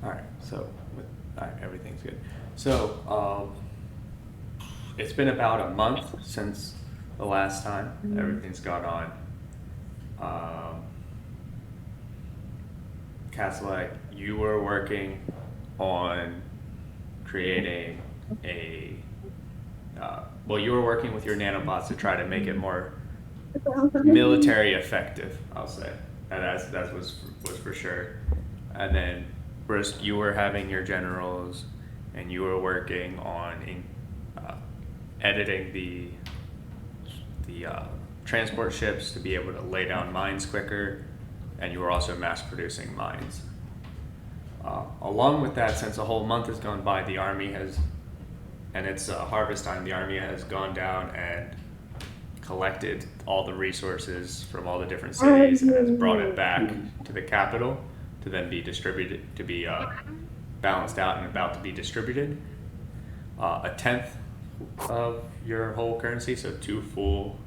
All right, so all right, everything's good. So it's been about a month since the last time everything's gone on. Castellak, you were working on creating a well, you were working with your nanobots to try to make it more military effective, I'll say. And that was for sure. And then Brisk, you were having your generals, and you were working on editing the transport ships to be able to lay down mines quicker, and you were also mass producing mines. Along with that, since a whole month has gone by, the army has, and it's harvest time, the army has gone down and collected all the resources from all the different cities and has brought it back to the capital to then be distributed, to be balanced out and about to be distributed. A tenth of your whole currency, so 2 full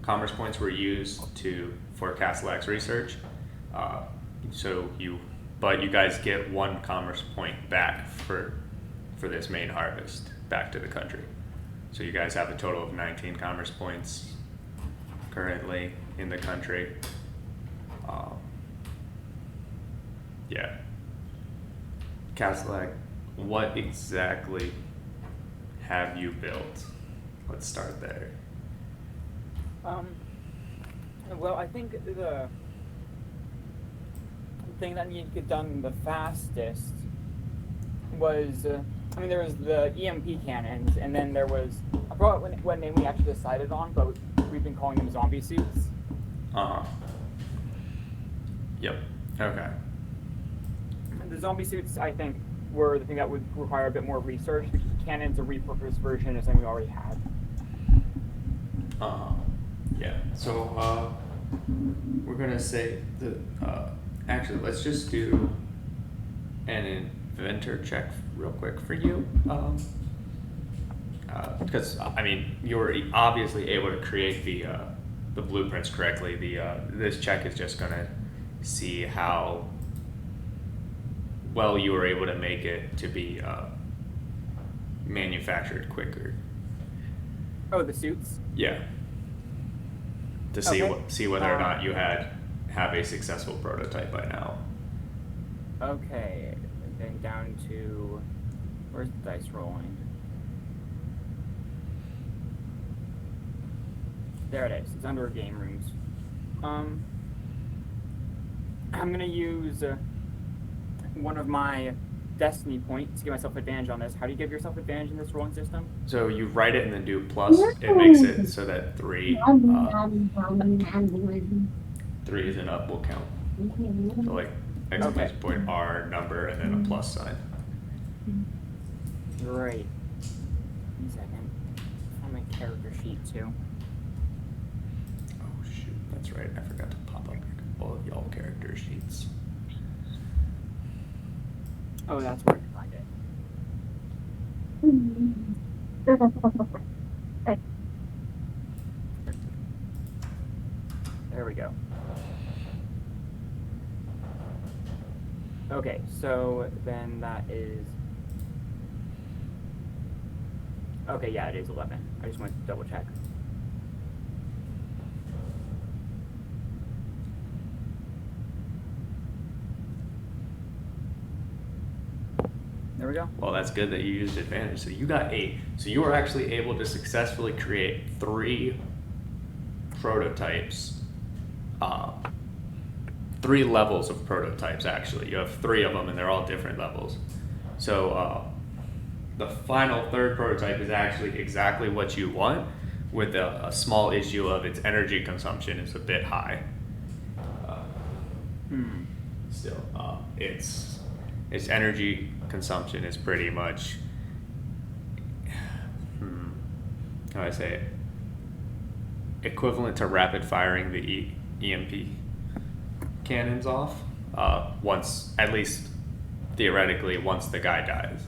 commerce points, were used for Castellak's research. But you guys get 1 commerce point back for this main harvest back to the country. So you guys have a total of 19 commerce points currently in the country. Yeah. Castellak, what exactly have you built? Let's start there. Well, I think the thing that needed to get done the fastest was, there was the EMP cannons, and then there was, I forgot what name we actually decided on, but we've been calling them zombie suits. Yep. Okay. The zombie suits, I think, were the thing that would require a bit more research, because cannons, a repurposed version, is something we already had. Yeah. So we're gonna say actually, let's just do an inventor check real quick for you. Because you were obviously able to create the blueprints correctly. This check is just gonna see how well you were able to make it to be manufactured quicker. Oh, the suits? Yeah. To see whether or not you have a successful prototype by now. Okay, and then down to, where's the dice rolling? There it is. It's under game rooms. I'm gonna use one of my destiny points to give myself advantage on this. How do you give yourself advantage in this rolling system? So you write it and then do plus. It makes it so that 3 is and up will count. So like exclamation point R number and then a plus sign. Great. 1 second. On my character sheet too. Oh shoot, that's right. I forgot to pop up all of y'all character sheets. Oh, that's where I can find it. There we go. Okay, so then that is... Okay, yeah, it is 11. I just wanted to double check. There we go. Well, that's good that you used advantage. So you got 8. So you were actually able to successfully create 3 prototypes. 3 levels of prototypes, actually. You have 3 of them, and they're all different levels. So the final 3rd prototype is actually exactly what you want, with a small issue of its energy consumption is a bit high. Still, its energy consumption is pretty much, how do I say it, equivalent to rapid firing the EMP cannons off once, at least theoretically, once the guy dies.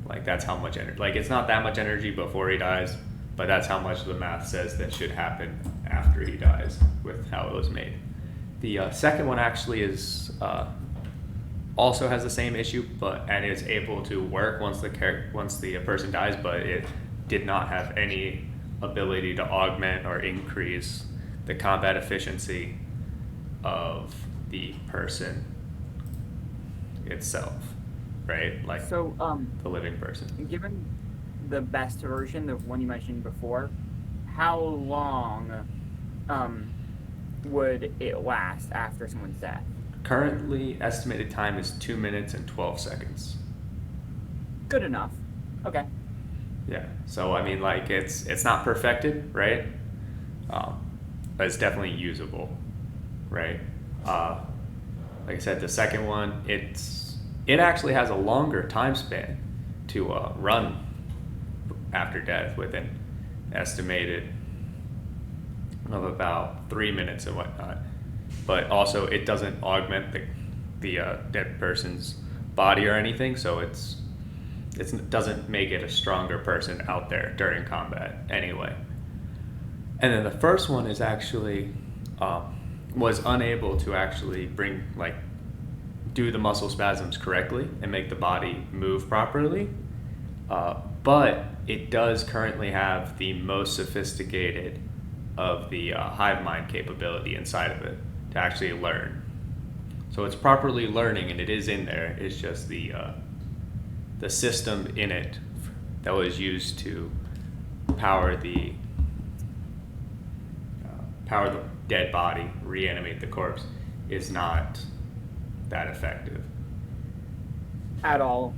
Like, that's how much energy, like, it's not that much energy before he dies, but that's how much the math says that should happen after he dies with how it was made. The second one actually is also has the same issue, and is able to work once the person dies, but it did not have any ability to augment or increase the combat efficiency of the person itself, right? Like So, the living person. given the best version, the one you mentioned before, how long would it last after someone's death? Currently, estimated time is 2 minutes and 12 seconds. Good enough. Okay. Yeah. So I mean, like it's not perfected, right? But it's definitely usable, right? Like I said, the second one, it actually has a longer time span to run after death, with an estimated of about 3 minutes and whatnot. But also, it doesn't augment the dead person's body or anything, so it doesn't make it a stronger person out there during combat anyway. And then the first one is actually was unable to actually do the muscle spasms correctly and make the body move properly, but it does currently have the most sophisticated of the hive mind capability inside of it to actually learn. So it's properly learning, and it is in there. It's just the system in it that was used to power the dead body, reanimate the corpse, is not that effective. At all.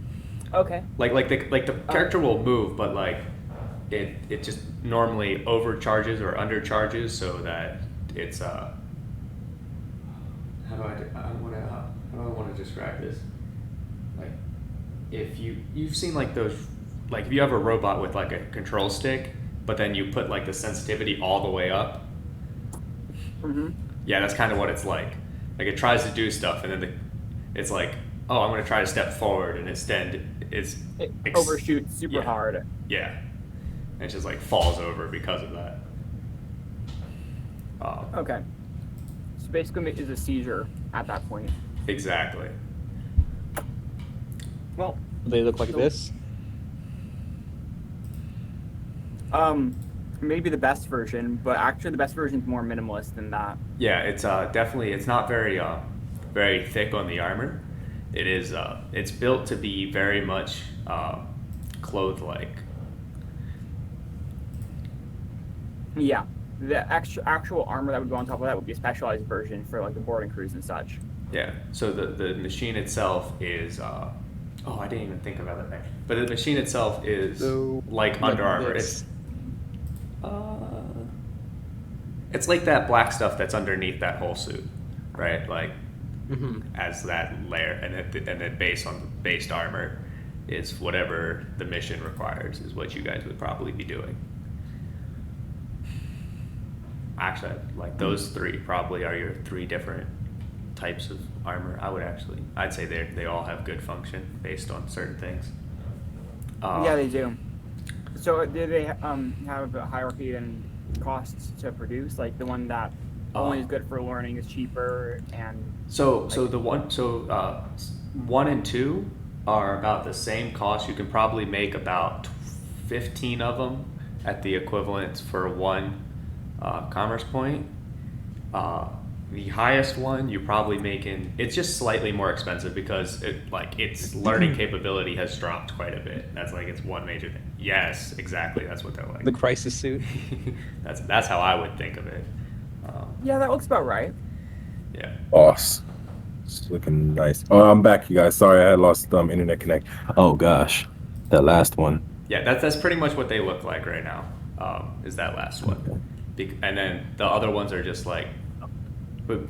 Okay. Like the character will move, but like it just normally overcharges or undercharges, so that it's how do I want to describe this? Like, if you've seen like those, like if you have a robot with like a control stick, but then you put like the sensitivity all the way up. Mm-hmm. Yeah, that's kind of what it's like. Like it tries to do stuff, and then it's like, oh, I'm going to try to step forward, and instead it overshoots super hard. Yeah, and it just like falls over because of that. Okay. So basically, it's a seizure at that point. Exactly. Well, They look like this. Maybe the best version, but actually the best version is more minimalist than that. Yeah, it's definitely, it's not very thick on the armor. It is it's built to be very much clothed-like. Yeah, the actual armor that would go on top of that would be a specialized version for like the boarding crews and such. Yeah. So the machine itself is I didn't even think about that. But the machine itself is like Under Armour. It's like that black stuff that's underneath that whole suit, right? Like as that layer, and then based on the based armor is whatever the mission requires, is what you guys would probably be doing. Actually, like those three probably are your three different types of armor. I'd say they all have good function based on certain things. Yeah, they do. So do they have a hierarchy and costs to produce? Like the one that only is good for learning is cheaper, and one and two are about the same cost. You can probably make about 15 of them at the equivalent for one commerce point. The highest one you're probably making, it's just slightly more expensive because its learning capability has dropped quite a bit. That's like its one major thing. Yes, exactly. That's what they're like. The crisis suit. That's how I would think of it. yeah, that looks about right. Yeah. Boss. It's looking nice. Oh, I'm back, you guys. Sorry, I had lost internet connect. Oh gosh, that last one. Yeah, that's pretty much what they look like right now. Is that last one, and then the other ones are just like,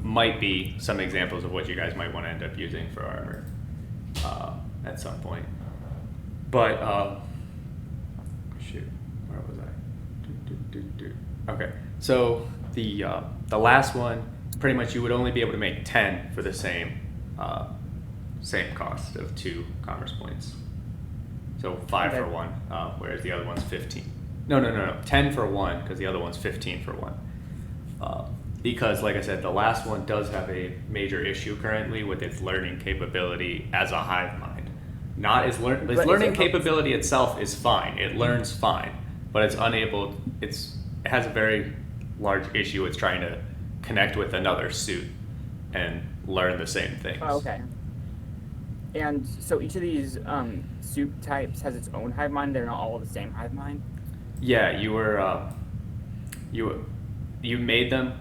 might be some examples of what you guys might want to end up using for armor at some point. But shoot, where was I? Okay, so the last one, pretty much you would only be able to make 10 for the same cost of 2 commerce points. So 5 for one, whereas the other one's 15. No, 10 for one, because the other one's 15 for one. because like I said, the last one does have a major issue currently with its learning capability as a hive mind. Not its But is learning it- capability itself is fine. It learns fine, but it's unable. It has a very large issue. It's trying to connect with another suit and learn the same things. Oh, okay. And so each of these soup types has its own hive mind. They're not all the same hive mind. Yeah, you were you made them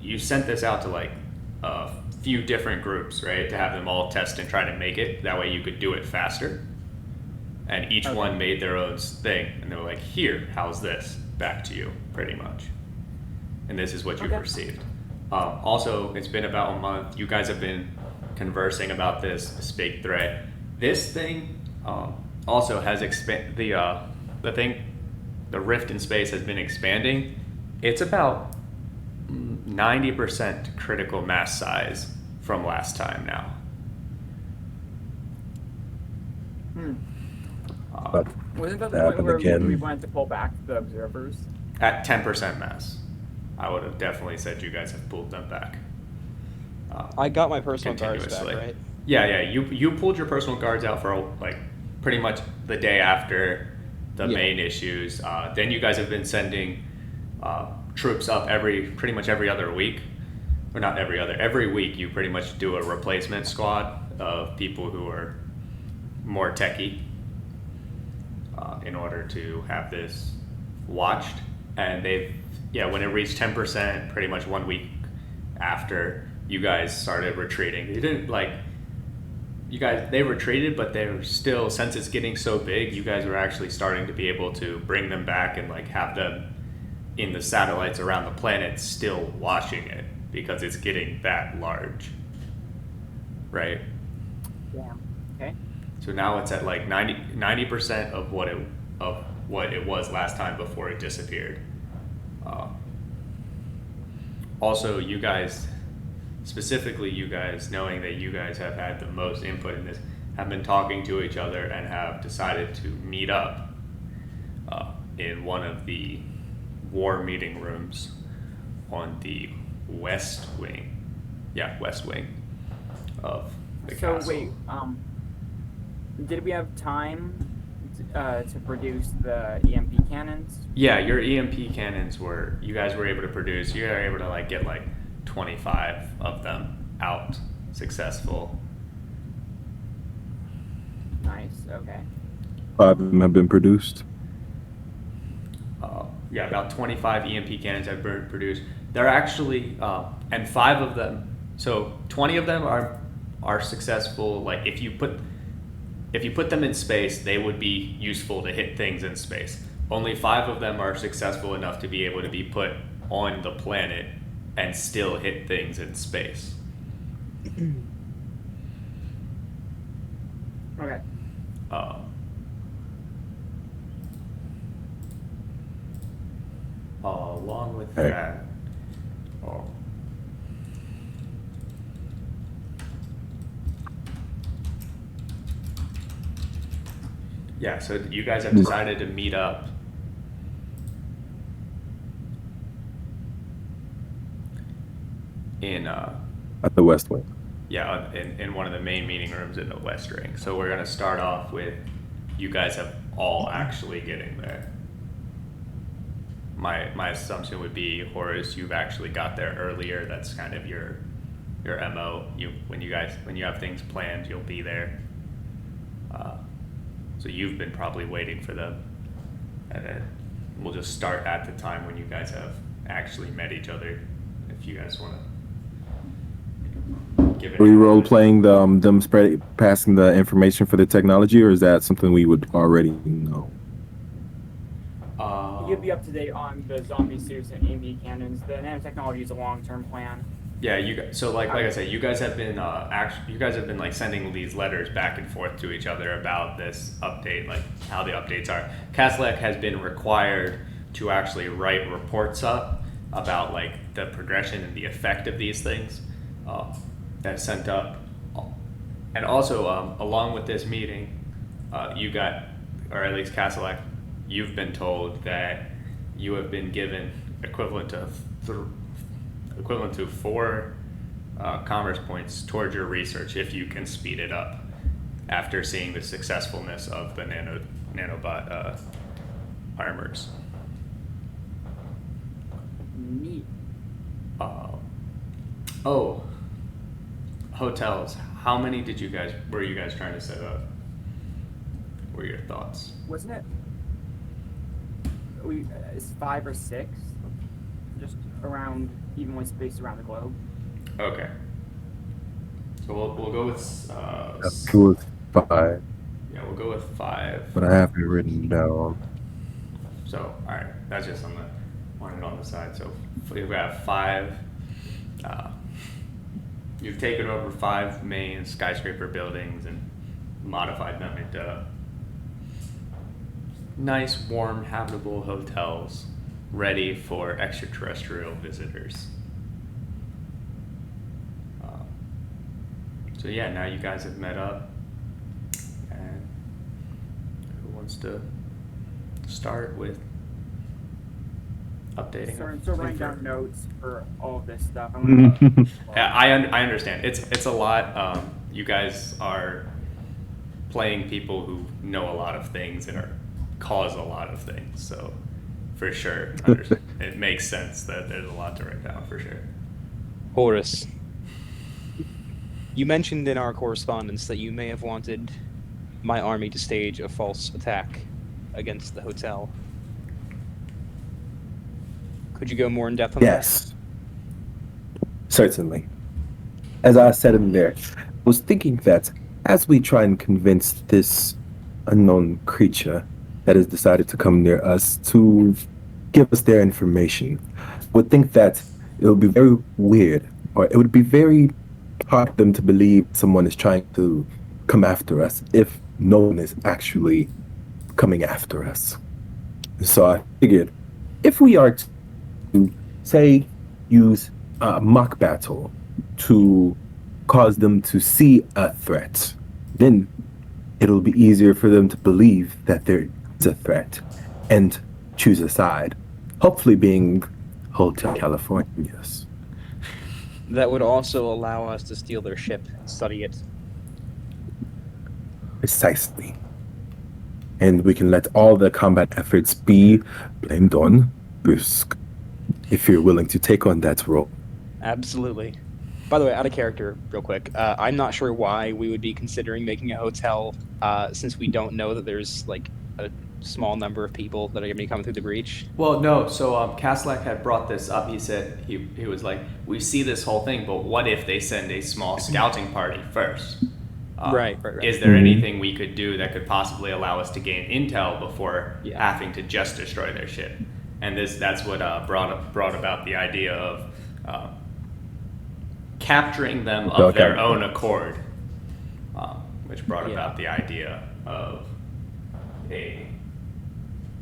you sent this out to like a few different groups, right? To have them all test and try to make it. That way you could do it faster. And each Okay. one made their own thing, and they were like, "Here, how's this?" Back to you, pretty much. And this is what you've Okay. received. Also, it's been about a month. You guys have been conversing about this big threat. This thing also has the rift in space has been expanding. It's about 90% critical mass size from last time now. But Wasn't that the Happened point where again. we wanted to pull back the observers? At 10% mass, I would have definitely said you guys have pulled them back. I got my personal guards back, Continuously. right? Yeah. You pulled your personal guards out for like pretty much the day after the Yeah. main issues. Then you guys have been sending troops up pretty much every other week, or not every other. Every week you pretty much do a replacement squad of people who are more techie in order to have this watched. And when it reached 10%, pretty much 1 week after, you guys started retreating. They retreated, but they were still, since it's getting so big, you guys were actually starting to be able to bring them back and like have them in the satellites around the planet still watching it because it's getting that large, right? Yeah. Okay. So now it's at like 90% of what it was last time before it disappeared. Also, you guys, specifically you guys, knowing that you guys have had the most input in this, have been talking to each other and have decided to meet up in one of the war meeting rooms on the west wing. Yeah, west wing of the So castle. wait, did we have time to produce the EMP cannons? Yeah, your EMP cannons you guys were able to produce, you were able to like get like 25 of them out successful. Nice. Okay. 5 of them have been produced. Yeah, about 25 EMP cannons have been produced. They're actually, and 5 of them, so 20 of them are successful. Like if you put them in space, they would be useful to hit things in space. Only 5 of them are successful enough to be able to be put on the planet and still hit things in space. Okay. Along with Hey. that, yeah, so you guys have decided to meet up in At the West Wing. yeah, in one of the main meeting rooms in the West Ring. So we're gonna start off with you guys have all actually getting there. My assumption would be, Horace, you've actually got there earlier. That's kind of your MO. When you have things planned, you'll be there. So you've been probably waiting for them, and then we'll just start at the time when you guys have actually met each other. If you guys want to give it. Are we role playing them passing the information for the technology, or is that something we would already know? You'd be up to date on the zombie suits and EMP cannons. The nanotechnology is a long-term plan. Yeah, you guys. So like I said, you guys have been like sending these letters back and forth to each other about this update, like how the updates are. Kaslek has been required to actually write reports up about like the progression and the effect of these things that's sent up. And also, along with this meeting, you got, or at least Kaslek, you've been told that you have been given equivalent to equivalent to 4 commerce points towards your research if you can speed it up after seeing the successfulness of the nanobot armors. Neat. Oh, hotels. How many were you guys trying to set up? What were your thoughts? Wasn't it? It's 5 or 6, just around evenly spaced around the globe. Okay. So we'll go with It was 5, yeah, we'll go with 5. but I have it written down. So all right, that's just wanted on the side. So we've got 5. You've taken over 5 main skyscraper buildings and modified them into nice, warm, habitable hotels ready for extraterrestrial visitors. So yeah, now you guys have met up, and who wants to start with updating? So writing down notes for all of this stuff. Yeah, I understand. It's a lot. You guys are playing people who know a lot of things and cause a lot of things. So for sure, it makes sense that there's a lot to write down for sure. Horus, you mentioned in our correspondence that you may have wanted my army to stage a false attack against the hotel. Could you go more in depth on that? Yes, certainly. As I said in there, I was thinking that as we try and convince this unknown creature that has decided to come near us to give us their information, I would think that it would be very weird, or it would be very hard for them to believe someone is trying to come after us if no one is actually coming after us. So I figured if we are to, say, use a mock battle to cause them to see a threat, then it'll be easier for them to believe that there is a threat and choose a side. Hopefully being Hotel California's. That would also allow us to steal their ship and study it. Precisely. And we can let all the combat efforts be blamed on Brusk, if you're willing to take on that role. Absolutely. By the way, out of character, real quick, I'm not sure why we would be considering making a hotel, since we don't know that there's like a small number of people that are going to be coming through the breach. Well, no. So Kaslak had brought this up. He said he was like, we see this whole thing, but what if they send a small scouting party first? Right. Is there anything we could do that could possibly allow us to gain intel before having to just destroy their ship? And that's what brought about the idea of capturing them of their own accord, which brought about the idea of a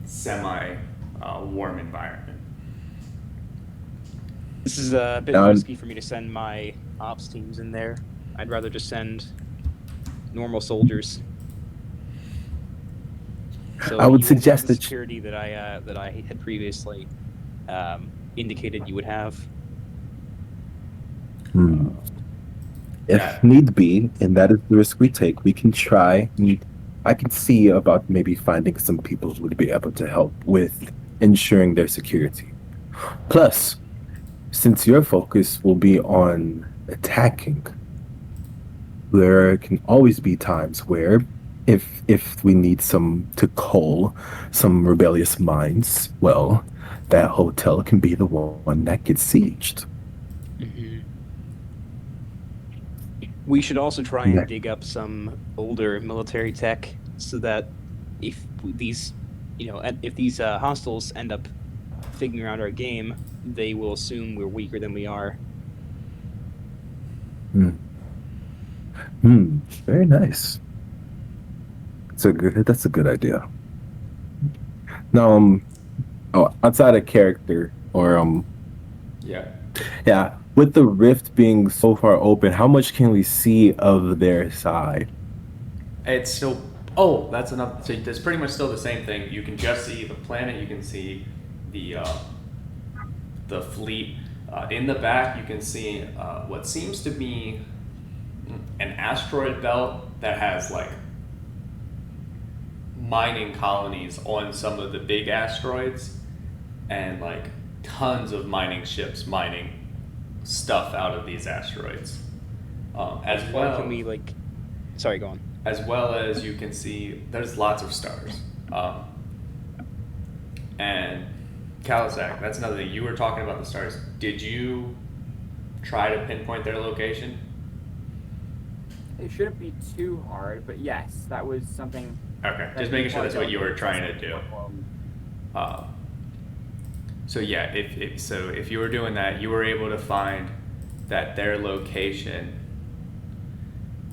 semi-warm environment. This is a bit risky for me to send my ops teams in there. I'd rather just send normal soldiers. So I would you suggest have the that security that I had previously indicated you would have. If need be, and that is the risk we take, we can try. I can see about maybe finding some people who would be able to help with ensuring their security. Plus, since your focus will be on attacking, there can always be times where if we need to cull some rebellious minds, well, that hotel can be the one that gets sieged. Mm-hmm. We should also try and dig up some older military tech so that if these hostiles end up figuring out our game, they will assume we're weaker than we are. Very nice. That's a good idea. Now, outside of character, or with the rift being so far open, how much can we see of their side? It's still. Oh, that's enough. So it's pretty much still the same thing. You can just see the planet. You can see the fleet In the back, you can see what seems to be an asteroid belt that has like mining colonies on some of the big asteroids, and like tons of mining ships mining stuff out of these asteroids. As well, Can we like? Sorry, go on. as well as you can see, there's lots of stars. And Kalizak, that's another thing. You were talking about the stars. Did you try to pinpoint their location? It shouldn't be too hard, but yes, that was something. Okay, that just making sure that's what you were probably trying to do. So yeah, if you were doing that, you were able to find that their location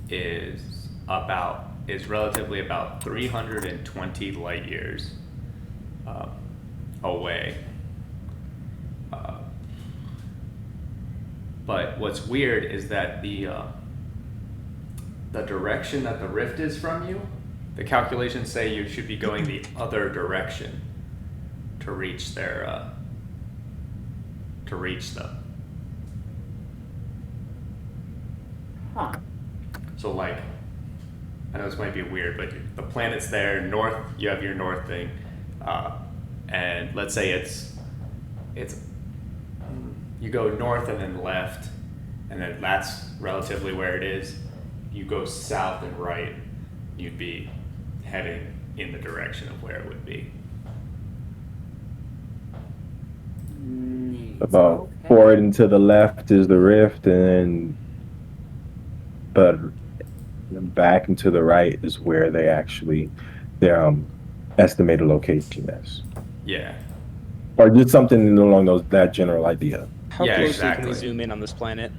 is relatively about 320 light years away. But what's weird is that the direction that the rift is from you, the calculations say you should be going the other direction to reach their to reach them. Huh. So like, I know this might be weird, but the planet's there, north, you have your north thing, and let's say it's you go north and then left, and then that's relatively where it is. You go south and right, you'd be heading in the direction of where it would be. Neat. About Okay. forward and to the left is the rift, but back and to the right is where their estimated location is, Yeah. or just something along that general idea. How Yeah, closely can exactly. we zoom in on this planet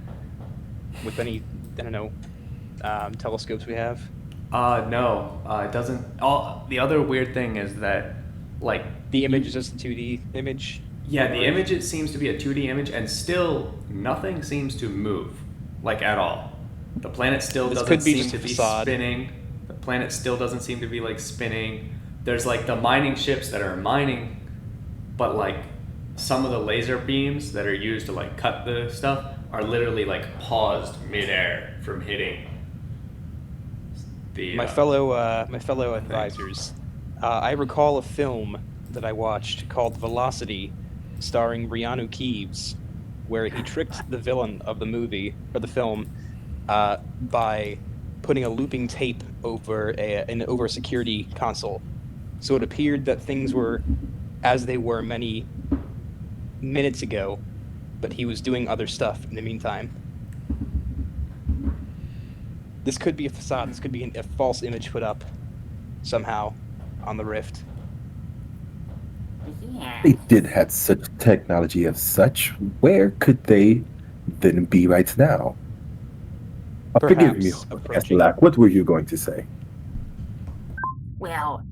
with any, I don't know, telescopes we have? No, it doesn't. The other weird thing is that, like, The image is just a 2D image. yeah, the image, it seems to be a 2D image, and still nothing seems to move, like, at all. The planet still This doesn't could be seem just to a be facade. spinning. The planet still doesn't seem to be, like, spinning. There's, like, the mining ships that are mining, but, like, some of the laser beams that are used to, like, cut the stuff are literally, like, paused midair from hitting the... My fellow advisors, I recall a film that I watched called Velocity, starring Rianu Keeves, where he tricked the villain of the movie or the film by putting a looping tape over a security console, so it appeared that things were as they were many minutes ago, but he was doing other stuff in the meantime. This could be a facade. This could be a false image put up somehow on the rift. Yeah. They did have such technology of such. Where could they then be right now? Forgive me, Perhaps approaching. Black. What were you going to say? Well,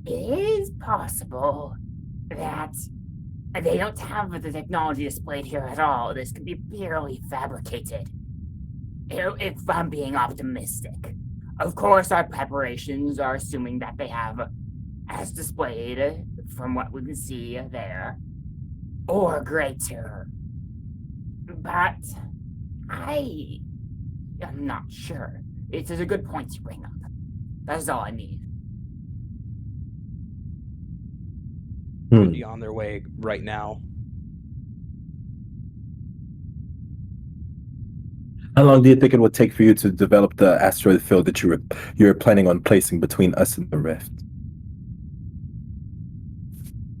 it is possible that they don't have the technology displayed here at all. This could be purely fabricated. If I'm being optimistic. Of course, our preparations are assuming that they have, as displayed from what we can see there, or greater. But I am not sure. It is a good point to bring up. That is all I need. Could be on their way right now. How long do you think it would take for you to develop the asteroid field that you're planning on placing between us and the rift?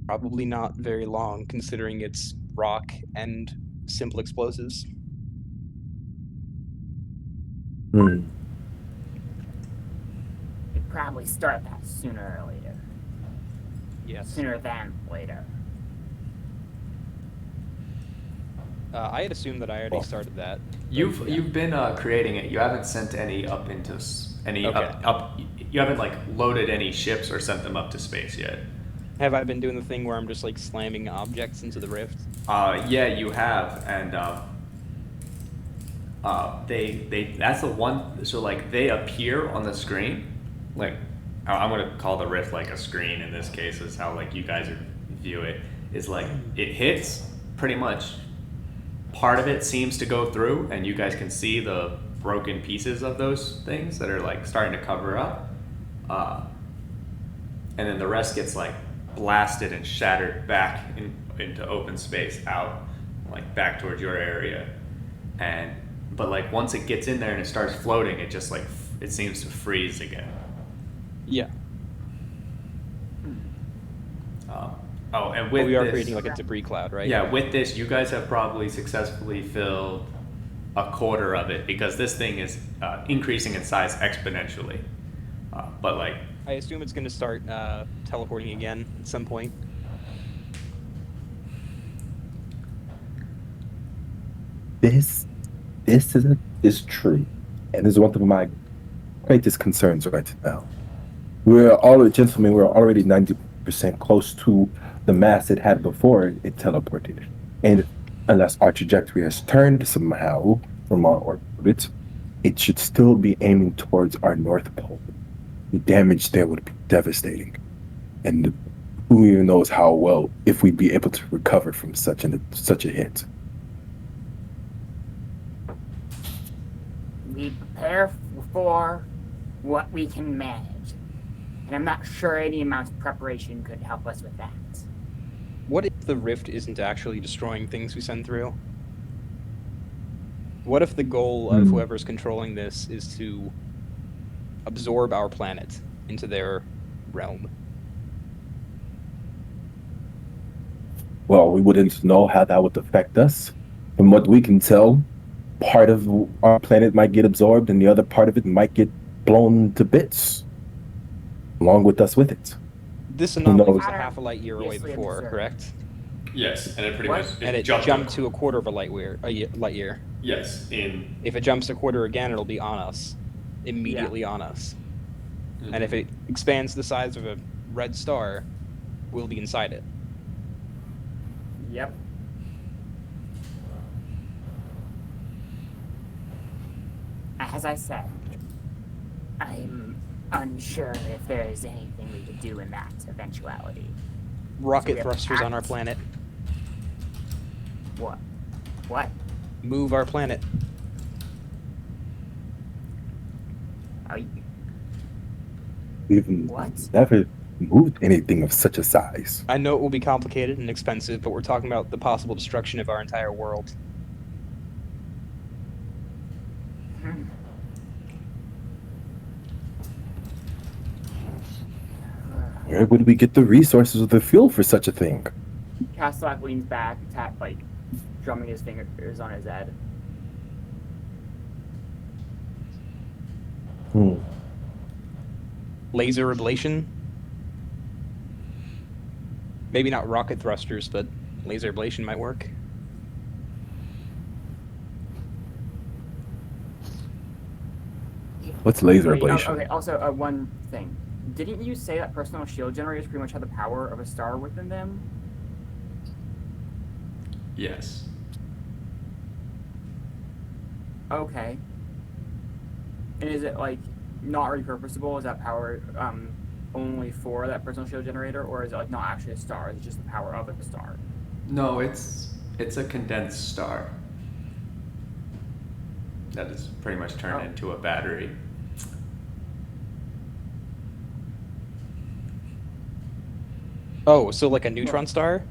Probably not very long, considering it's rock and simple explosives. Hmm. We'd probably start that sooner or later. Yes. Sooner than later. I had assumed that I already started that. You've been creating it. You haven't sent any up into any Okay. up. You haven't like loaded any ships or sent them up to space yet. Have I been doing the thing where I'm just like slamming objects into the rift? Yeah, you have, and they that's the one. So like they appear on the screen, like I'm gonna call the rift like a screen in this case. Is how like you guys view it. Is like it hits pretty much part of it seems to go through, and you guys can see the broken pieces of those things that are like starting to cover up. And then the rest gets like blasted and shattered back into open space out, like back towards your area. But like once it gets in there and it starts floating, it just like it seems to freeze again. Yeah. And But with we are this, creating like a debris cloud, right? yeah, with this, you guys have probably successfully filled a quarter of it because this thing is increasing in size exponentially. But like, I assume it's going to start teleporting again at some point. This is true, and is one of my greatest concerns right now. We're already 90% close to the mass it had before it teleported, and unless our trajectory has turned somehow from our orbit, it should still be aiming towards our north pole. The damage there would be devastating, and who even knows how well if we'd be able to recover from such a hit. We prepare for what we can manage. And I'm not sure any amount of preparation could help us with that. What if the rift isn't actually destroying things we send through? What if the goal of whoever's controlling this is to absorb our planet into their realm? Well, we wouldn't know how that would affect us. From what we can tell, part of our planet might get absorbed and the other part of it might get blown to bits, along with us with it. This anomaly knows? was a half a light year away Obviously before, absurd. correct? yes, and it pretty What? much And it jumped to a quarter of a light year. Yes, in If it jumps a quarter again, it'll be on us, immediately on us. And if it expands the size of a red star, we'll be inside it. Yep. As I said, I'm unsure if there is anything we could do in that eventuality. Rocket have thrusters on our axe. planet. What? What? Move our planet. Are you, We've what? never moved anything of such a size. I know it will be complicated and expensive, but we're talking about the possible destruction of our entire world. Hmm. Where would we get the resources or the fuel for such a thing? Castellak leans back, drumming his fingers on his head. Laser ablation? Maybe not rocket thrusters, but laser ablation might work. What's laser Wait, ablation? okay, also, one thing. Didn't you say that personal shield generators pretty much have the power of a star within them? yes. Okay. And is it, like, not repurposable? Is that power only for that personal shield generator? Or is it, like, not actually a star? It's just the power of a star? No, it's a condensed star that is pretty much turned into a battery. Oh, so like a neutron star?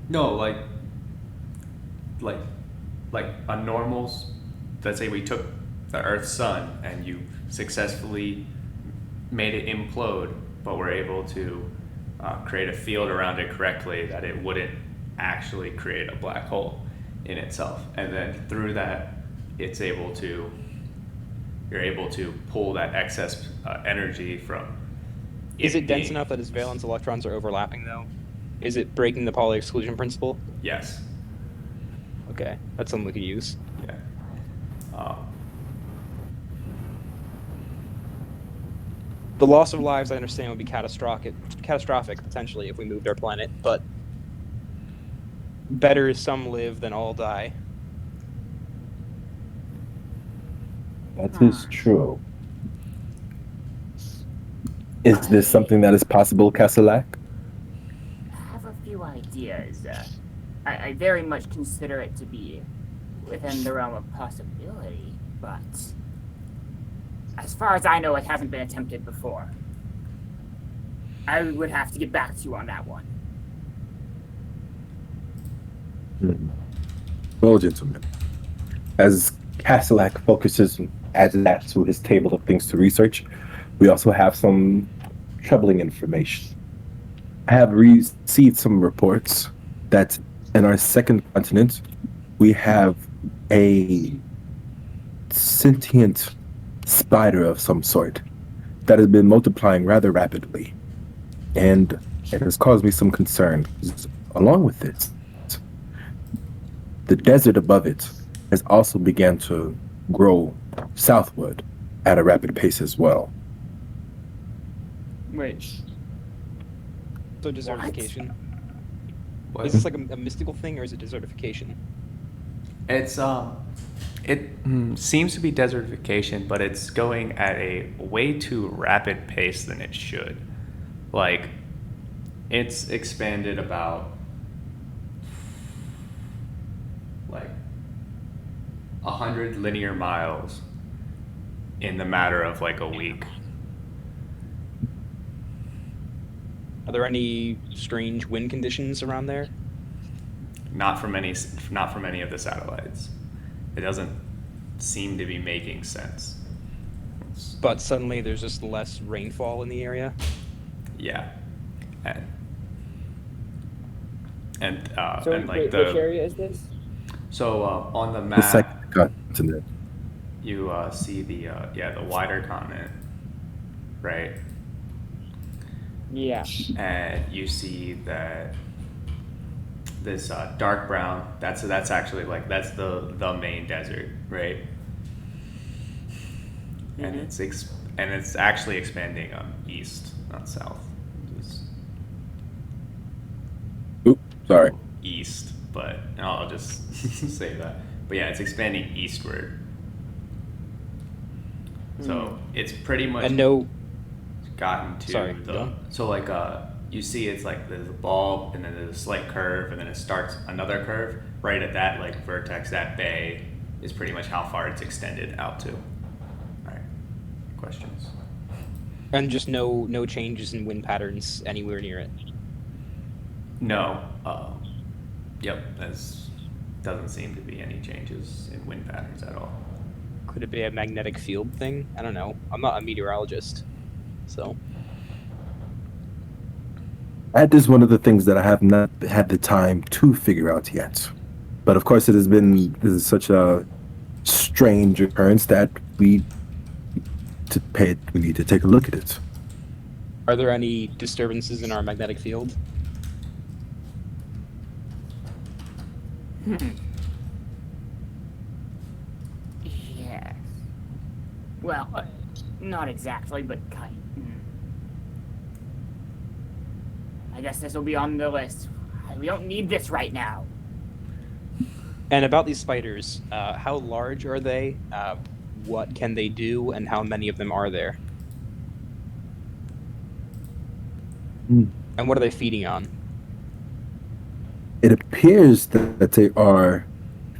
No, like a normal's. Let's say we took the Earth's sun and you successfully made it implode, but were able to create a field around it correctly that it wouldn't actually create a black hole in itself, and then through that, you're able to pull that excess energy from. Is it dense being- enough that its valence electrons are overlapping, though? Is it breaking the Pauli exclusion principle? Yes. Okay, that's something we could use. Yeah. The loss of lives, I understand, would be catastrophic potentially if we moved our planet, but better some live than all die. That is true. Is this something that is possible, Castellak? I have a few ideas. I very much consider it to be within the realm of possibility, but as far as I know, it hasn't been attempted before. I would have to get back to you on that one. Well, gentlemen, as Castellac focuses and adds that to his table of things to research, we also have some troubling information. I have received some reports that in our second continent, we have a sentient spider of some sort that has been multiplying rather rapidly. And it has caused me some concern. Along with this, the desert above it has also began to grow southward at a rapid pace as well. Wait. So desertification. What? Is this like a mystical thing, or is it desertification? It's seems to be desertification, but it's going at a way too rapid pace than it should. Like, it's expanded about like 100 linear miles in the matter of like a week. Are there any strange wind conditions around there? Not from any of the satellites. It doesn't seem to be making sense. But suddenly there's just less rainfall in the area. Yeah, and So and like which area is this? so on the The map second continent. you see the wider continent, right? Yeah. And you see that this dark brown, that's actually like that's the main desert, right? And it's actually expanding east, not south. Just Oops, sorry. east, but I'll just say that. But yeah, it's expanding eastward. So it's pretty much And no, gotten to Sorry, the go. so like you see it's like there's a bulb and then there's a slight curve and then it starts another curve right at that like vertex, that bay is pretty much how far it's extended out to. All right, questions? and just no changes in wind patterns anywhere near it. No. Yep, doesn't seem to be any changes in wind patterns at all. Could it be a magnetic field thing? I don't know. I'm not a meteorologist, so. That is one of the things that I have not had the time to figure out yet. But of course, this is such a strange occurrence that we need to take a look at it. Are there any disturbances in our magnetic field? Yes. Well, not exactly, but kind. I guess this will be on the list. We don't need this right now. And about these spiders, how large are they? What can they do, and how many of them are there? And what are they feeding on? It appears that they are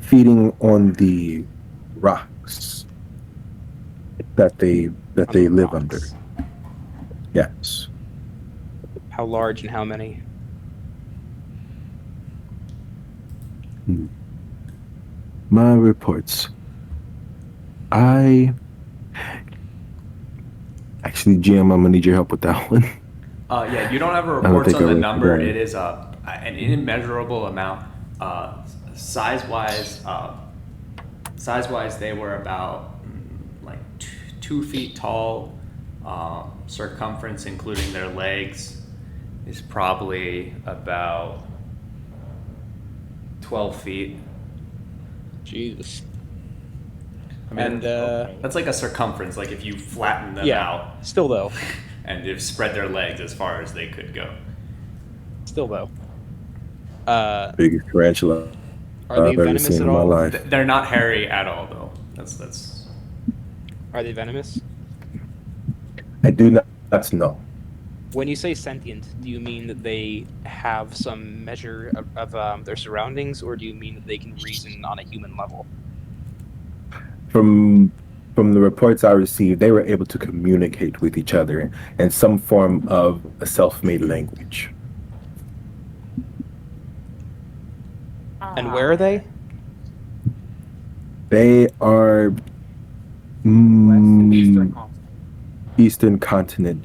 feeding on the rocks that they On the live rocks. under. Yes. How large and how many? My reports. Actually, GM, I'm gonna need your help with that one. Yeah, you don't have a don't reports think on I the would- number. right. It is an immeasurable amount. Size-wise, they were about like 2 feet tall. Circumference, including their legs, is probably about 12 feet. Jesus. I mean, And that's like a circumference. Like if you flatten them yeah, out still though, and they've spread their legs as far as they could go. still though. Biggest tarantula Are they I've ever venomous seen at in my all? life. They're not hairy at all, though. That's. Are they venomous? I do not know. When you say sentient, do you mean that they have some measure of their surroundings, or do you mean that they can reason on a human level? From from the reports I received, they were able to communicate with each other in some form of a self-made language. And where are they? They are West Eastern mm, continent. Eastern continent,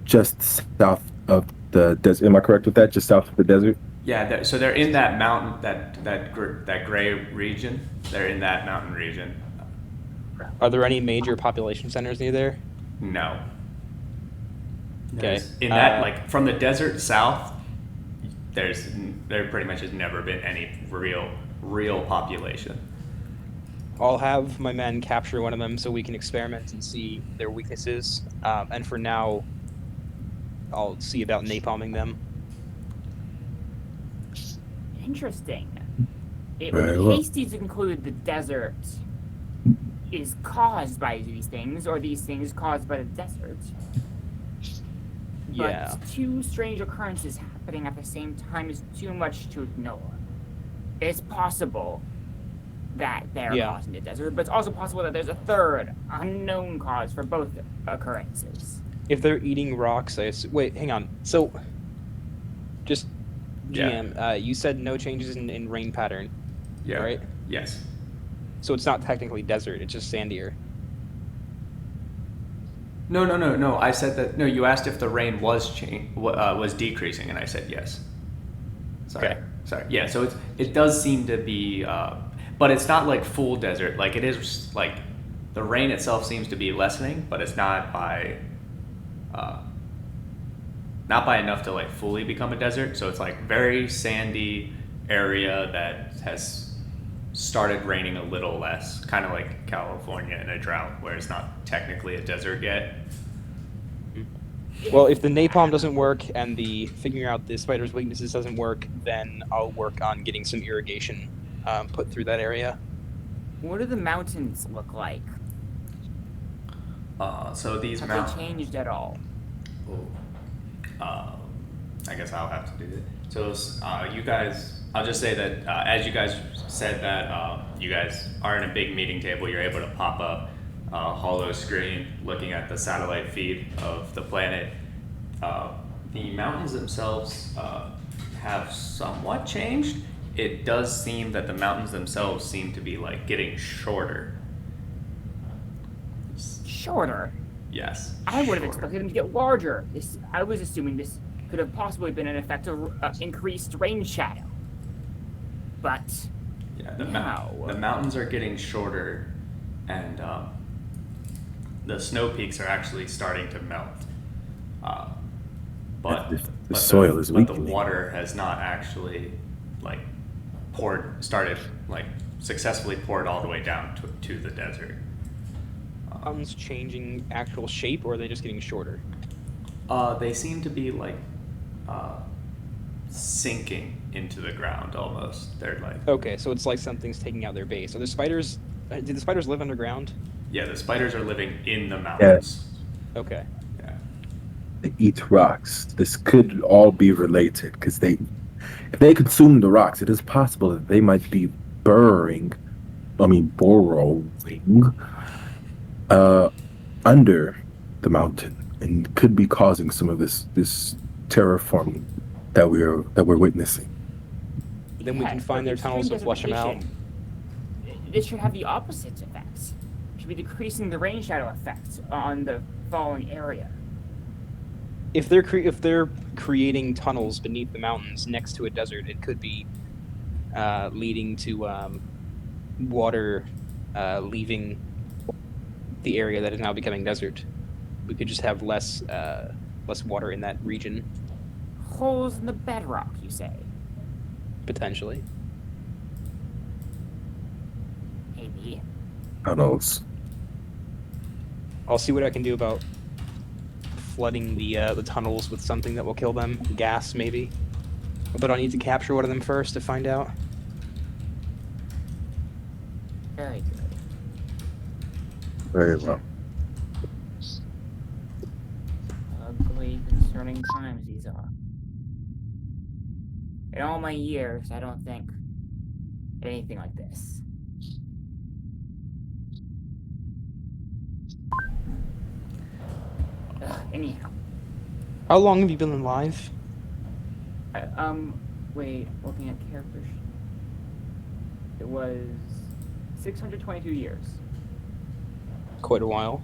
just south of the desert. Am I correct with that? Just south of the desert? Yeah, so they're in that mountain, that gray region. They're in that mountain region. Are there any major population centers near there? No. Okay. In that, like from the desert south, there pretty much has never been any real population. I'll have my men capture one of them so we can experiment and see their weaknesses. And for now, I'll see about napalming them. Interesting. It Very would well. be hasty to conclude the desert is caused by these things, or these things caused by the desert. Yeah. But two strange occurrences happening at the same time is too much to ignore. It's possible that they're Yeah. causing the desert, but it's also possible that there's a third, unknown cause for both occurrences. If they're eating rocks, wait, hang on. So, just GM, you said no changes in rain pattern, Yeah. right? Yes. So it's not technically desert; it's just sandier. No. I said that. No, you asked if the rain was decreasing, and I said yes. Sorry. Okay. Sorry. Yeah. So it does seem to be, but it's not like full desert. Like it is like the rain itself seems to be lessening, but it's not by enough to like fully become a desert. So it's like very sandy area that has started raining a little less, kind of like California in a drought, where it's not technically a desert yet. Well, if the napalm doesn't work and the figuring out the spider's weaknesses doesn't work, then I'll work on getting some irrigation put through that area. What do the mountains look like? So these Have mountains. they changed at all? I guess I'll have to do it. So you guys, I'll just say that as you guys said that you guys are in a big meeting table, you're able to pop up a hollow screen looking at the satellite feed of the planet. The mountains themselves have somewhat changed. It does seem that the mountains themselves seem to be like getting shorter. Shorter. Yes. I would have shorter. expected them to get larger. I was assuming this could have possibly been an effect of increased rain shadow. But Yeah, no. the mountains are getting shorter, and the snow peaks are actually starting to melt. But The soil is but the weakening. water has not actually like successfully poured all the way down to the desert. Mountains changing actual shape, or are they just getting shorter? They seem to be like sinking into the ground almost. They're like, Okay, so it's like something's taking out their base. Are the spiders? Did the spiders live underground? yeah, the spiders are living in the mountains. Okay. Yeah. They eat rocks. This could all be related because if they consume the rocks, it is possible that they might be burrowing under the mountain, and could be causing some of this terraforming that we're witnessing. Then we can find their tunnels and flush them out. This should have the opposite effect. It should be decreasing the rain shadow effect on the falling area. If they're creating tunnels beneath the mountains next to a desert, it could be leading to water leaving the area that is now becoming desert. We could just have less water in that region, Holes in the bedrock, you say? potentially. Maybe. Tunnels. I'll see what I can do about flooding the tunnels with something that will kill them. Gas, maybe. But I'll need to capture one of them first to find out. Very good. Very well. Ugly concern. concerning times these are. In all my years, I don't think anything like this. Anyhow, How long have you been alive? wait, looking at characters. It was 622 years. Quite a while.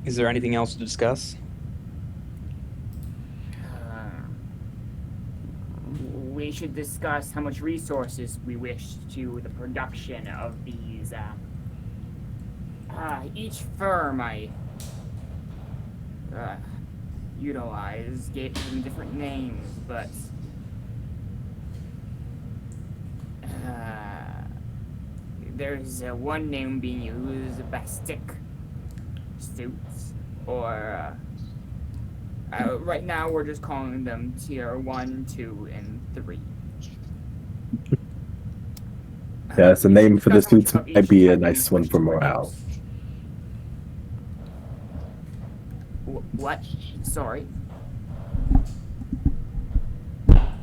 Is there anything else to discuss? We should discuss how much resources we wish to the production of these. Each firm I utilize gave them different names, but there's one name being used: Bastic Suits, or right now we're just calling them Tier 1, 2, and 3. Yeah, it's a name for the Discuss how much suits of each might be a type we nice one wish for to morale. produce. What? Sorry.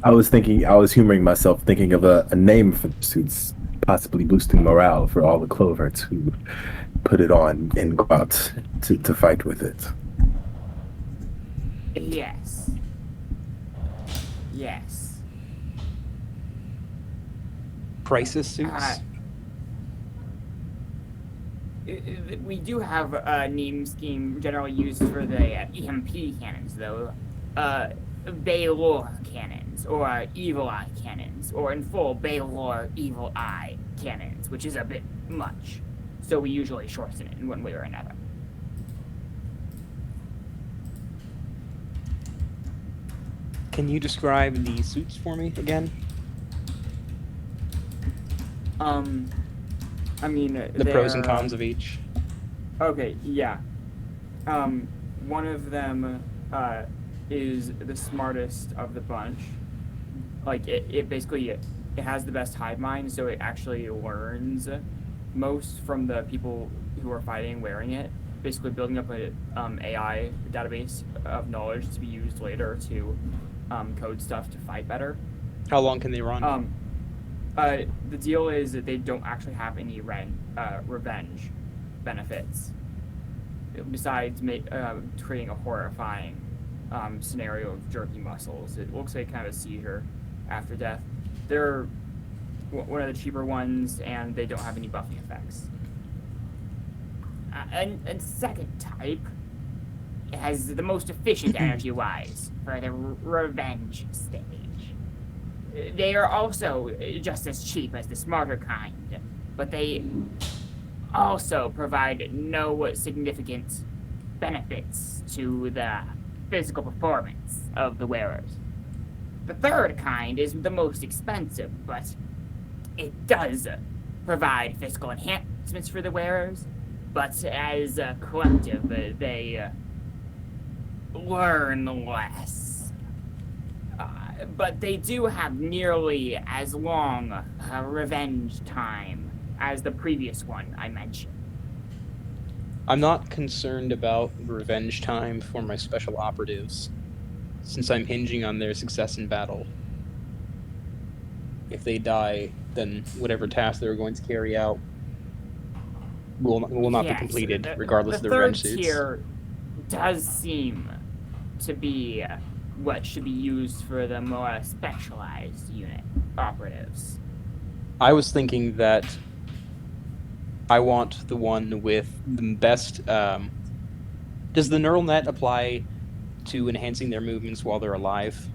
I was humoring myself, thinking of a name for the suits, possibly boosting morale for all the clover to put it on and go out to fight with it. Yes. Yes. Crisis suits? We do have a name scheme generally used for the EMP cannons, though. Baylor cannons, or Evil Eye cannons, or in full, Baylor Evil Eye cannons, which is a bit much. So we usually shorten it in one way or another. Can you describe the suits for me again? I mean, The pros and cons of each? Okay, yeah. One of them is the smartest of the bunch. Like, it basically, it has the best hive mind, so it actually learns most from the people who are fighting wearing it. Basically building up a AI database of knowledge to be used later to code stuff to fight better. How long can they run? The deal is that they don't actually have any revenge benefits, besides creating a horrifying scenario of jerky muscles. It looks like kind of a seizure after death. They're one of the cheaper ones, and they don't have any buffing effects. And second type has the most efficient energy-wise for the revenge stage. They are also just as cheap as the smarter kind, but they also provide no significant benefits to the physical performance of the wearers. The third kind is the most expensive, but it does provide physical enhancements for the wearers, but as a collective, they learn less. But they do have nearly as long a revenge time as the previous one I mentioned. I'm not concerned about revenge time for my special operatives, since I'm hinging on their success in battle. If they die, then whatever task they're going to carry out will not be Yes, completed, regardless of the revenge suits. The third tier does seem to be what should be used for the more specialized unit operatives. I was thinking that I want the one with the best. Does the neural net apply to enhancing their movements while they're alive?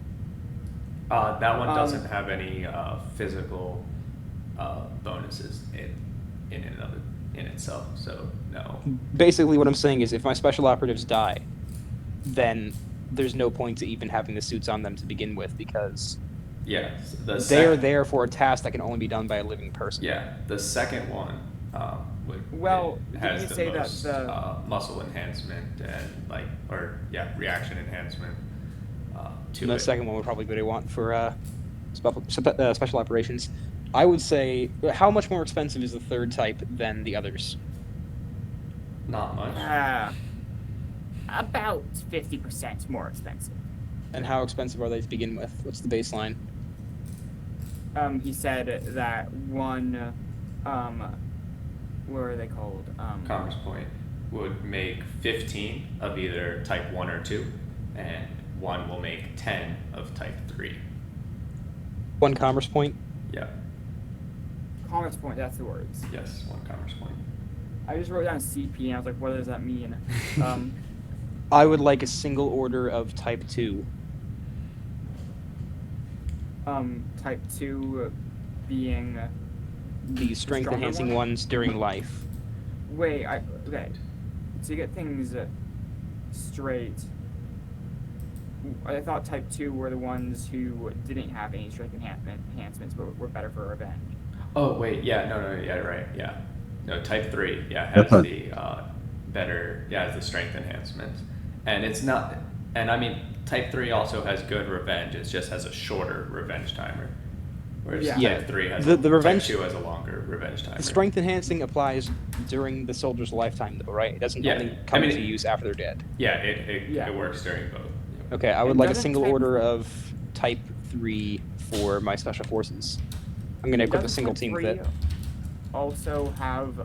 That one doesn't have any physical bonuses in itself, so no. Basically, what I'm saying is, if my special operatives die, then there's no point to even having the suits on them to begin with, because Yeah, they are there for a task that can only be done by a living person. Yeah, the second one has didn't you the say most that muscle enhancement and reaction enhancement to And the it. second one would probably be what I want for special operations. I would say, how much more expensive is the third type than the others? Not much. About 50% more expensive. And how expensive are they to begin with? What's the baseline? He said that one, what are they called? Commerce Point would make 15 of either type 1 or 2, and one will make 10 of type 3. One commerce point? Yeah, Commerce Point, that's the words. yes, one Commerce Point. I just wrote down CP and I was like, what does that mean? I would like a single order of type 2. Type 2 being. The strength stronger enhancing one? ones during life. Wait, okay. To get things straight, I thought type 2 were the ones who didn't have any strength enhancements, but were better for revenge. Oh, wait, yeah, no, yeah, right, yeah. No, type 3, yeah, has That's fine. the has the strength enhancements. And it's not, and I mean, type 3 also has good revenge, it just has a shorter revenge timer. Whereas Yeah. type 3 has, The revenge- type 2 has a longer revenge timer. The strength enhancing applies during the soldier's lifetime, though, right? It doesn't Yeah, only I come mean, into use after they're dead. Yeah, it Yeah. works during both. Yep. Okay, I would And like a doesn't single type- order of type 3 for my special forces. I'm going to equip a Doesn't single type team with 3 it. Also have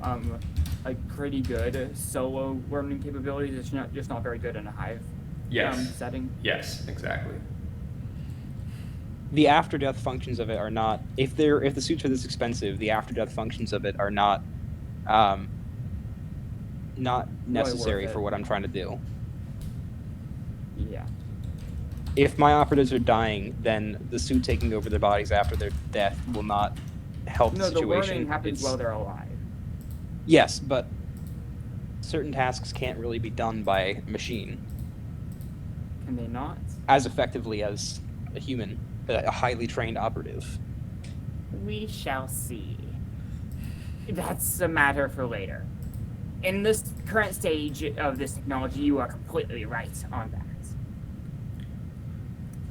like pretty good solo learning capabilities. It's just not very good in a hive Yes, setting. yes, exactly. The after death functions of it are not, if the suits are this expensive, the after death functions of it are not necessary worth it. for what I'm trying to do. Yeah. If my operatives are dying, then the suit taking over their bodies after their death will not help No, the the situation. learning happens It's- while they're alive. Yes, but certain tasks can't really be done by a machine Can they not? as effectively as a human, a highly trained operative. We shall see. That's a matter for later. In this current stage of this technology, you are completely right on that.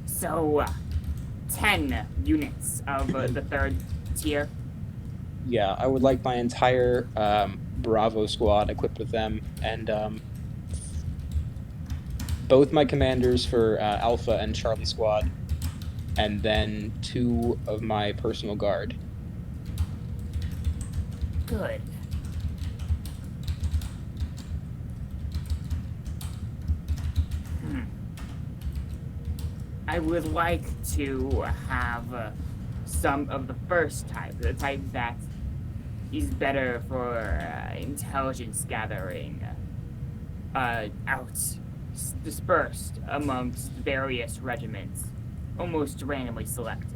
So, 10 units of the third tier. Yeah, I would like my entire Bravo squad equipped with them, and both my commanders for Alpha and Charlie squad, and then 2 of my personal guard. Good. I would like to have some of the first type, the type that is better for intelligence gathering, dispersed amongst various regiments, almost randomly selected.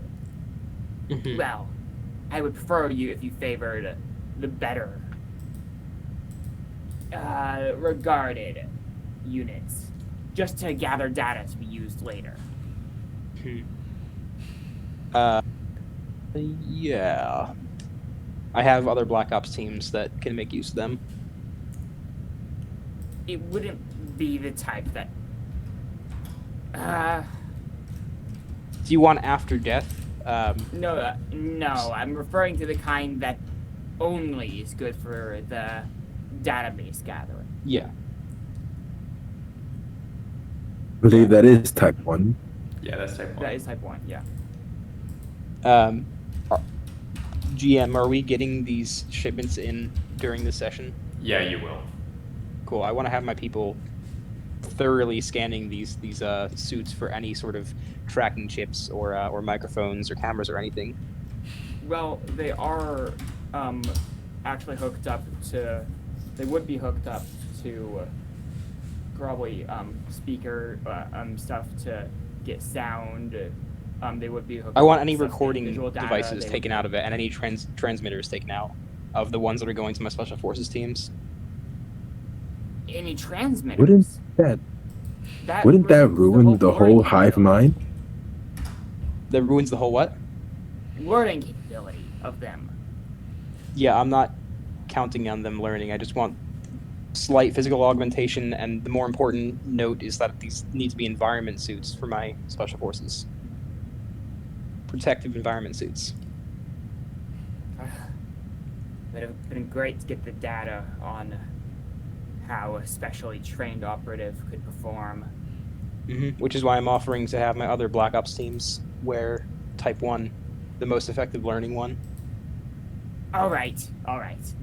Well, I would prefer you if you favored the better regarded units, just to gather data to be used later. Yeah. I have other Black Ops teams that can make use of them. It wouldn't be the type that. Do you want after death? No, I'm referring to the kind that only is good for the database gathering. Yeah. I believe that is type 1. Yeah, that's type 1. That is type 1, yeah. GM, are we getting these shipments in during this session? Yeah, you will. Cool. I want to have my people thoroughly scanning these suits for any sort of tracking chips or microphones or cameras or anything. Well, they are actually hooked up to. They would be hooked up to probably speaker stuff to get sound. They would be hooked I up want to any some recording visual data. devices They taken would- out of it and any transmitters taken out of the ones that are going to my special forces teams. Any transmitters? Wouldn't that That wouldn't that ruins ruin the whole learning hive capability. mind? That ruins the whole what? Learning capability of them. Yeah, I'm not counting on them learning. I just want slight physical augmentation, and the more important note is that these need to be environment suits for my special forces. Protective environment suits. It would have been great to get the data on how a specially trained operative could perform. Which is why I'm offering to have my other Black Ops teams wear Type 1, the most effective learning one. All right,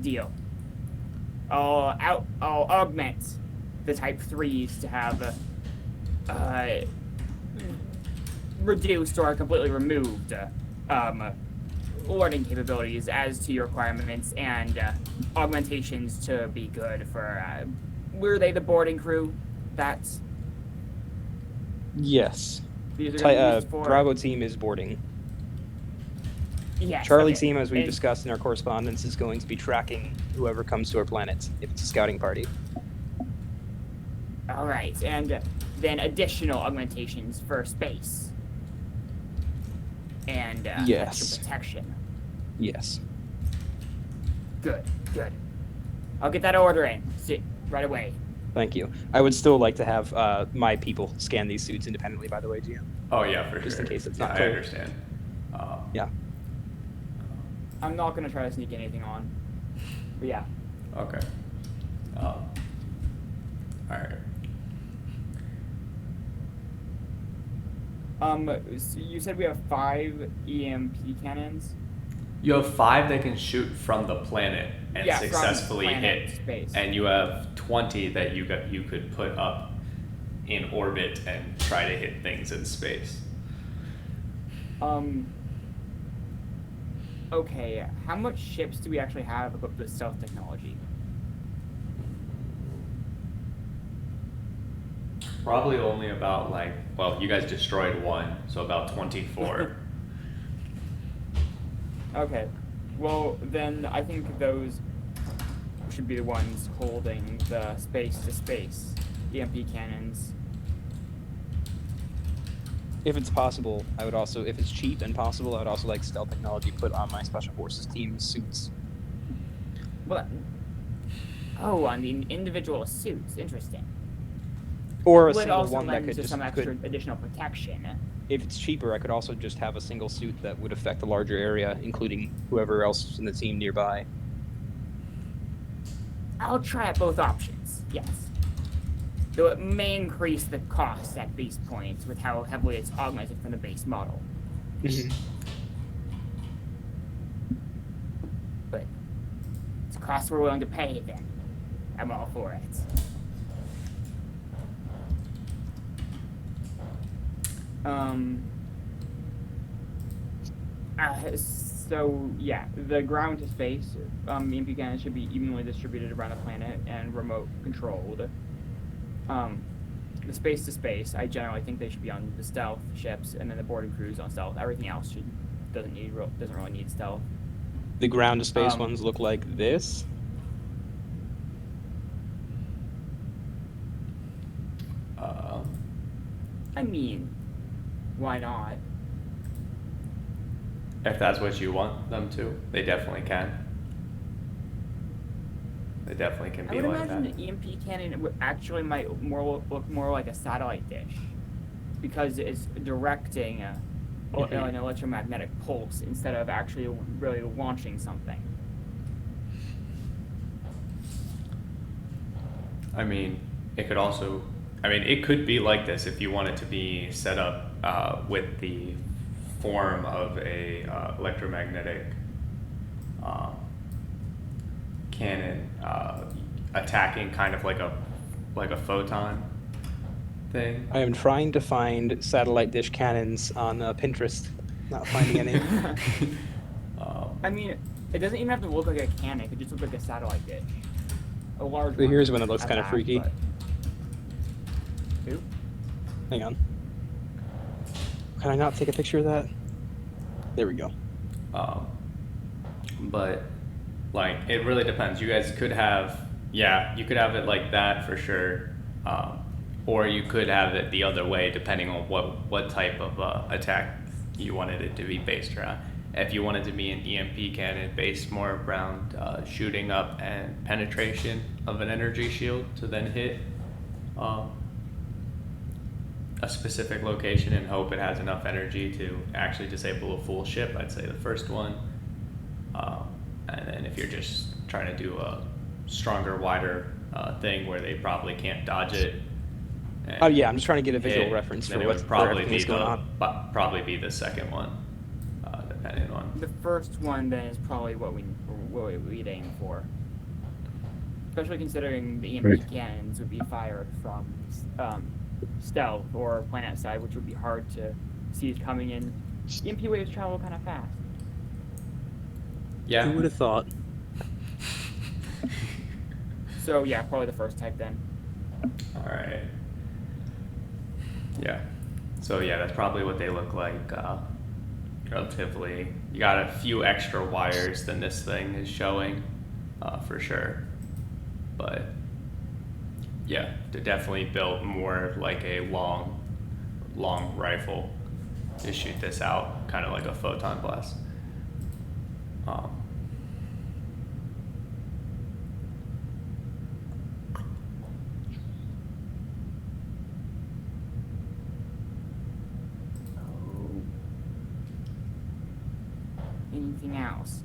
deal. I'll augment the Type 3s to have reduced or completely removed learning capabilities as to your requirements, and augmentations to be good for. Were they the boarding crew? That's Yes. these are gonna be used for. Bravo team is boarding. Yes. Charlie okay. team, as we've And- discussed in our correspondence, is going to be tracking whoever comes to our planet if it's a scouting party. All right, and then additional augmentations for space and Yes. extra protection. Yes. Good. I'll get that order in right away. Thank you. I would still like to have my people scan these suits independently, by the way, GM. Oh yeah, for Just sure. in case it's Yeah, not I clear. understand. Yeah. I'm not gonna try to sneak anything on. But yeah. Okay. All right. So you said we have 5 EMP cannons. You have 5 that can shoot from the planet and Yeah, from successfully planet hit, space. and you have 20 that you could put up in orbit and try to hit things in space. Okay, how much ships do we actually have equipped with stealth technology? Probably only about you guys destroyed 1, so about 24. Okay, well then I think those should be the ones holding the space-to-space EMP cannons. If it's possible, I would also, if it's cheap and possible, I would also like stealth technology put on my special forces team suits. Well, on the individual suits, interesting. Or a Would single also one that lend could to just some extra could, additional protection. if it's cheaper, I could also just have a single suit that would affect a larger area, including whoever else is in the team nearby. I'll try out both options, yes. Though it may increase the cost at base points with how heavily it's augmented from the base model. But it's a cost we're willing to pay, then. I'm all for it. So yeah, the ground to space EMP cannons should be evenly distributed around the planet and remote controlled. The space to space, I generally think they should be on the stealth ships, and then the boarding crews on stealth. Everything else doesn't really need stealth. The ground to space ones look like this. I mean, why not? If that's what you want them to, they definitely can. They definitely can I be would like imagine that. an EMP cannon actually might look more like a satellite dish, because it's directing an electromagnetic pulse instead of actually really launching something. I mean, it could also, it could be like this if you want it to be set up with the form of a electromagnetic cannon attacking kind of like a photon thing. I am trying to find satellite dish cannons on Pinterest. Not finding any. I mean, it doesn't even have to look like a cannon. It could just look like a satellite dish. A large But one. here's when it looks at kind of that, freaky. but- Oop. Hang on. Can I not take a picture of that? There we go. But it really depends. You guys could have, you could have it like that for sure, or you could have it the other way depending on what type of attack you wanted it to be based around. If you wanted to be an EMP cannon based more around shooting up and penetration of an energy shield to then hit a specific location and hope it has enough energy to actually disable a full ship, I'd say the first one. And then if you're just trying to do a stronger, wider thing where they probably can't dodge it. Oh yeah, I'm just trying to get a visual hit, reference then for it what would for everything that's going on. probably be the second one, depending on. The first one then is probably what we'd aim for. Especially considering the EMP Right. cannons would be fired from stealth or planet side, which would be hard to see it coming in. EMP waves travel kind of fast. Yeah. Who would have thought? So yeah, probably the first type then. All right. Yeah. So yeah, that's probably what they look like. Relatively, you got a few extra wires than this thing is showing, for sure. But yeah, they're definitely built more like a long rifle to shoot this out, kind of like a photon blast. Anything else?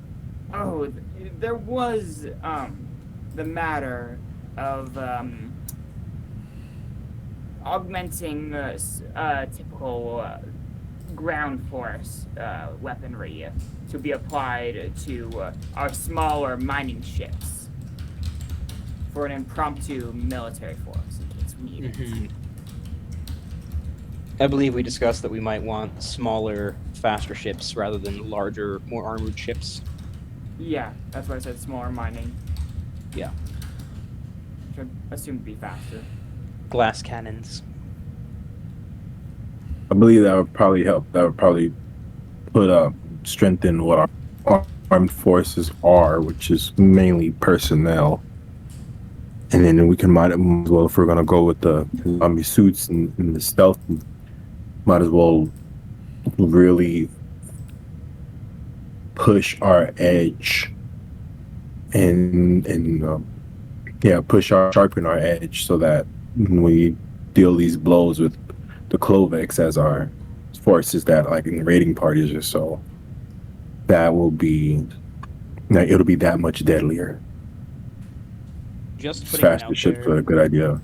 Oh, there was the matter of augmenting typical ground force weaponry to be applied to our smaller mining ships for an impromptu military force in case we need it. I believe we discussed that we might want smaller, faster ships rather than larger, more armored ships. Yeah, that's why I said smaller mining. Yeah. Which I assume to be faster. Glass cannons. I believe that would probably help. That would probably put strengthen what our armed forces are, which is mainly personnel. And then we can might as well, if we're gonna go with the zombie suits and the stealth, might as well really push our edge and sharpen our edge so that when we deal these blows with the Klovex as our forces that like in raiding parties or so, it'll be that much deadlier. Just putting it Faster out ships there. are a good idea.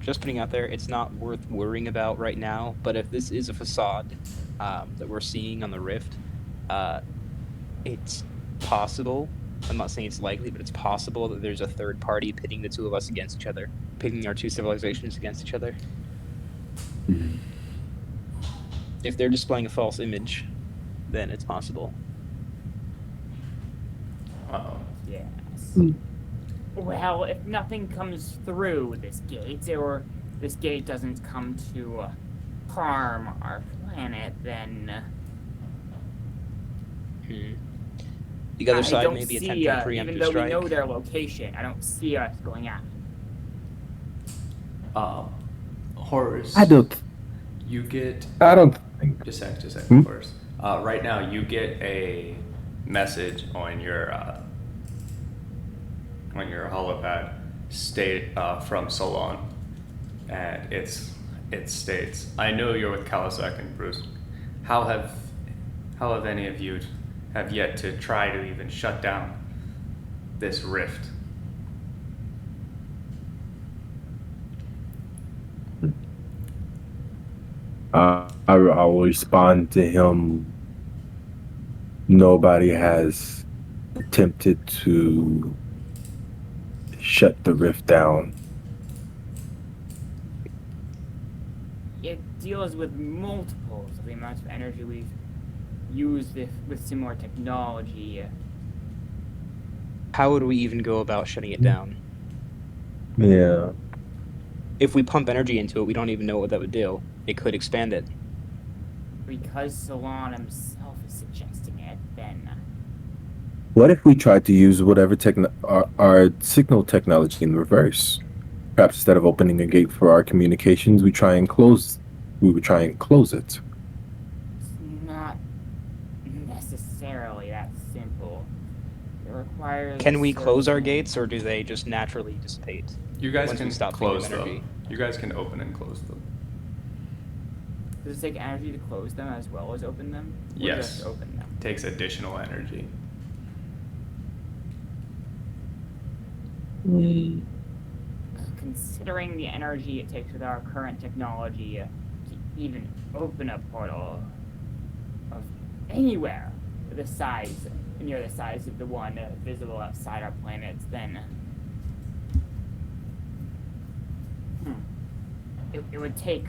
Just putting out there, it's not worth worrying about right now. But if this is a facade that we're seeing on the Rift, it's possible. I'm not saying it's likely, but it's possible that there's a third party pitting the two of us against each other, pitting our two civilizations against each other. If they're displaying a false image, then it's possible. Yes. Well, if nothing comes through this gate, or this gate doesn't come to harm our planet, then The other I side don't may be see, attempting a even preemptive though strike. we know their location, I don't see us going after them. Horus. I don't You get think. just a second, Horus. Right now, you get a message on your holopad from Solon, and it states, "I know you're with Kalisek and Bruce. How have any of you have yet to try to even shut down this rift?" I will respond to him. Nobody has attempted to shut the rift down. It deals with multiples of the amount of energy we've used with similar technology. How would we even go about shutting it down? Yeah. If we pump energy into it, we don't even know what that would do. It could expand it. Because Solon himself is suggesting it, then What if we tried to use whatever our signal technology in reverse? Perhaps instead of opening a gate for our communications, we would try and close it. it's not necessarily that simple. It requires. Can we close our certain- gates, or do they just naturally dissipate? You guys Once we can stop close feeding them. energy. You guys can open and close them. Does it take energy to close them as well as open them? Or Yes. just open them? Takes additional energy. Considering the energy it takes with our current technology to even open a portal of anywhere the size, near the size of the one visible outside our planet, then it would take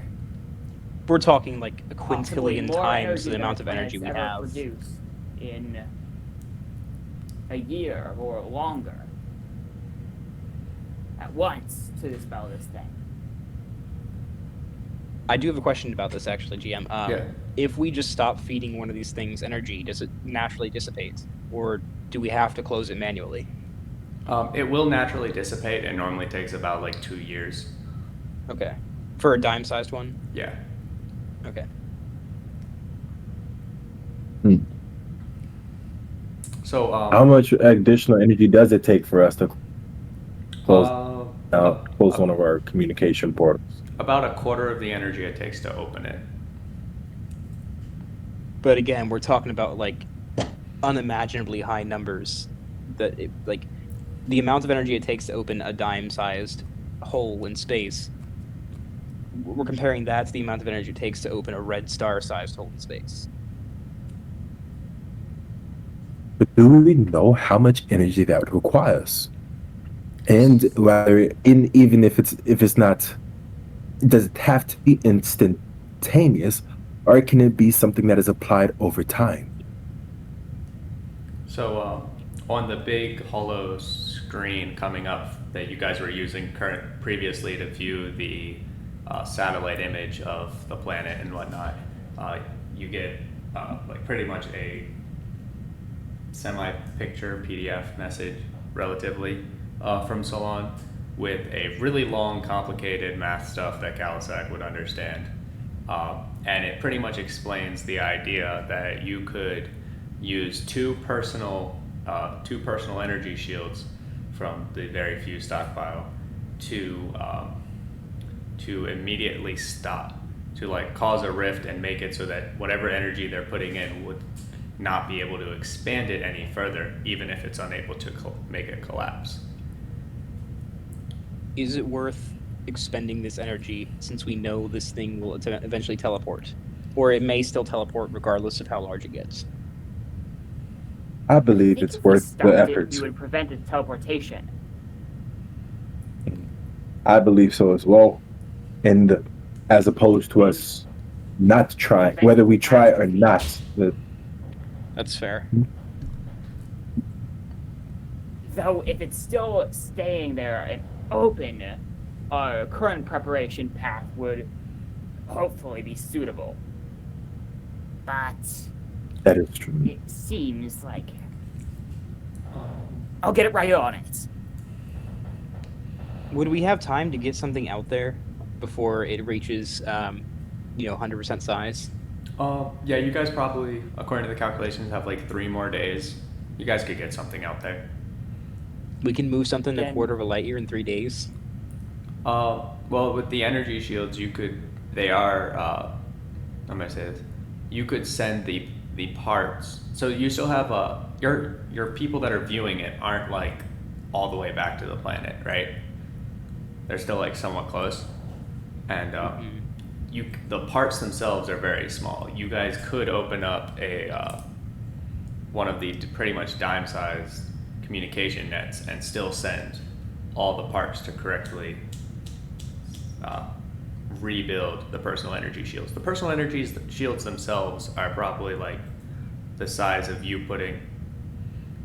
We're talking like a possibly quintillion more times energy the than amount our of energy we planets ever have. produce in a year or longer at once to dispel this thing. I do have a question about this actually, GM. Yeah. If we just stop feeding one of these things energy, does it naturally dissipate, or do we have to close it manually? It will naturally dissipate and normally takes about like 2 years. Okay, for a dime-sized one. Yeah. Okay. So How much additional energy does it take for us to close close one of our communication portals? about a quarter of the energy it takes to open it. But again, we're talking about like unimaginably high numbers. Like the amount of energy it takes to open a dime-sized hole in space. We're comparing that to the amount of energy it takes to open a red star-sized hole in space. But do we know how much energy that would require us? And whether even if it's not, does it have to be instantaneous, or can it be something that is applied over time? So on the big hollow screen coming up that you guys were using previously to view the satellite image of the planet and whatnot, you get like pretty much a semi-picture PDF message relatively from Solon with a really long, complicated math stuff that Kalisak would understand. And it pretty much explains the idea that you could use two personal energy shields from the very few stockpile to immediately stop, to like cause a rift and make it so that whatever energy they're putting in would not be able to expand it any further, even if it's unable to make it collapse. Is it worth expending this energy since we know this thing will eventually teleport? Or it may still teleport regardless of how large it gets? I believe think it's if we worth the stopped it, effort. we would prevent its teleportation. I believe so as well. And as opposed to us not trying, whether we try or not. That's fair. Though if it's still staying there and open, our current preparation path would hopefully be suitable. But That is true. it seems like I'll get it right on it. Would we have time to get something out there before it reaches, 100% size? Yeah, you guys probably, according to the calculations, have like 3 more days. You guys could get something out there. We can move something a Then- quarter of a light year in 3 days. Well, with the energy shields, you could. They are. I'm gonna say this. You could send the parts. So you still have your people that are viewing it aren't like all the way back to the planet, right? They're still like somewhat close, and the parts themselves are very small. You guys could open up a one of the pretty much dime-sized communication nets and still send all the parts to correctly rebuild the personal energy shields. The personal energy shields themselves are probably like the size of you putting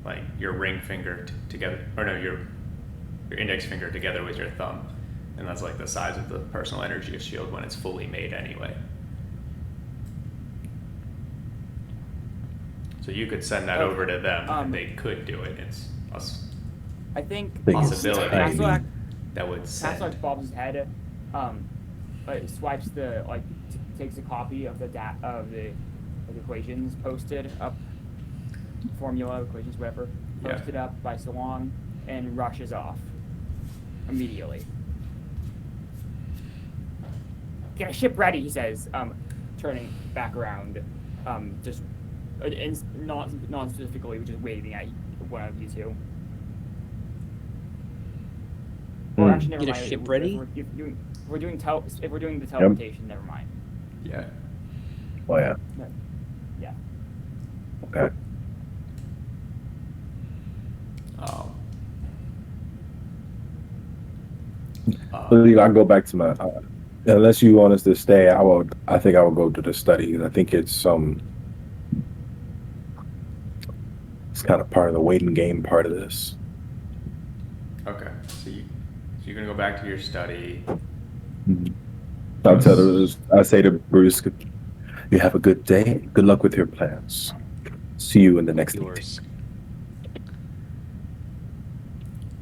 like your ring finger together, or no, your index finger together with your thumb, and that's like the size of the personal energy shield when it's fully made anyway. So you could send that over to them, and they could do it. It's I think Thing is possibility tiny. that would Passlack send. bobs his head, swipes takes a copy of the equations posted up, formula equations, whatever, Yeah. posted up by Solon, and rushes off immediately. Get a ship ready, he says, turning back around, just not specifically, just waving at one of you two. actually, never Get a mind. ship If ready? if we're doing the teleportation, never mind. Yeah. Oh yeah. Yeah. Okay. Um, I believe I go back to my. Unless you want us to stay, I will. I think I will go to the study. I think it's It's kind of part of the waiting game. Part of this. okay. So you're gonna go back to your study. Mhm. I'll tell the. I say to Bruce, "You have a good day. Good luck with your plans. See you in the next meeting." Yours.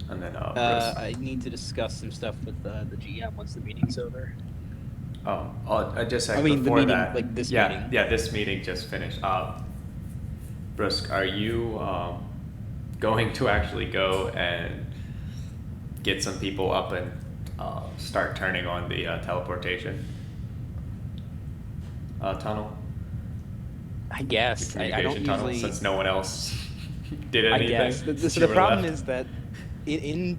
And then Bruce. I need to discuss some stuff with the GM once the meeting's over. I just said I mean, the before meeting, that. like this yeah, meeting. Yeah, this meeting just finished. Bruce, are you going to actually go and get some people up and start turning on the teleportation tunnel? I guess. The I communication don't tunnel, usually. since no one else did I anything. guess. since So you the were problem left. is that in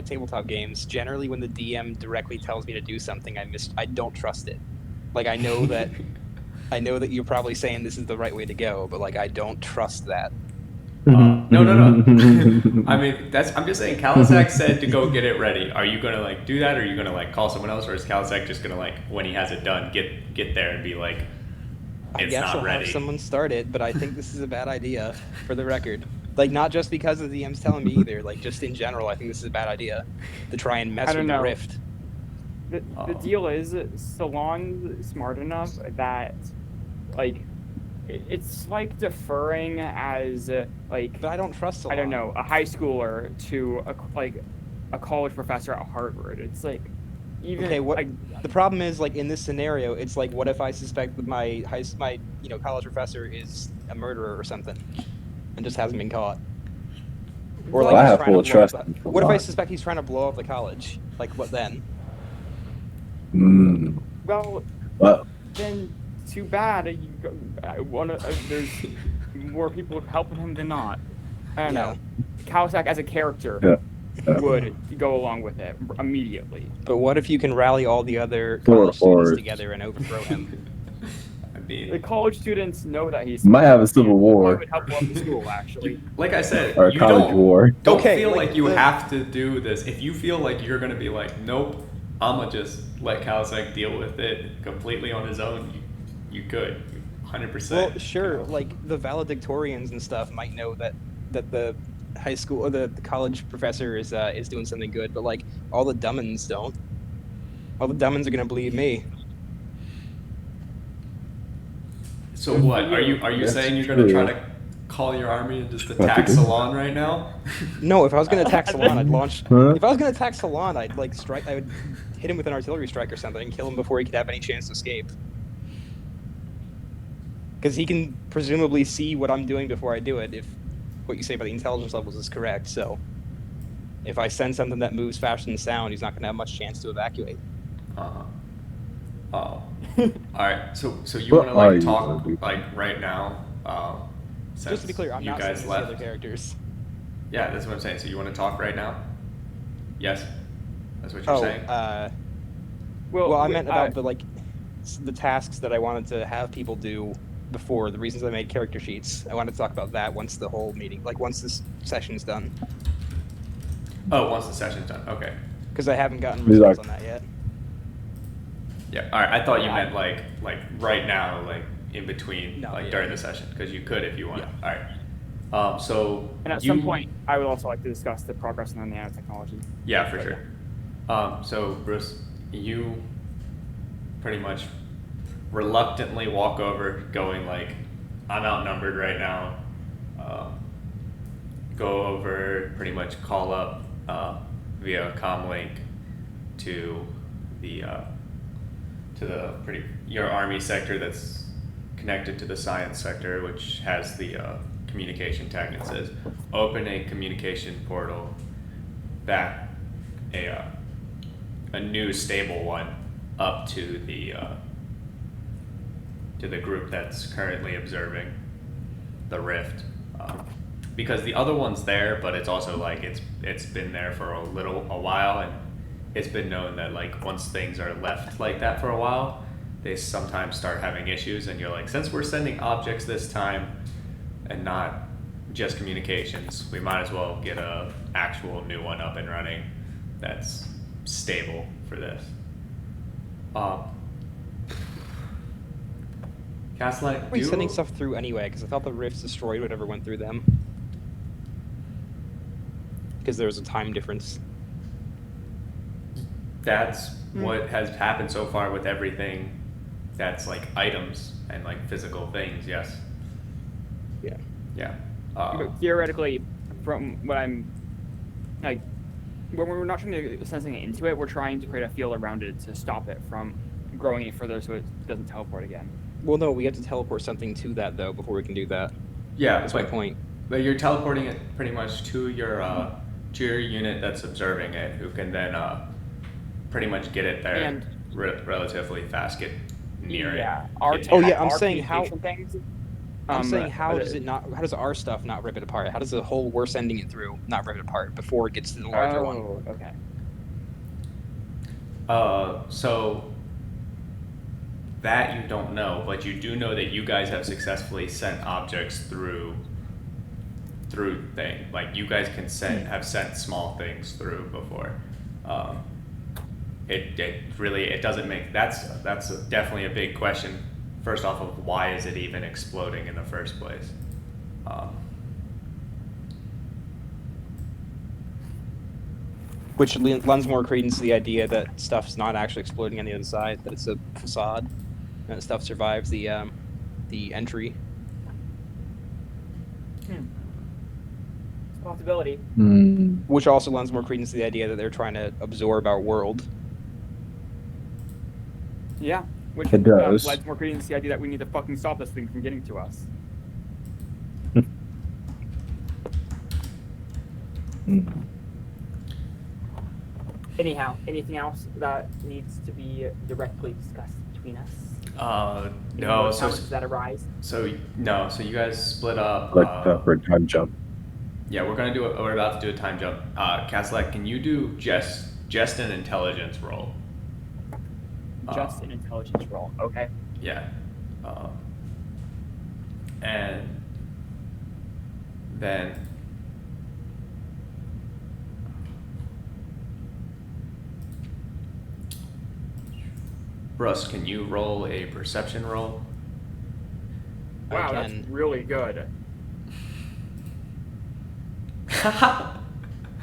tabletop games, generally when the DM directly tells me to do something, I don't trust it. Like I know that you're probably saying this is the right way to go, but like I don't trust that. No. I mean, I'm just saying. Kalizak said to go get it ready. Are you gonna like do that, or are you gonna like call someone else, or is Kalizak just gonna like when he has it done, get there and be like, I it's guess not I'll ready? have someone start it, but I think this is a bad idea, for the record. Like, not just because the DM's telling me either. Like, just in general, I think this is a bad idea to try and mess I don't with the know. rift. The deal is, Salon's smart enough that, like, it's like deferring as like But I don't trust Salon. I don't know, a high schooler to a college professor at Harvard. It's like even Okay, what like the problem is, like in this scenario, it's like, what if I suspect that my college professor is a murderer or something, and just hasn't been caught? Or Well, like I he's have trying full to blow up. trust in What if I Salon. suspect he's trying to blow up the college? Like, what then? well, Well, then too bad. There's more people helping him than not. I don't know. Kawasaki as a character yeah. would go along with it immediately. But what if you can rally all the other Or- college students or- together and overthrow him? I mean, The college students know that he's Might have a civil It war would help the school actually. like I said, or a you college war. don't Okay, feel like like you the- have to do this. If you feel like you're gonna be like, nope, I'ma just let Kalizak deal with it completely on his own, you could, 100%. Well, sure. Like the valedictorians and stuff might know that the high school or the college professor is doing something good, but like all the dumbins don't. All the dumbins are gonna believe me. So what? Are you That's saying you're gonna true. try to call your army and just I attack think- Salon right now? No, if I was gonna attack Salon, I'd launch. Huh? If I was gonna attack Salon, I'd like strike. I would hit him with an artillery strike or something and kill him before he could have any chance to escape. Because he can presumably see what I'm doing before I do it, if what you say about the intelligence levels is correct. So, if I send something that moves faster than sound, he's not gonna have much chance to evacuate. Uh-huh. Oh. All right. So you What want to are like you talk gonna do? like right now? Just to be clear, I'm you not guys sending left. the other characters. Yeah, that's what I'm saying. So you want to talk right now? Yes. That's what you're saying. Well, I meant about the tasks that I wanted to have people do before, the reasons I made character sheets. I wanted to talk about that once the whole meeting, like once this session's done, Oh, once the session's done. Okay. because I haven't gotten These results are- on that yet. Yeah. All right. I thought you Yeah. meant like right now, like in between, No, like yeah. during the session, because you could if you want. Yeah. All right. So And at you, some point, I would also like to discuss the progress in the nanotechnology. Yeah, for sure. So Bruce, you pretty much reluctantly walk over, going like, I'm outnumbered right now. Go over, pretty much call up via comlink to the your army sector that's connected to the science sector, which has the communication tag that says open a communication portal back a new stable one up to the group that's currently observing the rift. because the other one's there, but it's also like it's been there for a while, and it's been known that like once things are left like that for a while, they sometimes start having issues, and you're like, since we're sending objects this time and not just communications, we might as well get a actual new one up and running that's stable for this. Gaslight, We're sending stuff through anyway, because I thought the rifts destroyed whatever went through them. Because there was a time difference. That's what has happened so far with everything that's like items and like physical things, yes. Yeah. Yeah. But theoretically, from what I'm like, when we're not trying to send something into it, we're trying to create a field around it to stop it from growing any further, so it doesn't teleport again. Well, no, we have to teleport something to that though before we can do that. Yeah, That's my point. But you're teleporting it pretty much to your unit that's observing it, who can then pretty much get it there And- relatively fast, get near Yeah. it. Our get Oh, near yeah, it. I'm our saying how- communication things. I'm saying how uh, does it not? How does our stuff not rip it apart? How does the hole we're sending it through not rip it apart before it gets to the larger one? Oh, okay. So that you don't know, but you do know that you guys have successfully sent objects through thing. Like you guys can have sent small things through before. It really doesn't make that's definitely a big question. First off, of why is it even exploding in the first place? Which lends more credence to the idea that stuff's not actually exploding on the other side; that it's a facade, and that stuff survives the entry. It's a possibility. Which also lends more credence to the idea that they're trying to absorb our world. Yeah. Which It does. lends more credence to the idea that we need to fucking stop this thing from getting to us. Anyhow, anything else that needs to be directly discussed between us? Any No. more So challenges that arise? so no. So you guys split up. For a time jump. Yeah, we're about to do a time jump. Caslek, can you do just an intelligence roll? Just an intelligence roll. Okay. Yeah. And then Russ, can you roll a perception roll? Wow, I that's can. really good.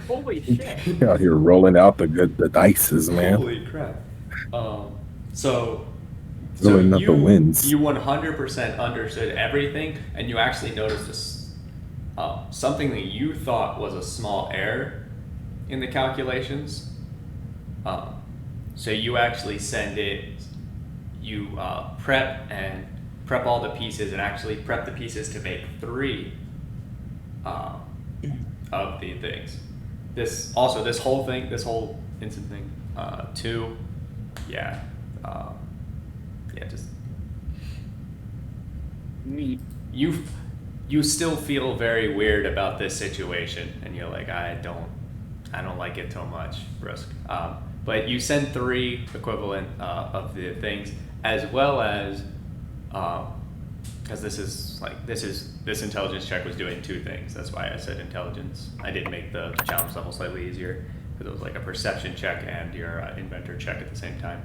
Holy shit. You're out here rolling out the dices, man. Holy crap. So Rolling out the wins. You 100% understood everything, and you actually noticed this, something that you thought was a small error in the calculations. So you actually send it, you prep all the pieces, and actually prep the pieces to make 3 of the things. This whole instant thing, 2, yeah, just Neat. you still feel very weird about this situation, and you're like, I don't like it so much, Brisk. But you send 3 equivalent of the things, as well as because this intelligence check was doing 2 things. That's why I said intelligence. I did make the challenge level slightly easier because it was like a perception check and your inventor check at the same time.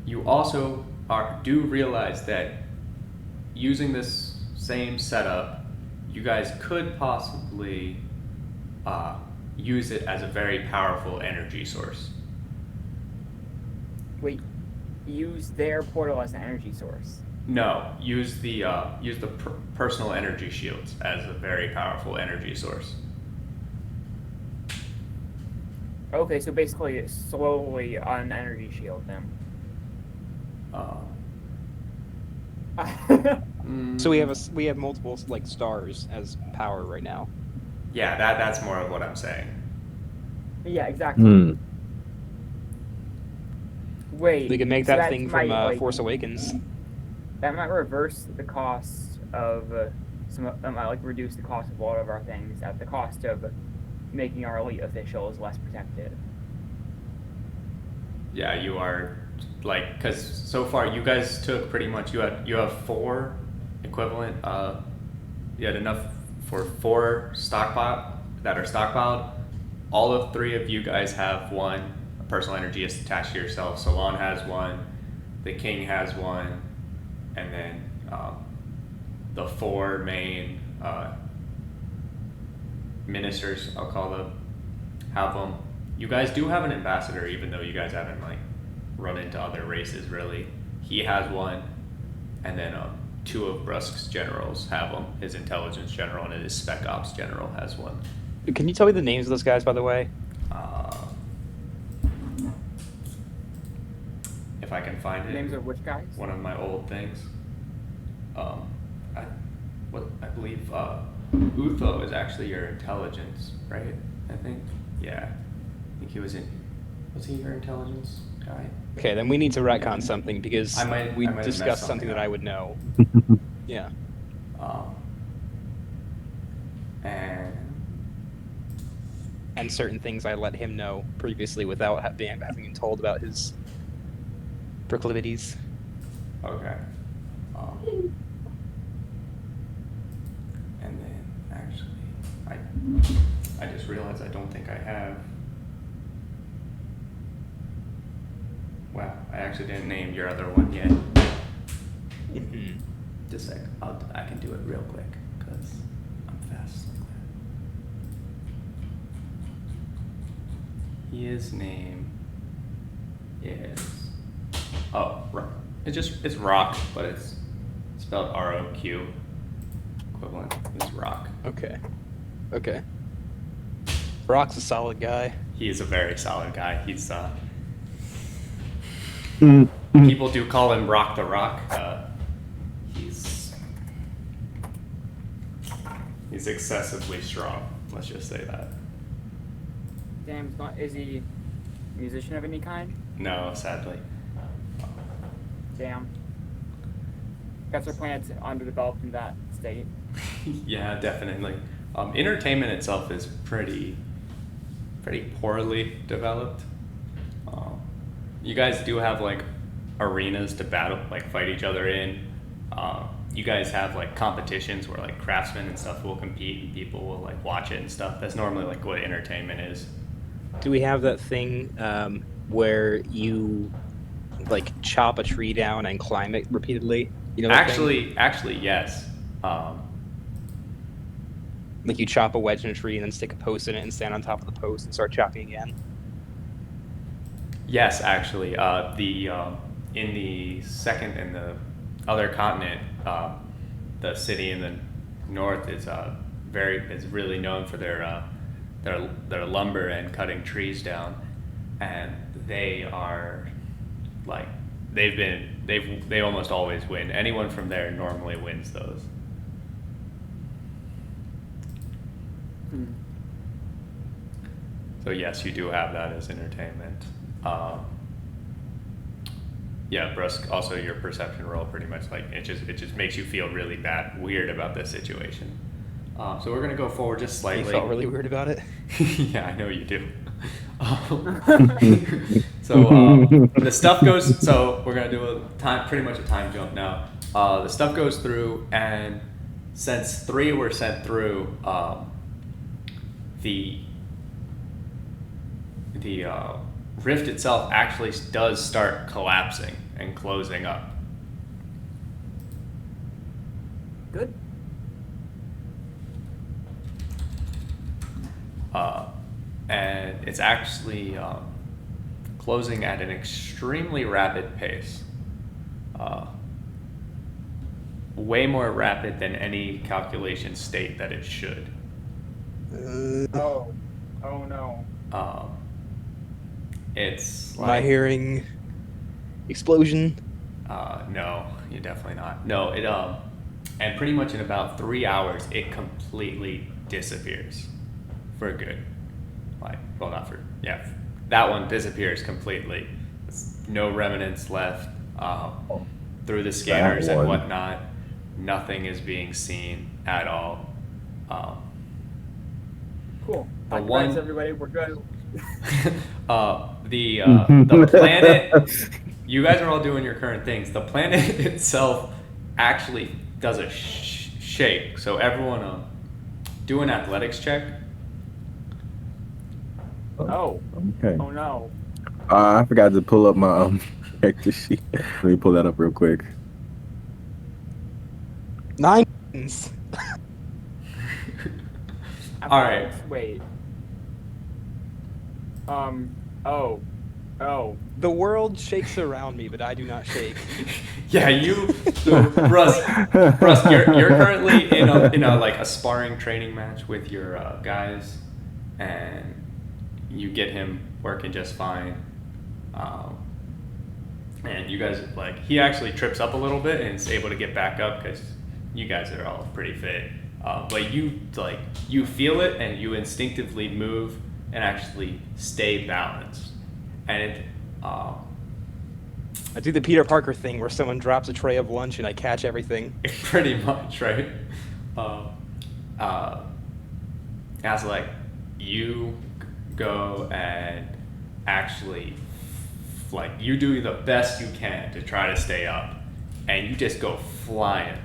You also do realize that using this same setup, you guys could possibly use it as a very powerful energy source. Wait, use their portal as an energy source. No, use the personal energy shields as a very powerful energy source. Okay, so basically it's slowly an energy shield then. So we have multiple like stars as power right now. Yeah, that's more of what I'm saying. Yeah, exactly. Hmm. Wait. We can make so that that thing from might, Force Awakens. That might reverse the cost of some like reduce the cost of a lot of our things at the cost of making our elite officials less protected. Yeah, you are like, because so far you guys took pretty much, you have 4 equivalent, you had enough for 4 stockpile that are stockpiled. All of 3 of you guys have 1 personal energy is attached to yourself. Salon has 1, the king has 1, and then the 4 main ministers, I'll call them, have them. You guys do have an ambassador, even though you guys haven't like run into other races really. He has 1, and then 2 of Brusk's generals have him. His intelligence general and his spec ops general has 1. Can you tell me the names of those guys, by the way? If I can find it. Names of which guys? One of my old things. I believe Utho is actually your intelligence, right? I think. Yeah. I think he was he your intelligence guy? Okay, then we need to retcon something because I might we have messed discussed something that up. I would know. Yeah. And certain things I let him know previously without having been told about his proclivities. Okay. And then actually, I just realized I don't think I have. Wow, I actually didn't name your other one yet. Mm-hmm. Just a sec. I can do it real quick because I'm fast like that. His name is it's Rock, but it's spelled R-O-Q. Equivalent is Rock. Okay. Brock's a solid guy. He is a very solid guy. He's Mm, mm. people do call him Rock the Rock. He's excessively strong. Let's just say that. Damn, is he a musician of any kind? No, sadly. Damn. Guess our planet's underdeveloped in that state. Yeah, definitely. Entertainment itself is pretty poorly developed. You guys do have like arenas to battle, like fight each other in. You guys have like competitions where like craftsmen and stuff will compete and people will like watch it and stuff. That's normally like what entertainment is. Do we have that thing where you like chop a tree down and climb it repeatedly? You know that thing? Actually, yes. Like you chop a wedge in a tree and then stick a post in it and stand on top of the post and start chopping again? Yes, actually, in the second and the other continent, the city in the north is really known for their lumber and cutting trees down, and they are like they almost always win. Anyone from there normally wins those. So yes, you do have that as entertainment. Yeah, Brusk, also your perception roll pretty much like it just makes you feel really weird about this situation. So we're gonna go forward just slightly. You felt really weird about it? Yeah, I know you do. So the stuff goes. So we're gonna do pretty much a time jump now. The stuff goes through, and since 3 were sent through, the rift itself actually does start collapsing and closing up. Good. And it's actually closing at an extremely rapid pace. Way more rapid than any calculation state that it should. Oh no. It's Am I hearing explosion? No, you're definitely not. No, it and pretty much in about 3 hours, it completely disappears for good. Like, well, not for that one disappears completely. There's no remnants left. Through the scanners and whatnot, nothing is being seen. at all. Cool. The Thanks, one- everybody. We're good. The planet, you guys are all doing your current things. The planet itself actually does a shake. So everyone, do an athletics check. Oh. Okay. Oh no. I forgot to pull up my character sheet. Let me pull that up real quick. 9 wins. All right. Wait. Oh. The world shakes around me, but I do not shake. Yeah, so Russ, you're currently in a like a sparring training match with your guys, and you get him working just fine. And you guys he actually trips up a little bit and is able to get back up because you guys are all pretty fit. But you feel it and you instinctively move and actually stay balanced. And I do the Peter Parker thing where someone drops a tray of lunch and I catch everything. pretty much, right? As you go and actually you do the best you can to try to stay up, and you just go flying.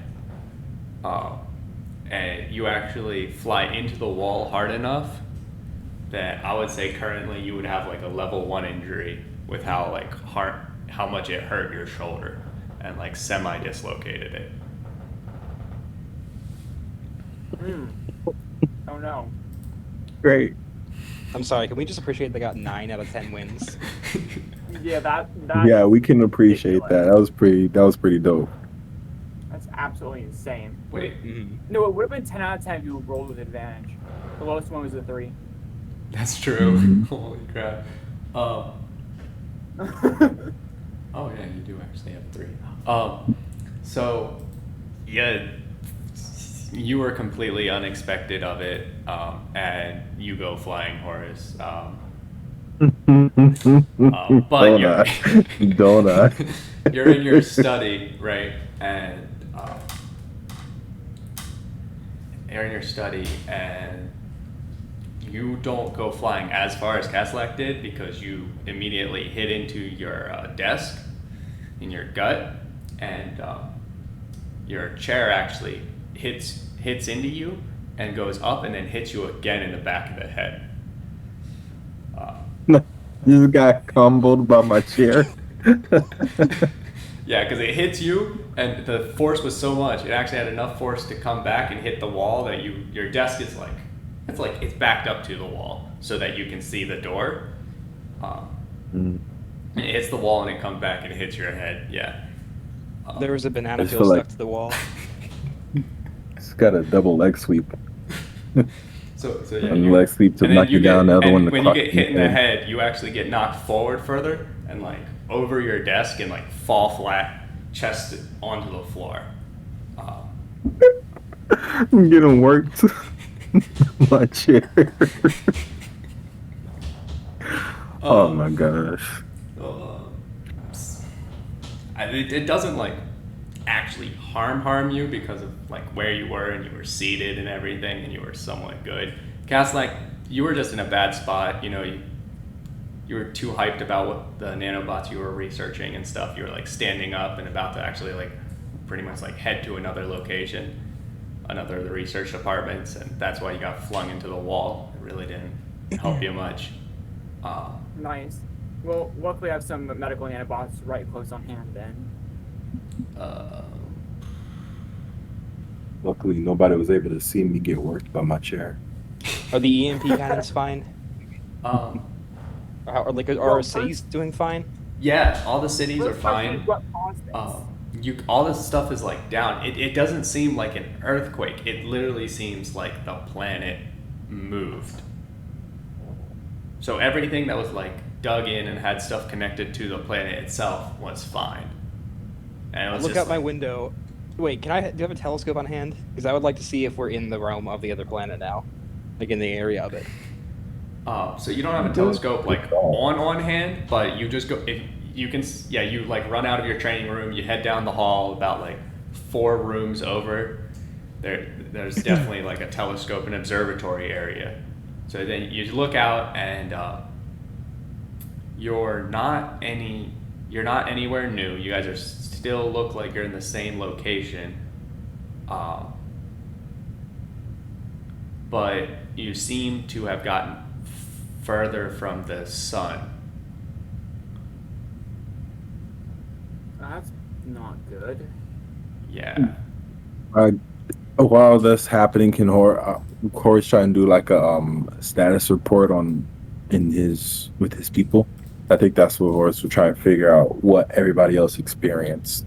And you actually fly into the wall hard enough that I would say currently you would have a level 1 injury with how much it hurt your shoulder and semi-dislocated it. Oh no. Great. I'm sorry, can we just appreciate they got 9 out of 10 wins? Yeah, that. Yeah, we can appreciate that. That was pretty dope. That's absolutely insane. Wait, No, it would have been 10 out of 10 if you rolled with advantage. The lowest one was a 3. that's true. Holy crap. Oh yeah, you do actually have 3. So yeah, you were completely unexpected of it, and you go flying, Horace. But Don't I? you're in your study, right? And you're in your study, and you don't go flying as far as Caslack did because you immediately hit into your desk in your gut, and your chair actually hits into you and goes up and then hits you again in the back of the head. This got comboed by my chair. Yeah, because it hits you, and the force was so much, it actually had enough force to come back and hit the wall that your desk is it's backed up to the wall so that you can see the door. And it hits the wall and it comes back and it hits your head. Yeah. There was a banana I just peel feel stuck to the wall. It's got a double leg sweep. So yeah. One leg sweep to and then knock you down, the other and one to when you clock get you hit in the in. head, you actually get knocked forward further and over your desk and fall flat, chest onto the floor. I'm getting worked. My chair. Oh my gosh. It doesn't actually harm you because of where you were and you were seated and everything and you were somewhat good. Cass, you were just in a bad spot. You were too hyped about what the nanobots you were researching and stuff. You were standing up and about to actually pretty much head to another location, another of the research departments, and that's why you got flung into the wall. It really didn't help you much. Nice. Well, luckily I have some medical nanobots right close on hand then. Luckily, nobody was able to see me get worked by my chair. Are the EMP cannons fine? Are Well, our cities doing fine? Yeah, all the cities are First question fine. is what caused this? All this stuff is down. It doesn't seem like an earthquake. It literally seems like the planet moved. So everything that was dug in and had stuff connected to the planet itself was fine. And it was Look just out my window. Wait, do you have a telescope on hand? Because I would like to see if we're in the realm of the other planet now, in the area of it. So you don't have a telescope on hand, but you just go. If you can, you run out of your training room. You head down the hall about 4 rooms over, there's definitely like a telescope and observatory area. So then you look out and you're not anywhere new. You guys are still look like you're in the same location, but you seem to have gotten further from the sun. That's not good. Yeah. While that's happening, can Horace try and do like a status report with his people? I think that's what Horace will try and figure out what everybody else experienced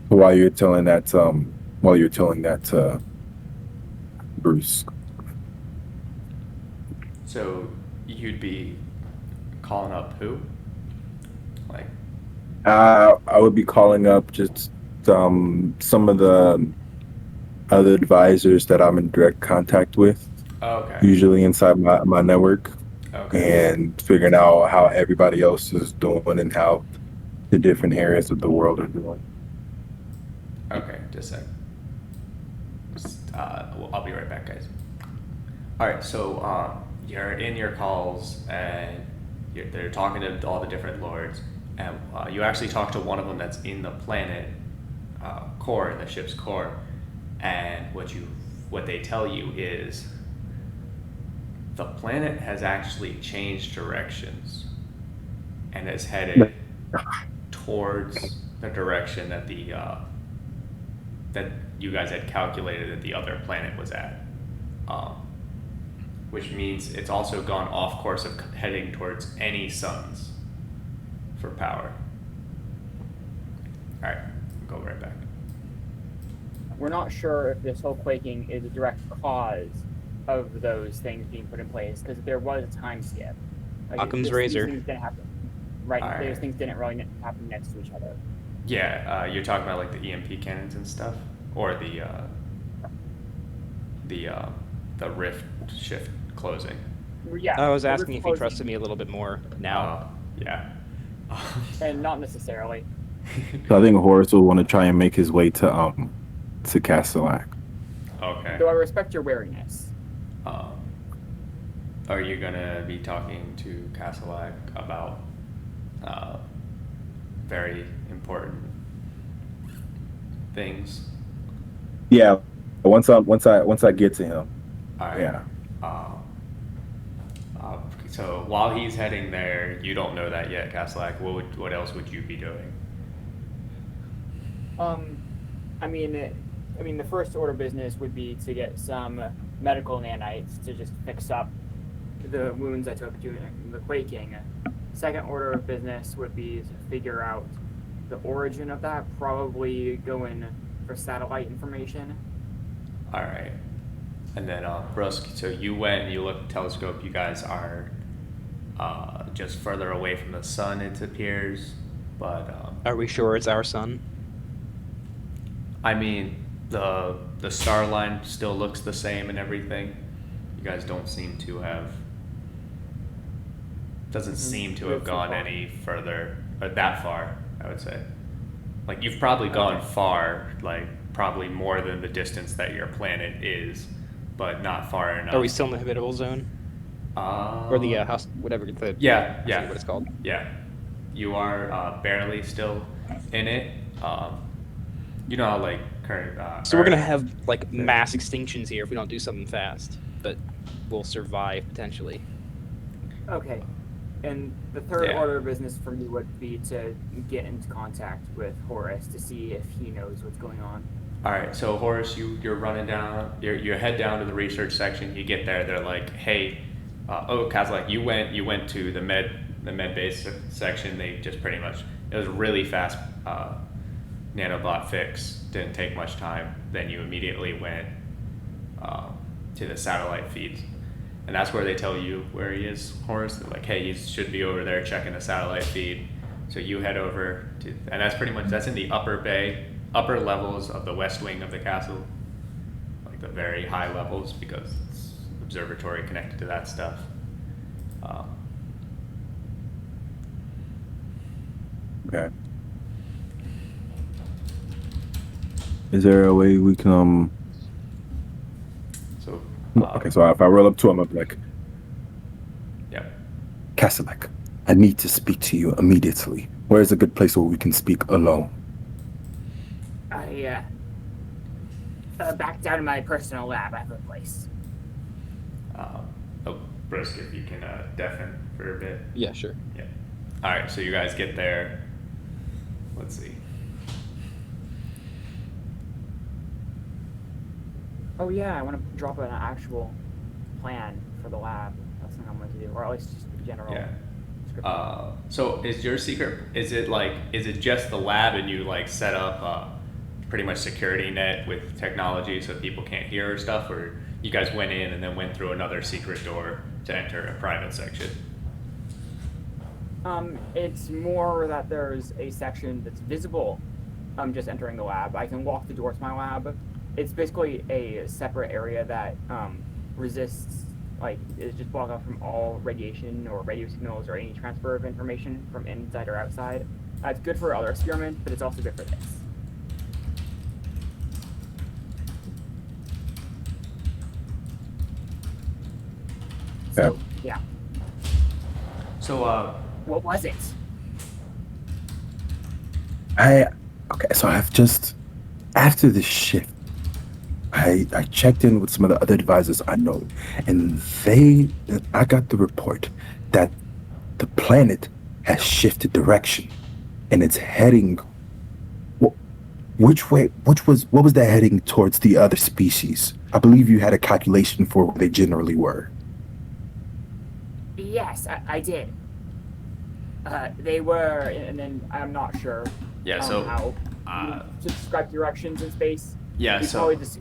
while you're telling that to Bruce. So you'd be calling up who? Like, I would be calling up just some of the other advisors that I'm in direct contact with, okay. usually inside my network, Okay. and figuring out how everybody else is doing and how the different areas of the world are doing. Okay, just a sec. I'll be right back, guys. All right, so you're in your calls and they're talking to all the different lords, and you actually talk to one of them that's in the planet core, in the ship's core, and what they tell you is the planet has actually changed directions and is headed towards the direction that that you guys had calculated that the other planet was at, which means it's also gone off course of heading towards any suns for power. All right, go right back. We're not sure if this whole quaking is a direct cause of those things being put in place, because there was a time skip. Occam's razor. These things didn't happen. Right, All those right. things didn't really happen next to each other. Yeah, you're talking about like the EMP cannons and stuff, or the rift shift closing. Yeah. I was the asking if you closing, trusted me a little bit more now. Yeah. and not necessarily. So I think Horace will want to try and make his way to Castellac. Okay. Though I respect your wariness. Are you gonna be talking to Castellac about very important things? Yeah, once I get to him. All right. Yeah. So while he's heading there, you don't know that yet, Castellac. What else would you be doing? I mean, the first order of business would be to get some medical nanites to just fix up the wounds I took during the quaking. Second order of business would be to figure out the origin of that, probably go in for satellite information. All right. And then, Brusk, so you went and you looked at the telescope. You guys are just further away from the sun, it appears. But Are we sure it's our sun? I mean, the star line still looks the same and everything. You guys don't seem to have. Doesn't seem to have gone any further, or that far, I would say. Like, you've probably gone far, like, probably more than the distance that your planet is, but not far enough. Are we still in the habitable zone? Or the house, whatever the Yeah, I forget yeah. what it's called. Yeah. You are barely still in it. You know how, like, current. So we're gonna Earth- have like mass extinctions here if we don't do something fast, but we'll survive potentially. Okay. And the third Yeah. order of business for me would be to get into contact with Horace to see if he knows what's going on. All right, so Horace, you're running down. You head down to the research section. You get there. They're like, "Hey, Kazlak, you went to the med base section. They just pretty much it was a really fast nanobot fix. Didn't take much time. Then you immediately went to the satellite feeds, and that's where they tell you where he is, Horace. They're like, "Hey, he should be over there checking the satellite feed." So you head over to, and that's pretty much that's in the upper levels of the west wing of the castle, like the very high levels, because it's observatory connected to that stuff. Okay. Is there a way we can So, Okay, so if I roll up to him, I'm like, yeah. Castellak, I need to speak to you immediately. Where is a good place where we can speak alone? I back down in my personal lab. I have a place. Oh, Brisk, if you can deafen for a bit. Yeah, sure. Yeah. All right, so you guys get there. Let's see. Oh yeah, I want to drop an actual plan for the lab. That's something I'm going to do, or at least just a general. Yeah. description. So is your secret? Is it just the lab and you like set up pretty much security net with technology so people can't hear stuff, or you guys went in and then went through another secret door to enter a private section? It's more that there's a section that's visible. Just entering the lab. I can walk the door to my lab. It's basically a separate area that resists, like, is just blocked off from all radiation or radio signals or any transfer of information from inside or outside. It's good for other experiments, but it's also good for this. So, yeah. So What was it? Okay, so I've just, after the shift, I checked in with some of the other advisors I know, and I got the report that the planet has shifted direction, and it's heading, which way, what was that heading towards the other species? I believe you had a calculation for where they generally were. Yes, I did. They were, and then I'm not sure. yeah, so How to describe directions in space. yeah, You so probably just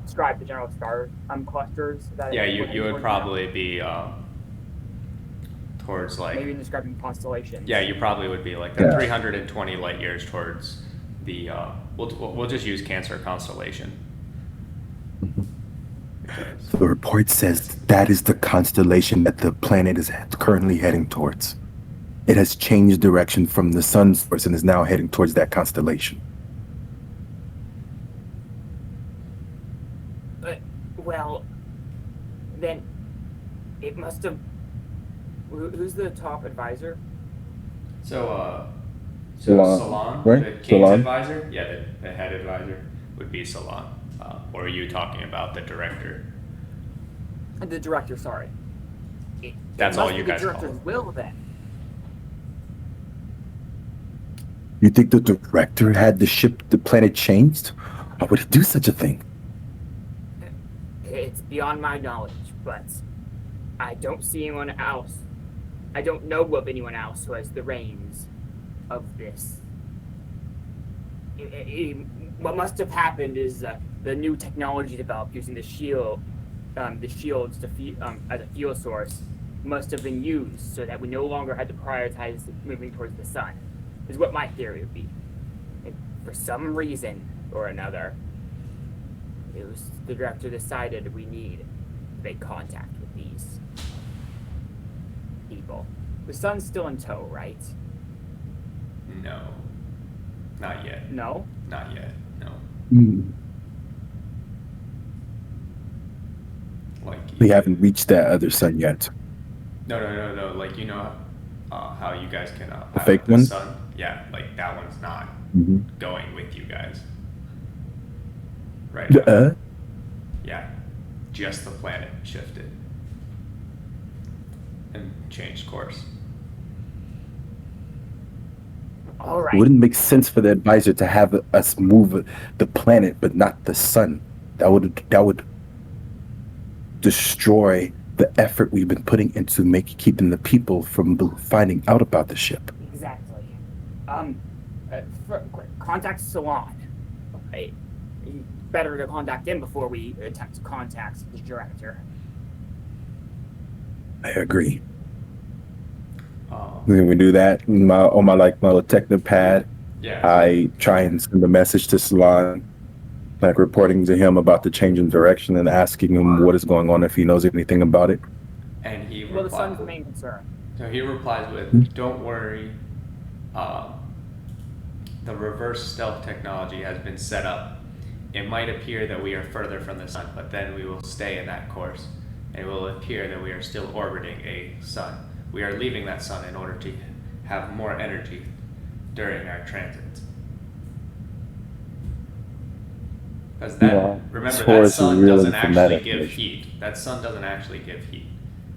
describe the general star clusters. That yeah, it you would towards probably be towards now. like maybe describing constellations. yeah, you probably would be like the Yeah. 320 light years towards the we'll just use Cancer constellation. The report says that is the constellation that the planet is currently heading towards. It has changed direction from the sun's source and is now heading towards that constellation. Well, then it must have. Who's the top advisor? So Salon, Salon, right? the king's Salon? advisor, yeah, the head advisor would be Salon. Or are you talking about the director? The director, sorry. That's it all must you be guys the call director's it. will then. You think the director had the planet changed? Why would he do such a thing? It's beyond my knowledge, but I don't see anyone else. I don't know of anyone else who has the reins of this. What must have happened is the new technology developed using the shields as a fuel source must have been used so that we no longer had to prioritize moving towards the sun. Is what my theory would be. And for some reason or another, the director decided we need to make contact with these people. The sun's still in tow, right? No, not yet. No. Not yet. No. Like We haven't reached that other sun yet. No. Like how you guys can The pilot fake the one? sun. Yeah, like that one's not going with you guys. Right. now. Yeah, just the planet shifted and changed course. All right. It wouldn't make sense for the advisor to have us move the planet, but not the sun. That would destroy the effort we've been putting into keeping the people from finding out about the ship. Exactly. Contact Salon. Better to contact him before we attempt to contact the director. I agree. Um, Then we do that on my little technopad. yeah. I try and send a message to Salon, like reporting to him about the change in direction and asking him what is going on, if he knows anything about it. And he Well, the replied. sun's the main concern. So he replies with, "Don't worry. The reverse stealth technology has been set up, it might appear that we are further from the sun, but then we will stay in that course. And it will appear that we are still orbiting a sun. We are leaving that sun in order to have more energy during our transits. Because remember, that Taurus is sun really doesn't from that actually give information. heat. That sun doesn't actually give heat.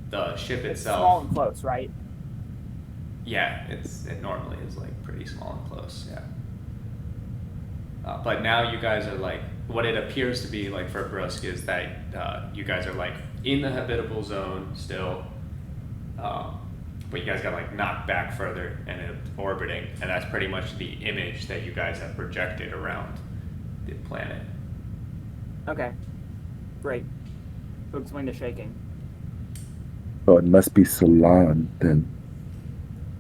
The ship It's itself. small and close, right? Yeah, it normally is like pretty small and close. Yeah. But now you guys are like, what it appears to be like for Brusk is that you guys are like in the habitable zone still, but you guys got like knocked back further and it's orbiting, and that's pretty much the image that you guys have projected around the planet. Okay. Great. So explain the shaking. So it must be Salon then.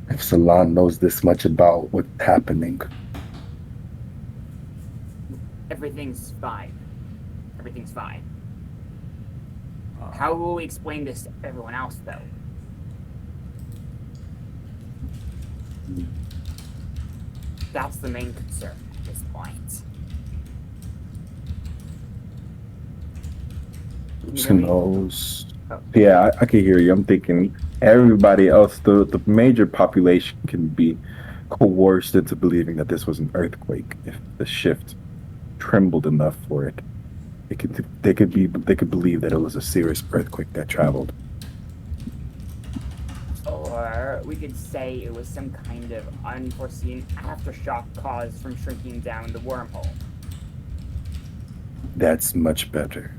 If Salon knows this much about what's happening. Everything's fine. Everything's fine. Uh, How will we explain this to everyone else, though? That's the main concern at this point. Can you hear Who me? knows? Oh. Yeah, I can hear you. I'm thinking everybody else, the major population can be coerced into believing that this was an earthquake if the shift trembled enough for it. They could believe that it was a serious earthquake that traveled. Or we could say it was some kind of unforeseen aftershock caused from shrinking down the wormhole. That's much better.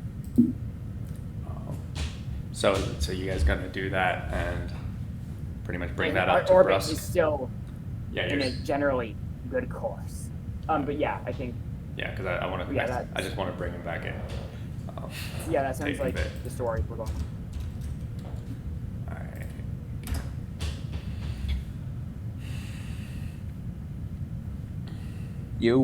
so you guys gonna do that and pretty much bring And that our up to orbit Brusk? is still Yeah, in you're, a generally good course. But yeah, I think yeah, because I want to. Yeah, that's- I just want to bring him back in. that sounds Take a like bit. the story we're going. All right. Yo.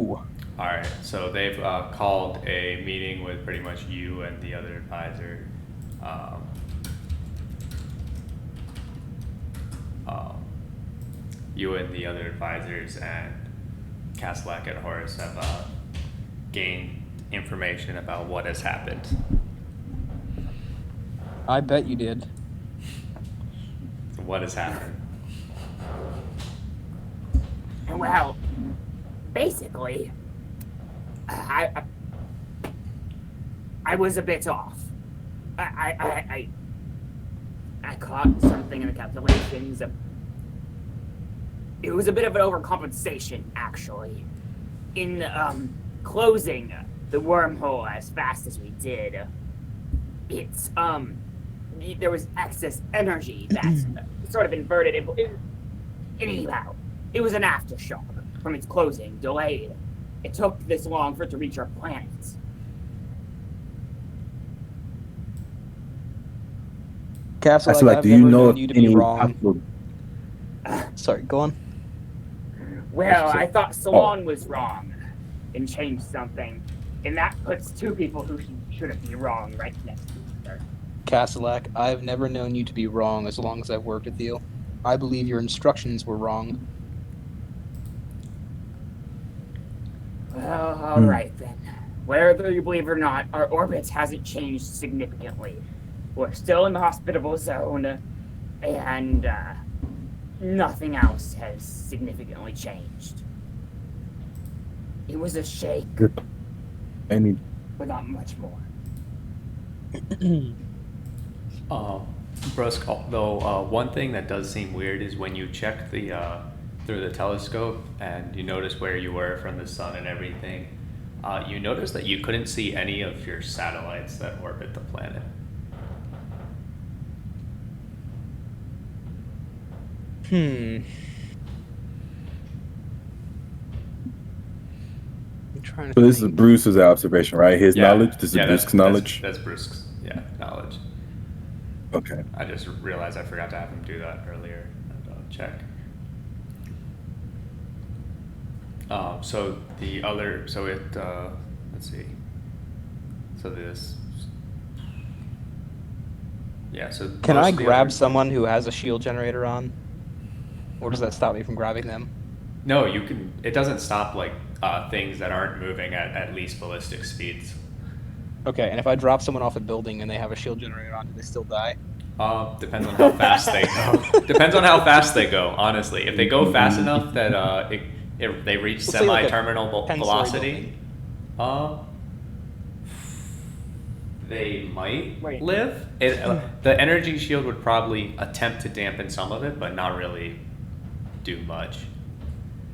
All right, so they've called a meeting with pretty much you and the other advisor. You and the other advisors and Castellak and Horace have gained information about what has happened. I bet you did. So what has happened? Well, basically, I was a bit off. I caught something in the calculations. It was a bit of an overcompensation, actually. In closing the wormhole as fast as we did, it's there was excess energy that sort of inverted it. Anyhow, it was an aftershock from its closing, delayed. It took this long for it to reach our planet. Castle, I feel like, I've do you never know known of you to be any wrong. possible? Sorry, go on. Well, So- I thought Salon was wrong and changed something. And that puts two people who shouldn't be wrong right next to each other. Castellac, I've never known you to be wrong as long as I've worked with you. I believe your instructions were wrong. Well, alright then. Whether you believe it or not, our orbit hasn't changed significantly. We're still in the hospitable zone, and nothing else has significantly changed. It was a shake, Any but not much more. Brusk, though, one thing that does seem weird is when you check the through the telescope and you notice where you were from the sun and everything, you notice that you couldn't see any of your satellites that orbit the planet. I'm trying to So this is think. Bruce's observation, right? His knowledge. This is Bruce's knowledge. That's Bruce's, knowledge. Okay. I just realized I forgot to have him do that earlier. And, check. So the other, so it, let's see. So this, yeah. So Can most I of the grab other- someone who has a shield generator on? Or does that stop me from grabbing them? No, you can. It doesn't stop like things that aren't moving at least ballistic speeds. Okay, and if I drop someone off a building and they have a shield generator on, do they still die? Depends on how fast they go. Depends on how fast they go, honestly. If they go fast enough that they reach Let's say like a semi-terminal 10-story velocity, building. they might Wait. live. The energy shield would probably attempt to dampen some of it, but not really do much.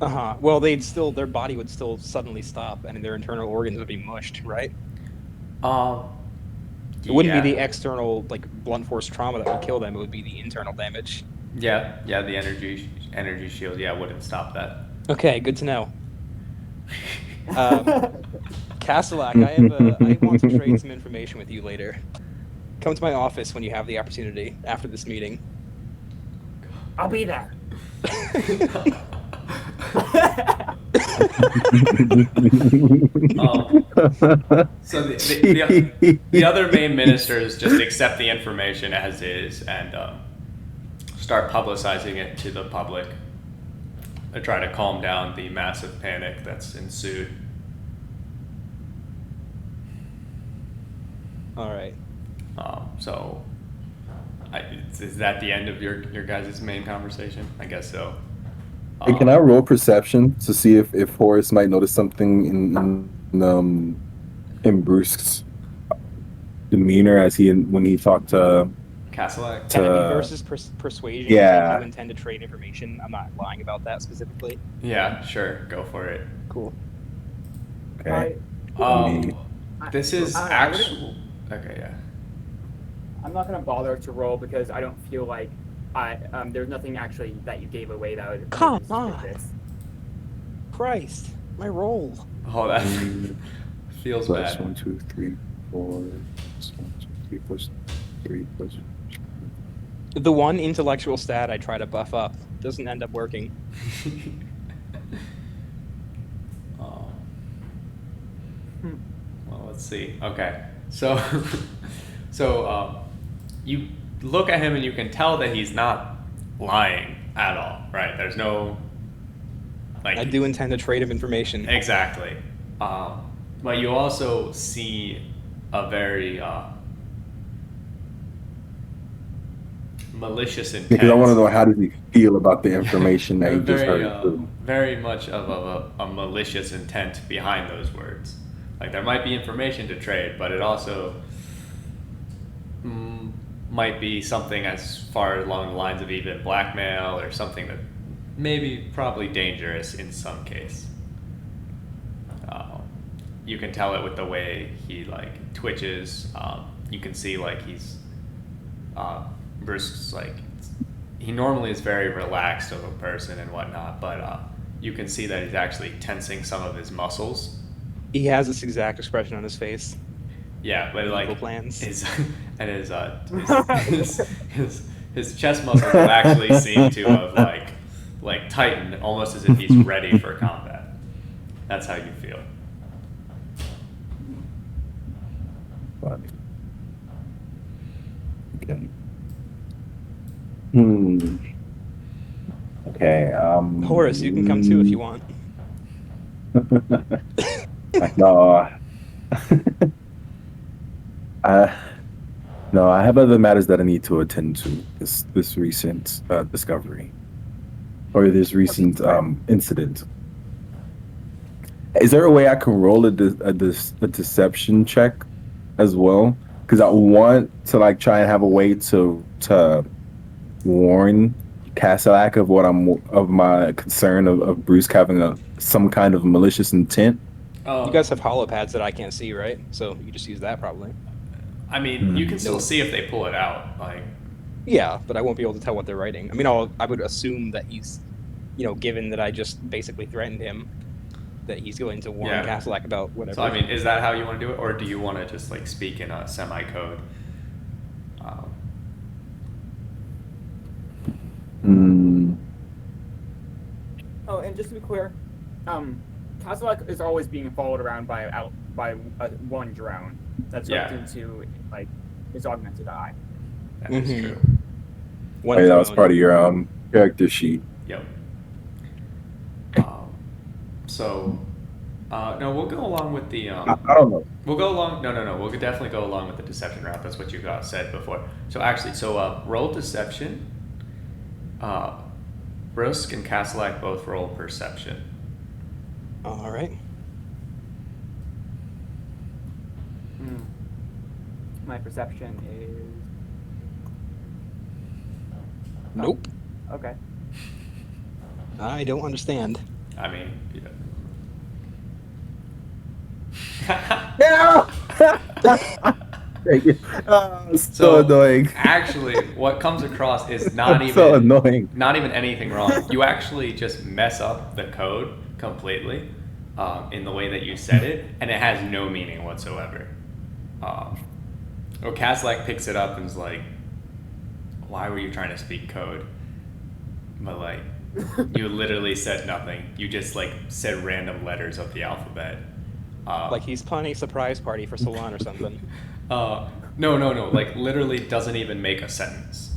Well, their body would still suddenly stop, and their internal organs would be mushed, right? It wouldn't be the external, like, blunt force trauma that would kill them. It would be the internal damage. Yeah, the energy shield, wouldn't stop that. Okay, good to know. Castellac, I want to trade some information with you later. Come to my office when you have the opportunity after this meeting. I'll be there. So the other main ministers just accept the information as is and start publicizing it to the public to try to calm down the massive panic that's ensued. All right. So, is that the end of your guys' main conversation? I guess so. Hey, can I roll perception to see if Horace might notice something in Bruce's demeanor when he talked to Castellac? Enemy versus persuasion. Yeah. If you intend to trade information. I'm not lying about that specifically. Yeah, sure. Go for it. Cool. Okay. This is actual. Okay, yeah. I'm not gonna bother to roll because I don't feel like there's nothing actually that you gave away that would Come make me on. suspicious. Christ, my roll. Oh, that feels Plus bad. 1, 2, 3, 4. Plus 1, 2, 3, plus 3, plus. The one intellectual stat I try to buff up doesn't end up working. Well, let's see. Okay, so you look at him and you can tell that he's not lying at all, right? There's no like. I do intend to trade him information. Exactly, but you also see a very malicious intent. Because I want to know how does he feel about the information that he just very, heard. very much of a malicious intent behind those words. Like there might be information to trade, but it also might be something as far along the lines of even blackmail or something that maybe probably dangerous in some case. You can tell it with the way he like twitches. You can see like he's Bruce like he normally is very relaxed of a person and whatnot, but you can see that he's actually tensing some of his muscles. He has this exact expression on his face. Yeah, but like Evil plans. his chest muscles will actually seem to have like tightened almost as if he's ready for combat. That's how you feel. Funny. Okay. Okay. Horace, you can come too if you want. No. No, I have other matters that I need to attend to. This recent discovery, or this recent incident. Is there a way I can roll a deception check as well? Because I want to like try and have a way to warn Castellac of of my concern of Bruce having some kind of malicious intent. You guys have holopads that I can't see, right? So you just use that probably. I mean, you can still see if they pull it out. Like, Yeah, but I won't be able to tell what they're writing. I mean, I would assume that he's, given that I just basically threatened him, that he's going to warn Castellac about whatever. so I mean, is that how you want to do it, or do you want to just like speak in a semi-code? Oh, and just to be clear, Castellac is always being followed around by one drone that's hooked into like his augmented eye. That is true. One Hey, that was drone. part of your character sheet. Yep. So No, we'll go along with the. I don't know. We'll go along. No. We'll definitely go along with the deception route. That's what you said before. So actually, roll deception. Brusk and Castellac both roll perception. All right. My perception is. Nope. Okay. I don't understand. I mean, No! So annoying. Actually, what comes across is not even so annoying. not even anything wrong. You actually just mess up the code completely in the way that you said it, and it has no meaning whatsoever. Caslack picks it up and is like, "Why were you trying to speak code?" But like, you literally said nothing. You just like said random letters of the alphabet. Like he's planning a surprise party for Solon or something. No. Like, literally doesn't even make a sentence.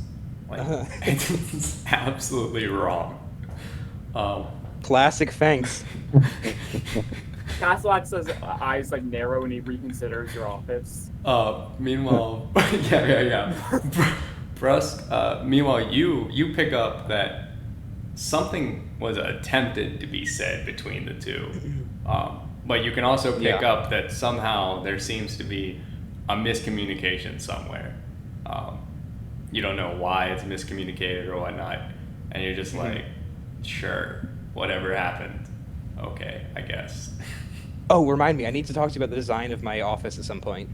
Like, it's absolutely wrong. Classic Fangs. Castellac's eyes like narrow and he reconsiders your office. Meanwhile, yeah. Brusk, meanwhile, you pick up that something was attempted to be said between the two. But you can also pick up that somehow there seems to be a miscommunication somewhere. You don't know why it's miscommunicated or whatnot, and you're just like, sure, whatever happened, okay, I guess. Oh, remind me, I need to talk to you about the design of my office at some point.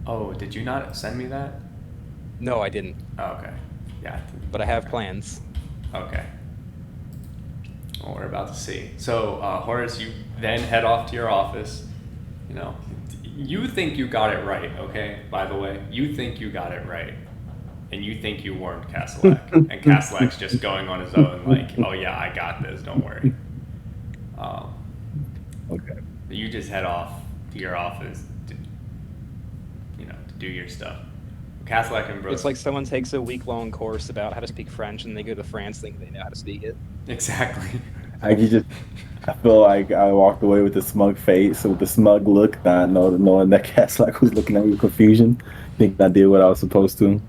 Oh, did you not send me that? No, I didn't. Oh, okay. Yeah. But I have plans. Okay. Well, we're about to see. So, Horace, you then head off to your office. You know, you think you got it right, okay? By the way, you think you got it right. And you think you warned Castellac. And Castellac's just going on his own like, oh yeah, I got this, don't worry. Okay. You just head off to your office to do your stuff. Castellac and Brooks. It's like someone takes a week-long course about how to speak French and they go to France thinking they know how to speak it. Exactly. I feel like I walked away with a smug face, with a smug look, not knowing that Castellac was looking at me with confusion. Think I did what I was supposed to.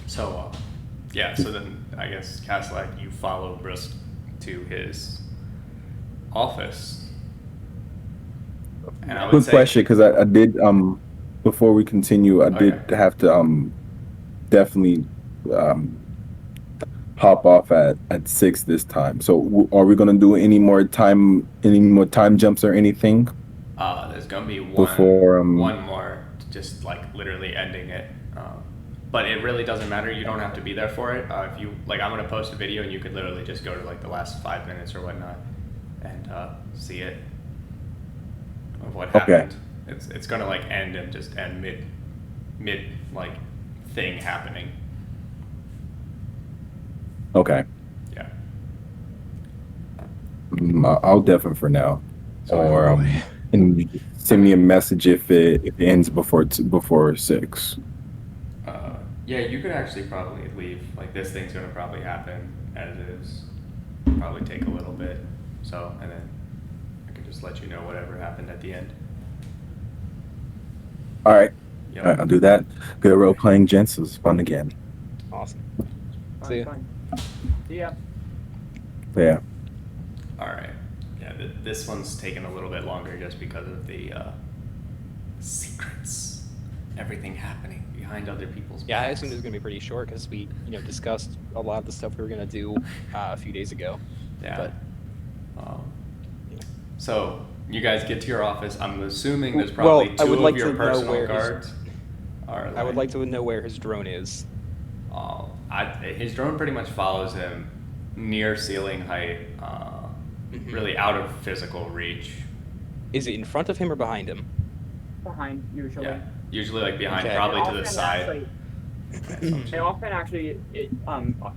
So then I guess Castellac, you follow Brusk to his office. And I would Good say, question, because I did before we continue, I did have to definitely hop off at 6 this time. So are we gonna do any more time jumps or anything? There's gonna be before one more, just like literally ending it. But it really doesn't matter. You don't have to be there for it. If you like, I'm gonna post a video and you could literally just go to like the last 5 minutes or whatnot and see it of what happened. It's gonna like end and just end mid like thing happening. Okay. Yeah. I'll deafen for now, or and you send me a message if it ends before 6. Yeah, you could actually probably leave. Like, this thing's gonna probably happen as is. Probably take a little bit. So, and then I can just let you know whatever happened at the end. All right. Yep. All right, I'll do that. Good role playing, gents. It was fun again. Awesome. See ya. Fine. See ya. Yeah. All right. Yeah, this one's taken a little bit longer just because of the secrets, everything happening behind other people's Yeah, I backs. assumed it was gonna be pretty short because we, discussed a lot of the stuff we were gonna do a few days ago. Yeah. But So you guys get to your office. I'm assuming there's probably I two would of like your to know personal where guards. Are I would like to know where his drone is. His drone pretty much follows him near ceiling height, really out of physical reach. Is it in front of him or behind him? Behind, usually. Yeah, usually like behind, Okay. probably It to the often side.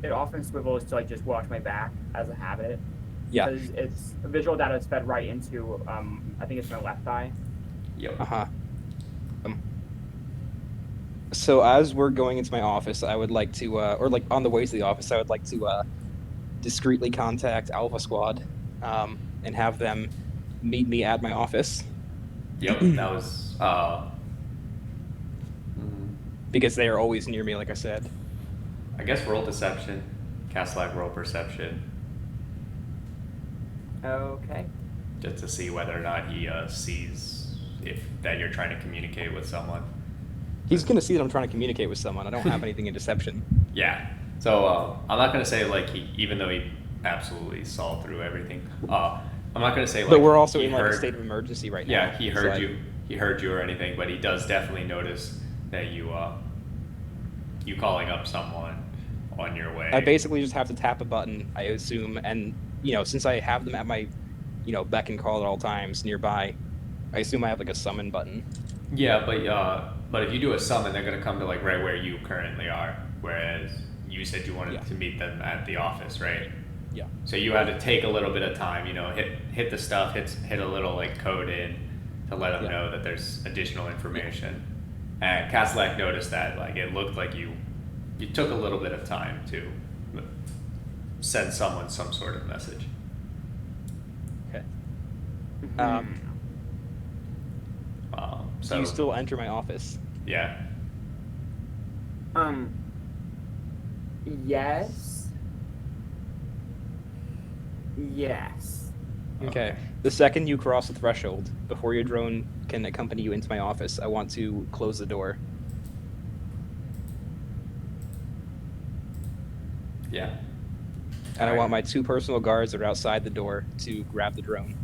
It often swivels to like just watch my back as a habit. Yeah. Because it's visual data is fed right into I think it's my left eye. Yep. Uh-huh. So as we're going into my office, I would like to, or like on the way to the office, I would like to discreetly contact Alpha Squad and have them meet me at my office Yep, that was. because they are always near me, like I said. I guess roll deception, Castellac roll perception, Okay. just to see whether or not he sees if that you're trying to communicate with someone. He's gonna see that I'm trying to communicate with someone. I don't have anything in deception. Yeah. So I'm not gonna say like even though he absolutely saw through everything. I'm not gonna say like. But we're also he in like a heard- state of emergency right now. Yeah, he heard so you. He heard you or anything, but he does definitely notice that you calling up someone on your way. I basically just have to tap a button, I assume, and since I have them at my, beck and call at all times nearby, I assume I have like a summon button. Yeah, but if you do a summon, they're gonna come to like right where you currently are. Whereas you said you wanted Yeah. to meet them at the office, right? Yeah. So you had to take a little bit of time, hit the stuff, hit a little like code in to let them Yeah. know that there's additional information. And Castellac noticed that like it looked like you took a little bit of time to send someone some sort of message. Okay. Mhm. So Do you still enter my office? yeah. Yes. Yes. Okay. The second you cross the threshold, before your drone can accompany you into my office, I want to close the door. Yeah. And I want my 2 personal guards that are outside the door to grab the drone.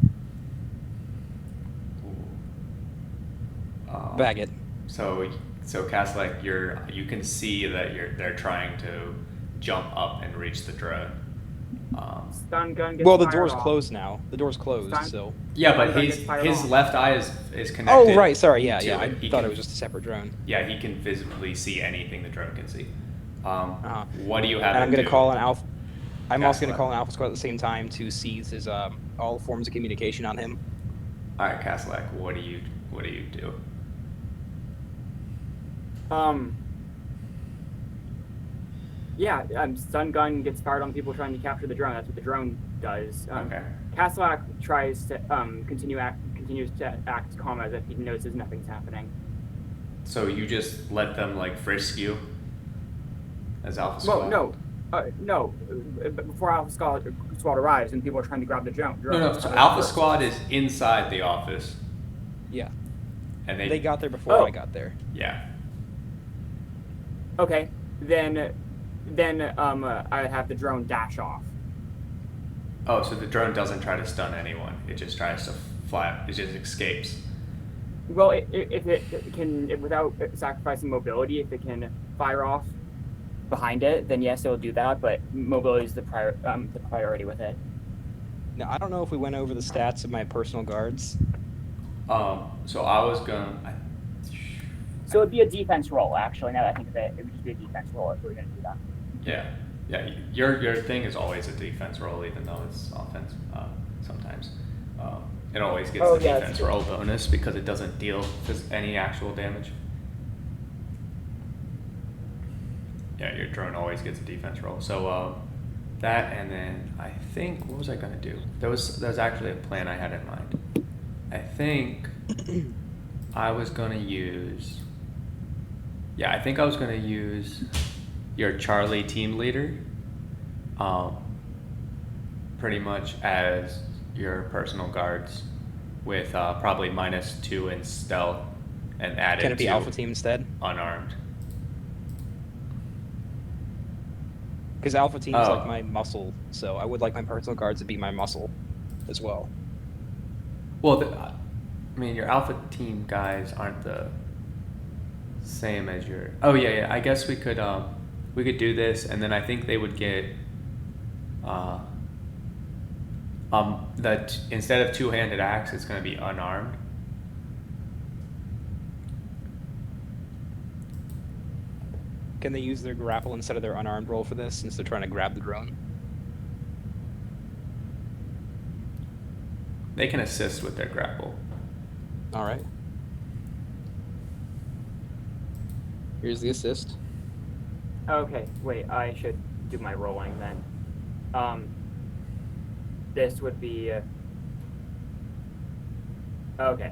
Bag it. So Castellac, you can see that they're trying to jump up and reach the drone. Stun gun gets Well, the fired door's off. closed now. The door's closed, Stun- so. Yeah, but Stun gun his gets fired his off. left eye is connected. Oh, right. Sorry. Yeah, to yeah. I it. He thought can- it was just a separate drone. Yeah, he can visibly see anything the drone can see. Uh-huh. What do you have? And I'm him going to do? call an Alpha. I'm also going Castellan. to call an Alpha Squad at the same time to seize his all forms of communication on him. All right, Castellac, what do you do? Yeah, stun gun gets fired on people trying to capture the drone. That's what the drone does. Okay. Castellac tries to continues to act calm as if he notices nothing's happening. So you just let them like frisk you as Alpha Well, Squad? no. Before Alpha Squad arrives and people are trying to grab the drone. No. So Alpha Squad is inside the office, Yeah. and They got there before Oh. I got there. Yeah. Okay, then I have the drone dash off. Oh, so the drone doesn't try to stun anyone. It just tries to fly. It just escapes. Well, if it can, without sacrificing mobility, if it can fire off behind it, then yes, it'll do that. But mobility is the priority with it. Now, I don't know if we went over the stats of my personal guards. So I was gonna. So it'd be a defense roll, actually. Now that I think of it, it would just be a defense roll if we were going to do that. Yeah. Your thing is always a defense roll, even though it's offense. Sometimes it always gets Oh, the yeah, defense it's true. roll bonus because it doesn't deal any actual damage. Yeah, your drone always gets a defense roll. So that, and then I think what was I gonna do? There was actually a plan I had in mind. I think I was gonna use. Yeah, I think I was gonna use your Charlie team leader, pretty much as your personal guards, with probably -2 in stealth, and added Can it be to Alpha Team instead? unarmed. Because Alpha Team is Oh. like my muscle, so I would like my personal guards to be my muscle as well. Well, I mean, your Alpha team guys aren't the same as your. Oh yeah. I guess we could do this, and then I think they would get that instead of two-handed axe, it's going to be unarmed. Can they use their grapple instead of their unarmed roll for this, since they're trying to grab the drone? They can assist with their grapple. All right. Here's the assist. Okay, wait. I should do my rolling then. this would be. Okay.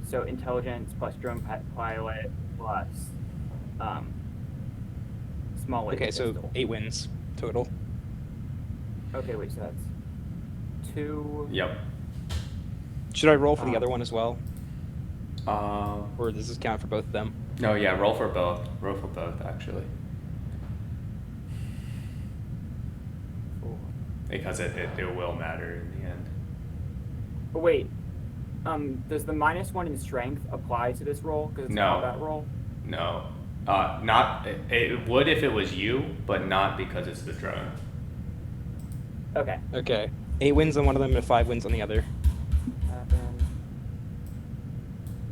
So intelligence plus drone pilot plus small laser Okay, so pistol. 8 wins total. Okay, wait. So that's 2. Yep. Should I roll for the other one as well, Um, or does this count for both of them? no, yeah, roll for both. Roll for both, actually. 4. Because it will matter in the end. But wait. Does the -1 in strength apply to this roll? Because it's No. a combat roll. No. Not, it would if it was you, but not because it's the drone. Okay. Okay. 8 wins on one of them and 5 wins on the other. 7,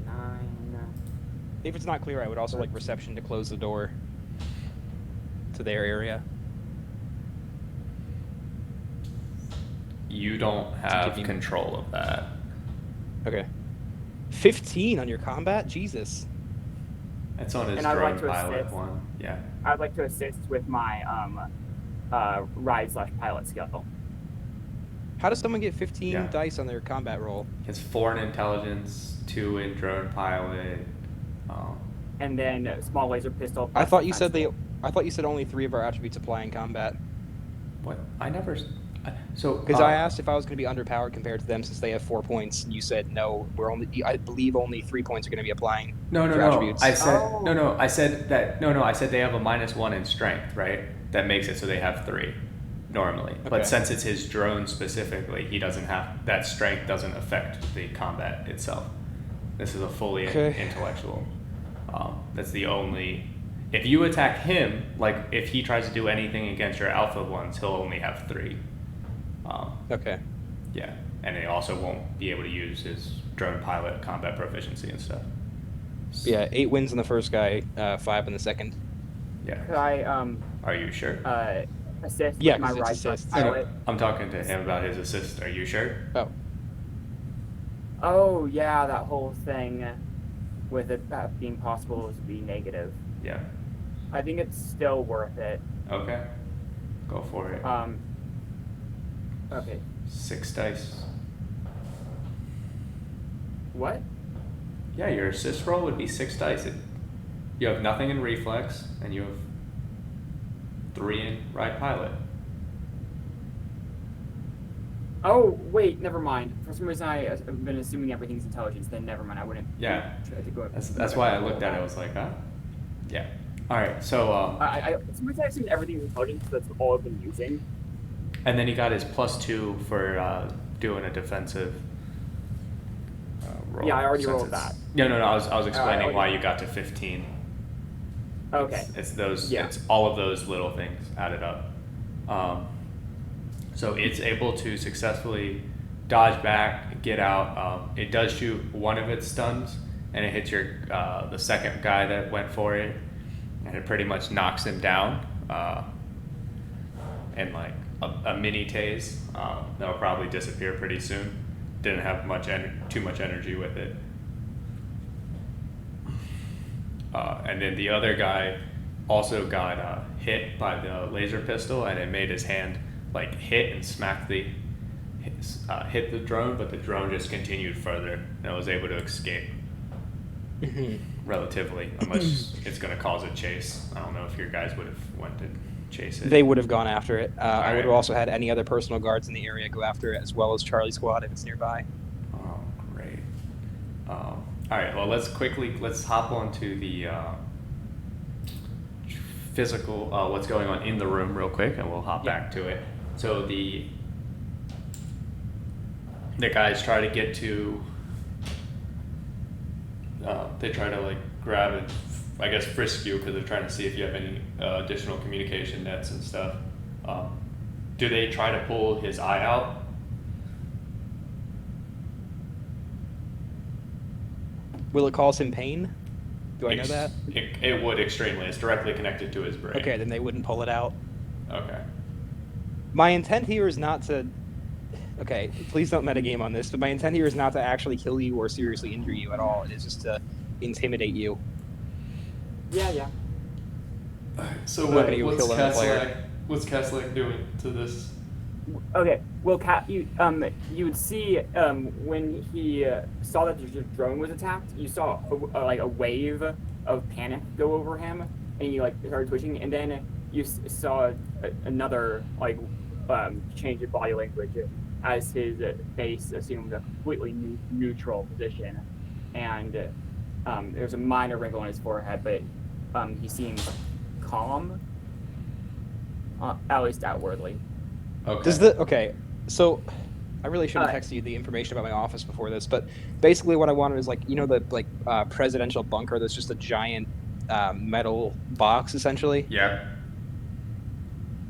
9. If it's not clear, I would also like reception to close the door to their area. You don't have give you- control of that. Okay. 15 on your combat? Jesus. It's on his And I'd drone like to pilot assist. one. Yeah. I'd like to assist with my ride/pilot skill. How does someone get 15 Yeah. dice on their combat roll? It's 4 in intelligence, 2 in drone pilot. And then small laser pistol. I plus thought you said defense I thought you said only 3 of our attributes apply in combat. What? I never. So. Because I asked if I was going to be underpowered compared to them since they have 4 points, and you said no. I believe only 3 points are going to be applying. No. for attributes. I said Oh. no. I said that no. I said they have a -1 in strength, right? That makes it so they have 3 normally. Okay. But since it's his drone specifically, he doesn't have that strength. Doesn't affect the combat itself. This is a fully Okay. intellectual. That's the only. If you attack him, like if he tries to do anything against your alpha ones, he'll only have 3. Okay. Yeah, and he also won't be able to use his drone pilot combat proficiency and stuff. Yeah, 8 wins on the first guy, 5 on the second. Yeah. Could I Are you sure? assist Yeah, with my 'cause it's ride/pilot? assist. No, no, I'm talking to him about his assist. Are you sure? Oh. Oh yeah, that whole thing with it being possible to be negative. Yeah. I think it's still worth it. Okay. Go for it. Okay. 6 dice. What? Yeah, your assist roll would be 6 dice. You have nothing in reflex, and you have 3 in ride pilot. Oh wait, never mind. For some reason I've been assuming everything's intelligence. Then never mind. I wouldn't. Yeah. Try to go. That's why I looked at it. I was like, huh? Yeah. All right. So For some reason I assumed everything's intelligence. That's all I've been using. and then he got his +2 for doing a defensive roll. Yeah, I already since rolled it's- that. No. I was explaining already- why you got to 15. Okay. It's those. Yeah. It's all of those little things added up. So it's able to successfully dodge back, get out. It does shoot one of its stuns, and it hits the second guy that went for it, and it pretty much knocks him down. And like a mini tase that'll probably disappear pretty soon. Didn't have too much energy with it. And then the other guy also got hit by the laser pistol, and it made his hand like hit and smack hit the drone, but the drone just continued further and was able to escape relatively, unless it's going to cause a chase. I don't know if your guys would have went to chase it. They would have gone after it. I would Alright. have also had any other personal guards in the area go after it, as well as Charlie Squad if it's nearby. Oh, great. All right, well, let's hop on to the physical, what's going on in the room real quick, and we'll hop back to it. So the guys try to get to, they try to like grab and I guess frisk you because they're trying to see if you have any additional communication nets and stuff. Do they try to pull his eye out? Will it cause him pain? Do I know that? It would extremely. It's directly connected to his brain. Okay, then they wouldn't pull it out. Okay. My intent here is not to... Okay, please don't metagame on this, but my intent here is not to actually kill you or seriously injure you at all. It is just to intimidate you. Yeah. So I'm not gonna kill another player. What's Caslack doing to this? Okay. Well, you would see when he saw that your drone was attacked, you saw like a wave of panic go over him, and he like started twitching, and then you saw another like change in body language as his face assumed a completely neutral position, and there's a minor wrinkle on his forehead, but he seems calm, at least outwardly. Okay. Okay, so I really should have Uh, texted you the information about my office before this, but basically what I wanted is like the presidential bunker that's just a giant metal box essentially. Yeah.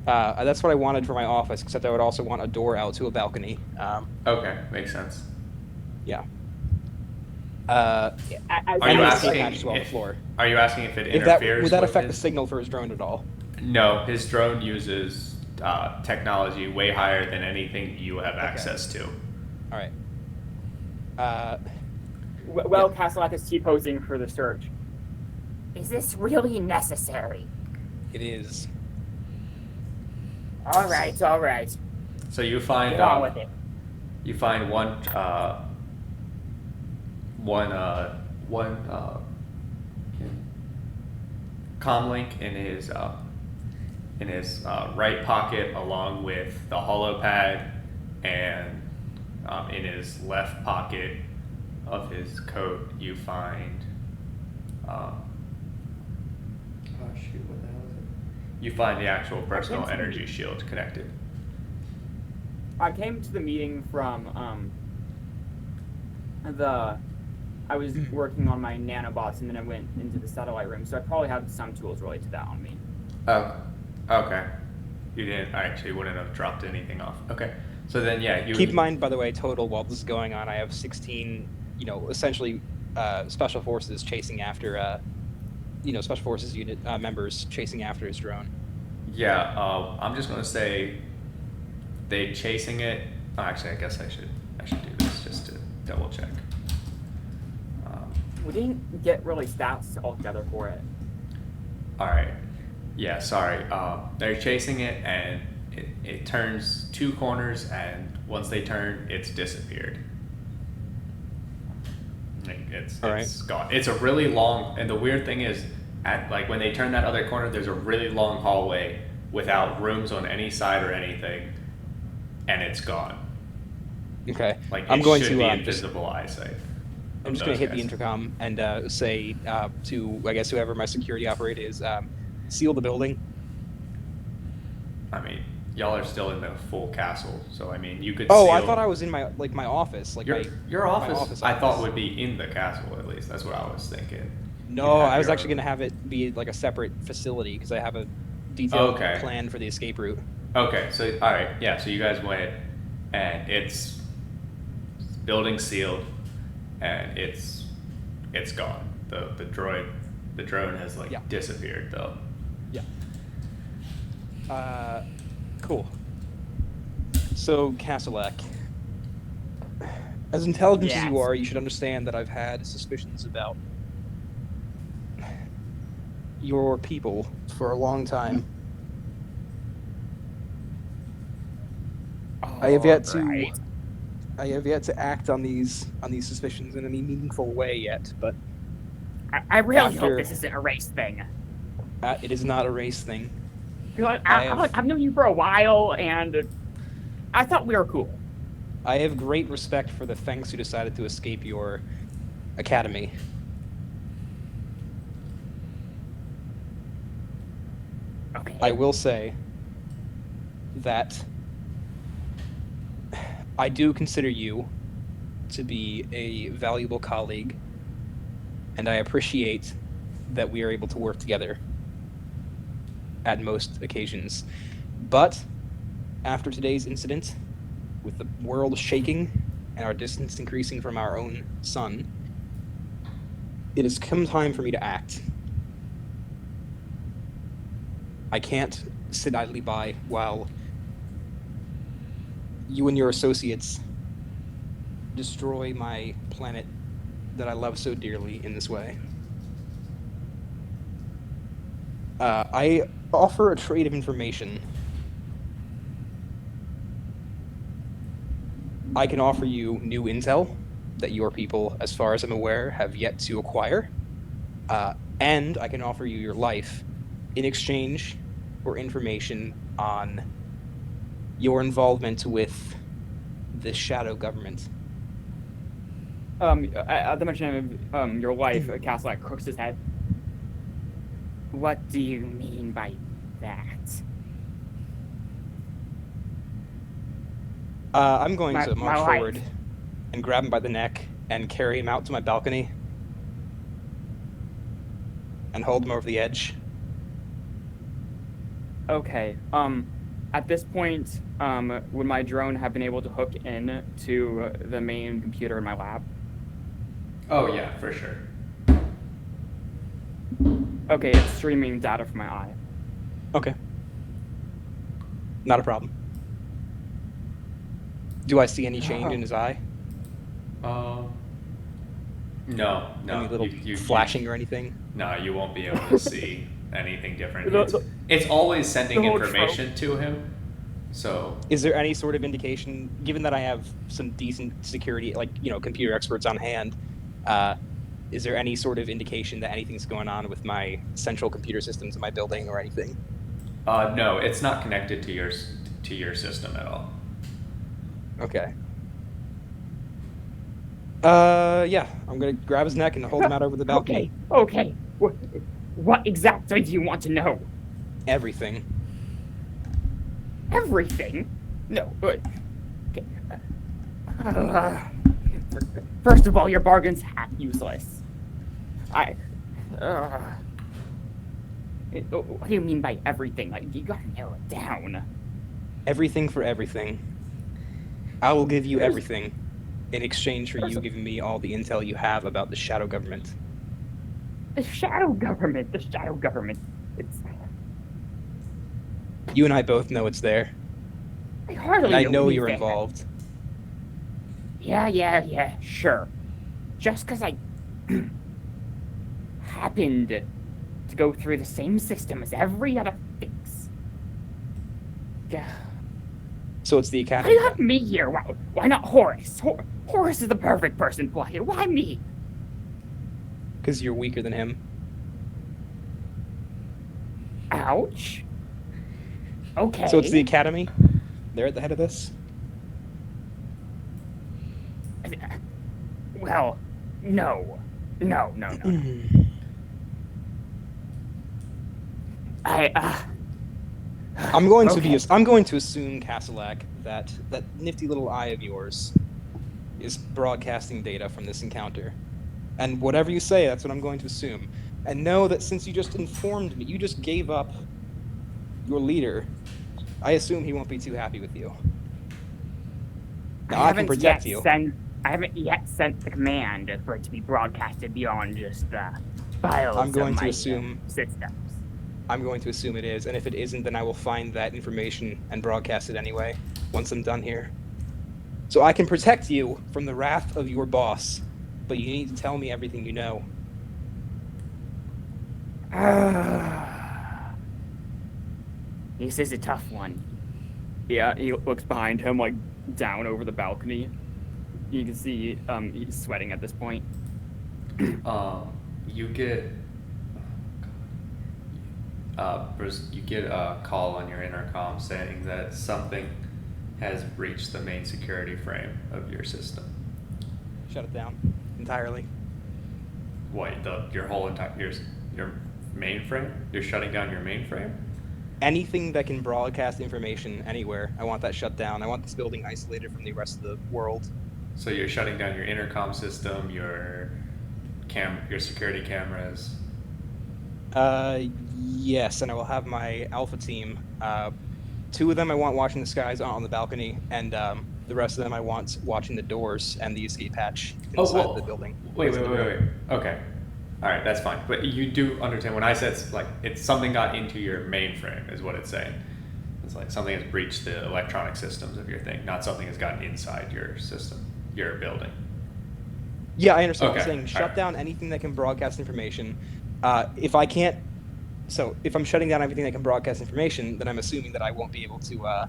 That's what I wanted for my office, except I would also want a door out to a balcony. Okay, makes sense. Yeah. as Are you And as- escape asking hatches on the if, floor. are you asking if it If that interferes would that with affect the his... signal for his drone at all? No, his drone uses technology way higher than anything you have access to. All right. Well, Castellak is T-posing for the search. Is this really necessary? It is. All right, all right. So you find Get on with it. you find one comm link in his right pocket, along with the hollow pad, and in his left pocket of his coat you find oh shoot, what the hell is it? You find the actual personal energy shield connected. I came to the meeting from I was working on my nanobots, and then I went into the satellite room, so I probably have some tools related to that on me. Oh, okay. You didn't, I actually wouldn't have dropped anything off. Okay. So then, yeah, you Keep in mind, by the way, total while this is going on, I have 16, essentially special forces chasing after, special forces unit members chasing after his drone. Yeah, I'm just gonna say they chasing it. Oh, actually, I guess I should do this just to double check. We didn't get really stats altogether for it. All right. Yeah, sorry. They're chasing it, and it turns two corners, and once they turn, it's disappeared. Like, it's gone. It's a really long, and the weird thing is, when they turn that other corner, there's a really long hallway without rooms on any side or anything, and it's gone. Okay. Like, I'm it going should to be just invisible eyesight. I'm just going to hit the intercom and say to, I guess, whoever my security operator is, seal the building. I mean, y'all are still in the full castle, so I mean, you could. Oh, seal... I thought I was in my office. Your office, office I thought would be in the castle at least. That's what I was thinking. No, I was actually going to have it be like a separate facility because I have a detailed plan for the escape route. Okay, so all right, yeah. So you guys went, and it's building sealed, and it's gone. The drone has disappeared though. Yeah. Cool. So, Castellak, as intelligent as you Yes. are, you should understand that I've had suspicions about your people for a long time. I have yet to act on these suspicions in any meaningful way yet, but I really After- hope this isn't a race thing. it is not a race thing. I've known you for a while, and I thought we were cool. I have great respect for the Fengs who decided to escape your academy. Okay. I will say that I do consider you to be a valuable colleague, and I appreciate that we are able to work together at most occasions. But after today's incident, with the world shaking and our distance increasing from our own sun, it has come time for me to act. I can't sit idly by while you and your associates destroy my planet that I love so dearly in this way. I offer a trade of information. I can offer you new intel that your people, as far as I'm aware, have yet to acquire. And I can offer you your life in exchange for information on your involvement with the shadow government. At the mention of your life, Castellak crooks his head. What do you mean by that? I'm going My- to my march life. forward and grab him by the neck and carry him out to my balcony and hold him over the edge. Okay. At this point, would my drone have been able to hook in to the main computer in my lab? Oh yeah, for sure. Okay, it's streaming data from my eye. Okay. Not a problem. Do I see any change in his eye? No. Any little you- flashing or anything? No, you won't be able to see anything different. The- It's always sending the whole information to him. So Is there any sort of indication, given that I have some decent security, like, computer experts on hand, is there any sort of indication that anything's going on with my central computer systems in my building or anything? no, it's not connected to your system at all. Okay. Yeah, I'm gonna grab his neck and hold him out over the balcony. Okay. What exactly do you want to know? Everything. Everything? No. Okay. First of all, your bargain's half Useless. what do you mean by everything? Like, you gotta narrow it down. Everything for everything. I will give you everything in exchange for you giving me all the intel you have about the shadow government. The shadow government. It's. You and I both know it's there, I hardly and I know anything. you're involved. Yeah, sure. Just because I happened to go through the same system as every other fix. Yeah. So it's the Why academy. do you have me here? Why not Horace? Horace is the perfect person to play. Why me? Because you're weaker than him. Ouch. Okay. So it's the academy. They're at the head of this. Well, no. I'm going to Okay. I'm going to assume, Castellac, that that nifty little eye of yours is broadcasting data from this encounter. And whatever you say, that's what I'm going to assume. And know that since you just informed me, you just gave up your leader, I assume he won't be too happy with you. Now I can protect you. I haven't yet sent the command for it to be broadcasted beyond just the files I'm going of to my assume- systems. I'm going to assume it is, and if it isn't, then I will find that information and broadcast it anyway, once I'm done here. So I can protect you from the wrath of your boss, but you need to tell me everything you know. This is a tough one. Yeah, he looks behind him, like, down over the balcony. You can see he's sweating at this point. You get Bruce, you get a call on your intercom saying that something has breached the main security frame of your system. Shut it down entirely. What, your whole entire your mainframe? You're shutting down your mainframe? Anything that can broadcast information anywhere, I want that shut down. I want this building isolated from the rest of the world. So you're shutting down your intercom system, your security cameras. Yes, and I will have my alpha team. 2 of them I want watching the skies on the balcony, and the rest of them I want watching the doors and the escape hatch inside the building. Wait. Okay. All right, that's fine. But you do understand when I said it's something got into your mainframe is what it's saying. It's like something has breached the electronic systems of your thing, not something has gotten inside your system, your building. Yeah, I understand. Okay, I'm saying shut alright. down anything that can broadcast information. If I can't, so if I'm shutting down everything that can broadcast information, then I'm assuming that I won't be able to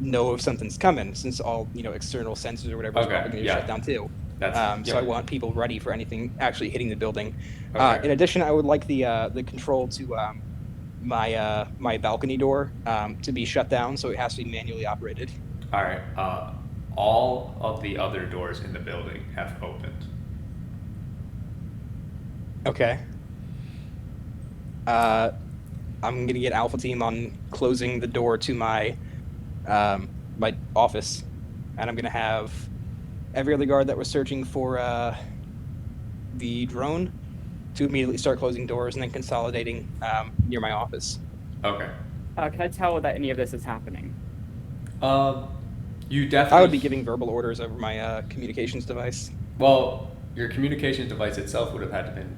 know if something's coming, since all external sensors or whatever is Okay, probably going to yeah. shut down too. That's So I yep. want people ready for anything actually hitting the building. Okay. In addition, I would like the control to my balcony door to be shut down, so it has to be manually operated. All right. All of the other doors in the building have opened. Okay. I'm gonna get Alpha Team on closing the door to my my office, and I'm gonna have every other guard that was searching for the drone to immediately start closing doors and then consolidating near my office. Okay. Can I tell that any of this is happening? You definitely. I would be giving verbal orders over my communications device. Well, your communications device itself would have had to been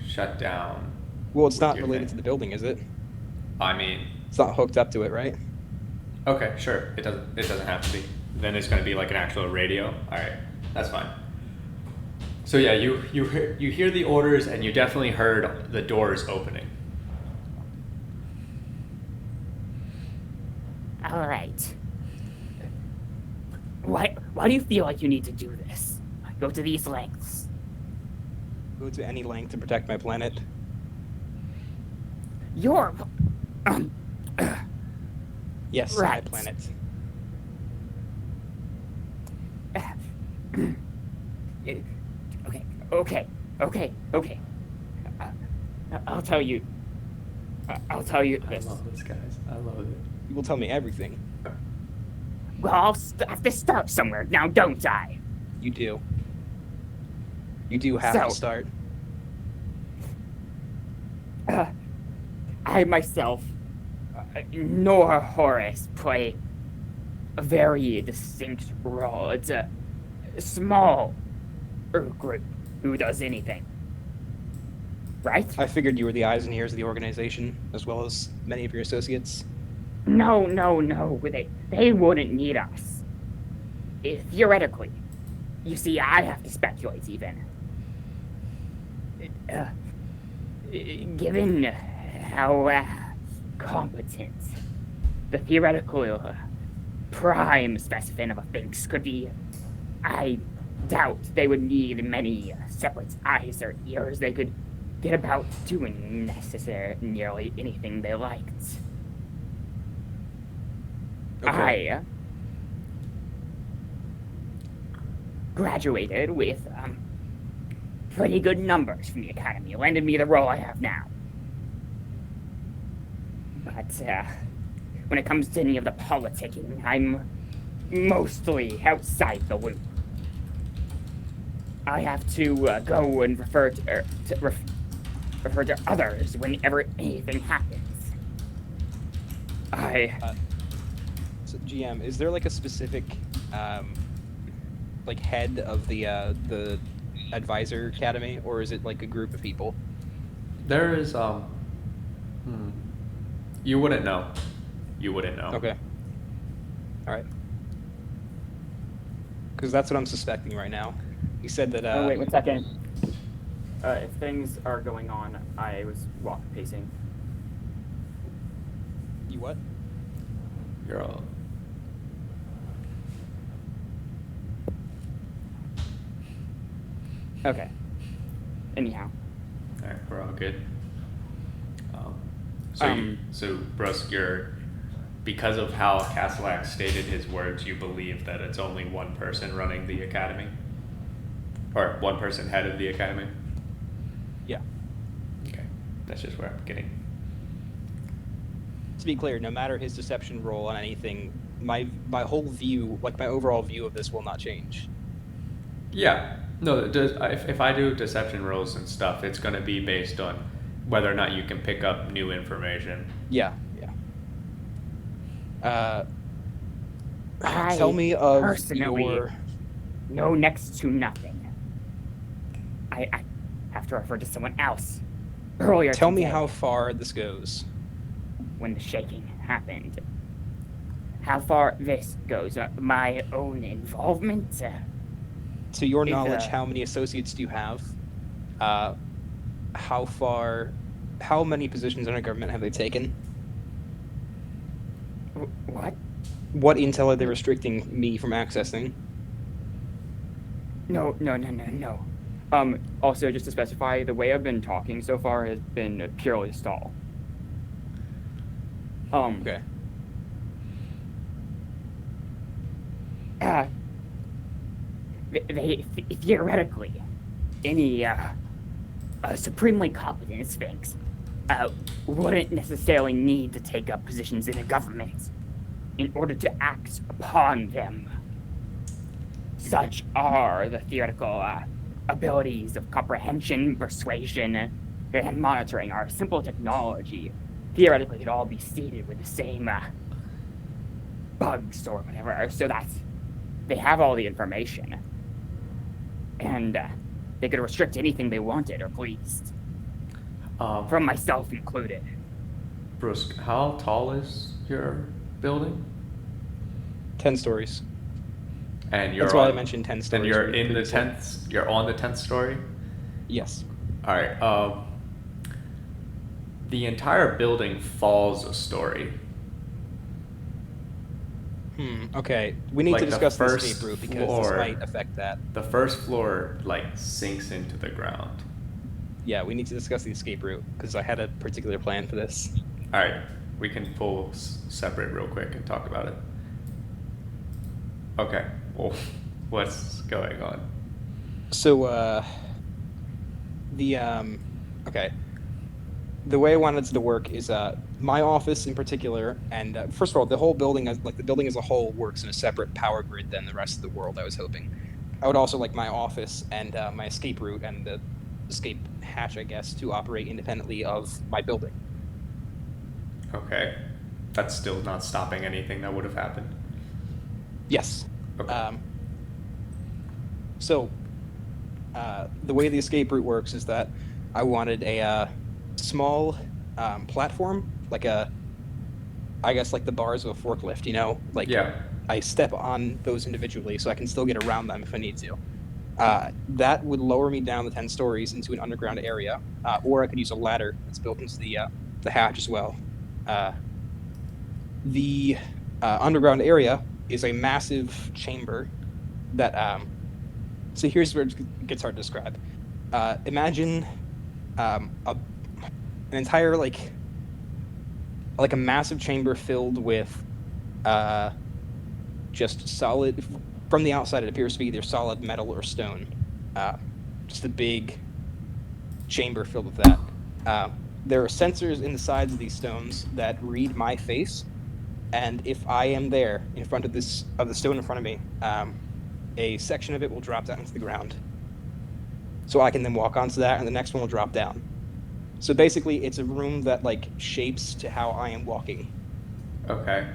shut down. Well, it's with not your related to thing. the building, is it? I mean, It's not hooked up to it, right? okay, sure. It doesn't have to be. Then it's going to be like an actual radio. All right, that's fine. So yeah, you hear the orders, and you definitely heard the doors opening. All right. Why do you feel like you need to do this? Go to these lengths. Go to any length to protect my planet. You're Yes, Right. my planet. Okay. I'll tell you. I'll tell you I this. love this, guys. I love it. You will tell me everything. Well, have to start somewhere now, don't I? You do. You do have So- to start. I myself, nor Horace, play a very distinct role. It's a small group who does anything. Right? I figured you were the eyes and ears of the organization, as well as many of your associates. No. They wouldn't need us. Theoretically. You see, I have to speculate even. Given how competent the theoretical prime specimen of a Sphinx could be, I doubt they would need many separate eyes or ears. They could get about doing nearly anything they liked. Okay. I graduated with pretty good numbers from the academy, landed me the role I have now. But when it comes to any of the politicking, I'm mostly outside the loop. I have to go and refer to others whenever anything happens. So, GM, is there like a specific, like head of the advisor academy, or is it like a group of people? There is You wouldn't know. You wouldn't know. Okay. All right. Because that's what I'm suspecting right now. He said that. Oh, wait 1 second. If things are going on, I was pacing. You what? You're all. Okay. Anyhow. All right, we're all good. So Brusk, because of how Castellac stated his words, you believe that it's only one person running the academy, or one person head of the academy. Yeah. Okay, that's just where I'm getting. To be clear, no matter his deception role on anything, my whole view, like my overall view of this, will not change. Yeah. No, if I do deception rolls and stuff, it's going to be based on whether or not you can pick up new information. Yeah. I Tell me of personally your. know next to nothing. I have to refer to someone else. Earlier Tell me today, how far this goes. when the shaking happened. How far this goes. My own involvement. To your Is, knowledge, how many associates do you have? How many positions in our government have they taken? What? What intel are they restricting me from accessing? No. Also, just to specify, the way I've been talking so far has been purely stall. Okay. They theoretically, any supremely competent Sphinx wouldn't necessarily need to take up positions in a government in order to act upon them. Such are the theoretical abilities of comprehension, persuasion, and monitoring. Our simple technology theoretically could all be seeded with the same bugs or whatever, so that they have all the information. And they could restrict anything they wanted or pleased, from myself included. Bruce, how tall is your building? 10 stories. And you're That's why I on- mentioned 10 stories. And you're in the previously. 10th. You're on the 10th story. Yes. All right. The entire building falls a story. Okay. We need Like to the discuss this first escape route because floor. this might affect that. The first floor like sinks into the ground. Yeah, we need to discuss the escape route because I had a particular plan for this. All right, we can pull separate real quick and talk about it. Okay. Well, what's going on? So, okay. The way I wanted it to work is my office in particular, and first of all, the whole building, the building as a whole, works in a separate power grid than the rest of the world. I was hoping. I would also like my office and my escape route and the escape hatch, I guess, to operate independently of my building. Okay. That's still not stopping anything that would have happened. Yes. Okay. So, the way the escape route works is that I wanted a small platform, I guess like the bars of a forklift, you know? Yeah. I step on those individually so I can still get around them if I need to. That would lower me down the 10 stories into an underground area, or I could use a ladder that's built into the hatch as well. The underground area is a massive chamber that. So here's where it gets hard to describe. Imagine an entire like a massive chamber filled with just solid. From the outside, it appears to be either solid metal or stone. Just a big chamber filled with that. There are sensors in the sides of these stones that read my face, and if I am there in front of the stone in front of me, a section of it will drop down into the ground. So I can then walk onto that, and the next one will drop down. So basically, it's a room that shapes to how I am walking. Okay.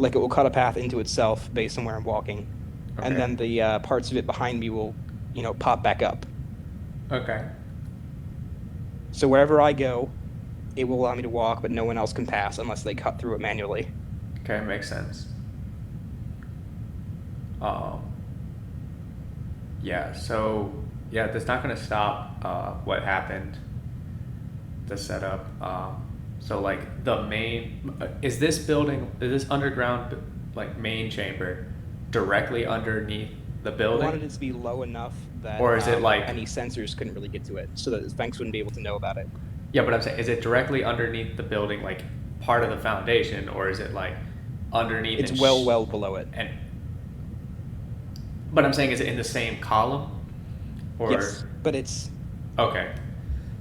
It will cut a path into itself based on where I'm walking. Okay. And then the parts of it behind me will, pop back up. Okay. So wherever I go, it will allow me to walk, but no one else can pass unless they cut through it manually. Okay, makes sense. Yeah, so, that's not going to stop what happened, the setup. So, the main, is this underground, main chamber directly underneath the I building? wanted it to be low enough that Or is it any sensors couldn't really get to it, so that Sphinx wouldn't be able to know about it. Yeah, but I'm saying, is it directly underneath the building, part of the foundation, or is it, underneath? It's well below it. But I'm saying, is it in the same column? Or? Yes, but it's Okay.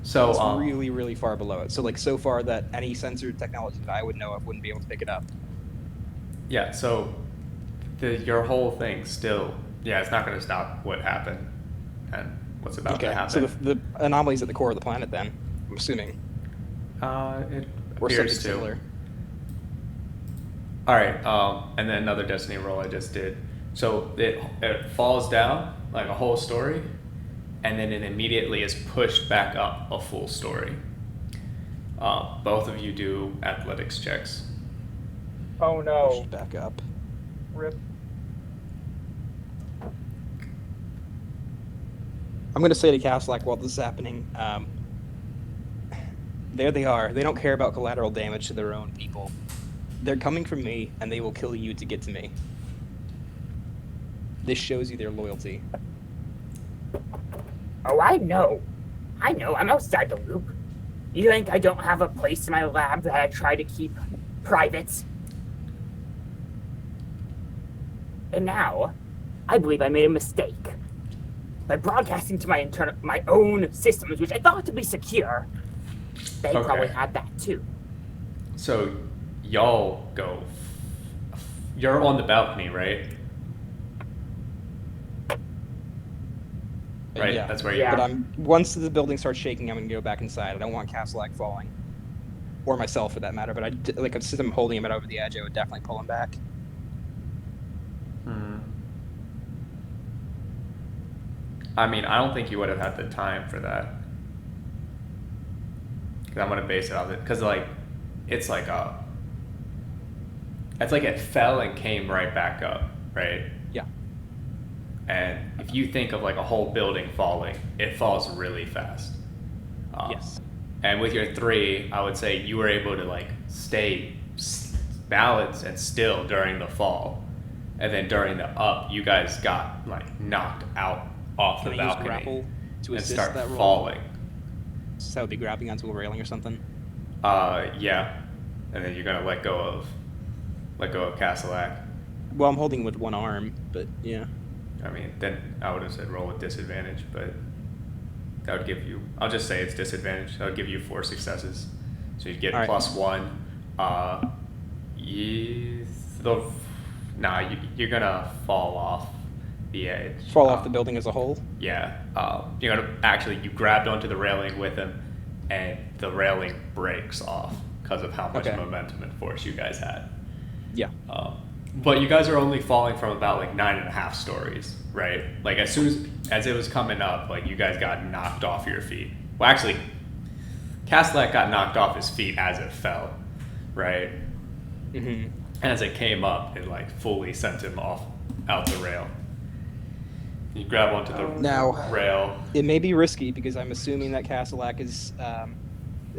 So, it's really, really far below it. So, so far that any sensor technology that I would know of wouldn't be able to pick it up. yeah, so your whole thing still, it's not going to stop what happened and what's about to happen. So the anomaly's at the core of the planet then, I'm assuming. It Or something appears to. similar. All right, and then another Destiny roll I just did. So it falls down like a whole story, and then it immediately is pushed back up a full story. Both of you do athletics checks. Oh no. Push back up. Rip. I'm going to say to Caslack while this is happening, there they are. They don't care about collateral damage to their own people. They're coming from me, and they will kill you to get to me. This shows you their loyalty. Oh, I know. I'm outside the loop. You think I don't have a place in my lab that I try to keep private? And now, I believe I made a mistake. By broadcasting to my own systems, which I thought to be secure, they Okay. probably had that too. So y'all go. You're on the balcony, right? Right. Yeah. That's where you. Yeah. But once the building starts shaking, I'm gonna go back inside. I don't want Castellac falling, or myself for that matter. But since I'm holding him over the edge, I would definitely pull him back. I mean, I don't think you would have had the time for that. Because I'm gonna base it on it. Because it's like it fell and came right back up, right? Yeah. And if you think of like a whole building falling, it falls really fast. Yes. And with your 3, I would say you were able to like stay balanced and still during the fall, and then during the up, you guys got like knocked out off Can the I use balcony grapple to and assist start that roll? falling. So I would be grabbing onto a railing or something. Yeah, and then you're gonna let go of Castellac. Well, I'm holding with one arm, but yeah. I mean, then I would have said roll with disadvantage, but that would give you. I'll just say it's disadvantage. That would give you 4 successes, so you'd get All right. +1. You're gonna fall off the edge. Fall off the building as a whole. Yeah. You're gonna you grabbed onto the railing with him, and the railing breaks off because of how much Okay. momentum and force you guys had. Yeah. But you guys are only falling from about like 9.5 stories, right? Like as soon as it was coming up, like you guys got knocked off your feet. Well, actually, Castellac got knocked off his feet as it fell, right? Mm-hmm. As it came up, it like fully sent him off out the rail. You grab onto the Now- rail. It may be risky because I'm assuming that Castellac is.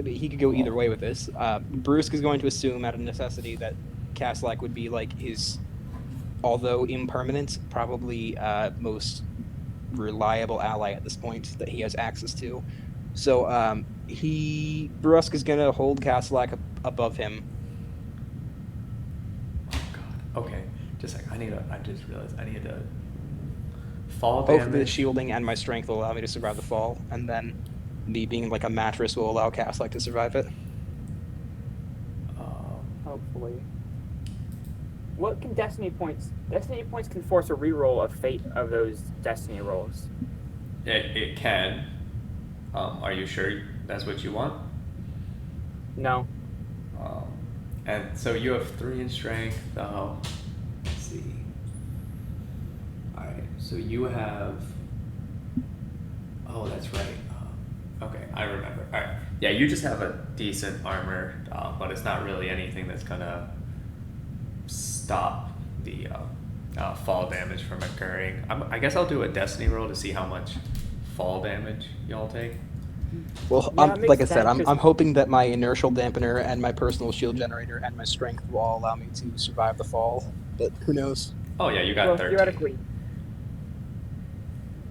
He could go either way with this. Bruce is going to assume out of necessity that Castellac would be like his, although impermanent, probably most reliable ally at this point that he has access to. So Brusk is gonna hold Castellac above him. Oh God. Okay. Just like I just realized I need to fall Both the damage. shielding and my strength will allow me to survive the fall, and then me being like a mattress will allow Castellac to survive it. Hopefully. What can Destiny points? Destiny points can force a reroll of fate of those Destiny rolls. It can. Are you sure that's what you want? No. And so you have 3 in strength. Let's see. Alright, so you have. Oh, that's right. Okay, I remember. Alright. Yeah, you just have a decent armor, but it's not really anything that's gonna stop the fall damage from occurring. I guess I'll do a destiny roll to see how much fall damage y'all take. Well, Yeah, it makes like I said, sense, 'cause- I'm hoping that my inertial dampener and my personal shield generator and my strength will all allow me to survive the fall. But who knows? Oh yeah, you got Well, 13. theoretically.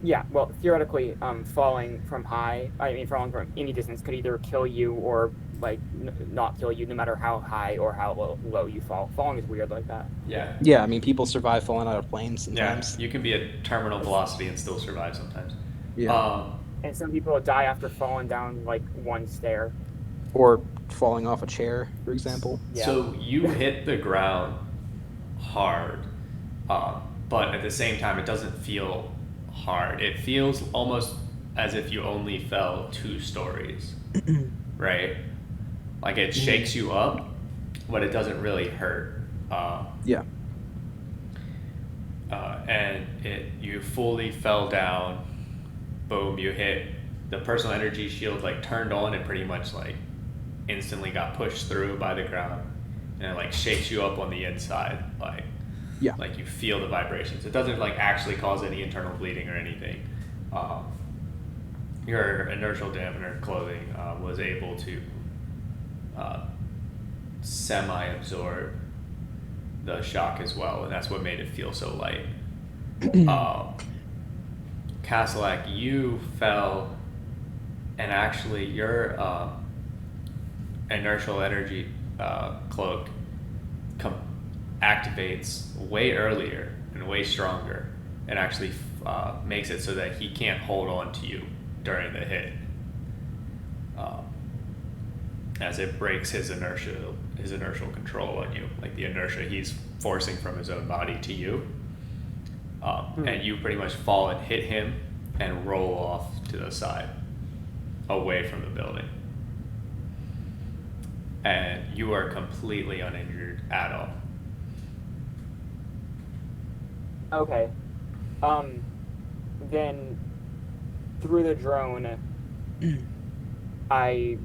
Yeah, well, theoretically, falling from falling from any distance could either kill you or like not kill you, no matter how high or how low you fall. Falling is weird like that. Yeah. Yeah, I mean, people survive falling out of planes Yeah, sometimes. you can be at terminal velocity and still survive sometimes. Yeah. And some people die after falling down like one stair. Or falling off a chair, for example. Yeah. So you hit the ground hard, but at the same time, it doesn't feel hard. It feels almost as if you only fell 2 stories, right? Like it shakes you up, but it doesn't really hurt. Yeah. And you fully fell down. Boom! You hit the personal energy shield, like turned on and pretty much like instantly got pushed through by the ground, and it like shakes you up on the inside, like Yeah. like you feel the vibrations. It doesn't like actually cause any internal bleeding or anything. Your inertial dampener clothing was able to semi-absorb the shock as well, and that's what made it feel so light. Castellac, you fell, and actually your inertial energy cloak activates way earlier and way stronger, and actually makes it so that he can't hold on to you during the hit, as it breaks his inertial control on you, like the inertia he's forcing from his own body to you. And you pretty much fall and hit him and roll off to the side, away from the building. And you are completely uninjured at all. Okay. Then through the drone, I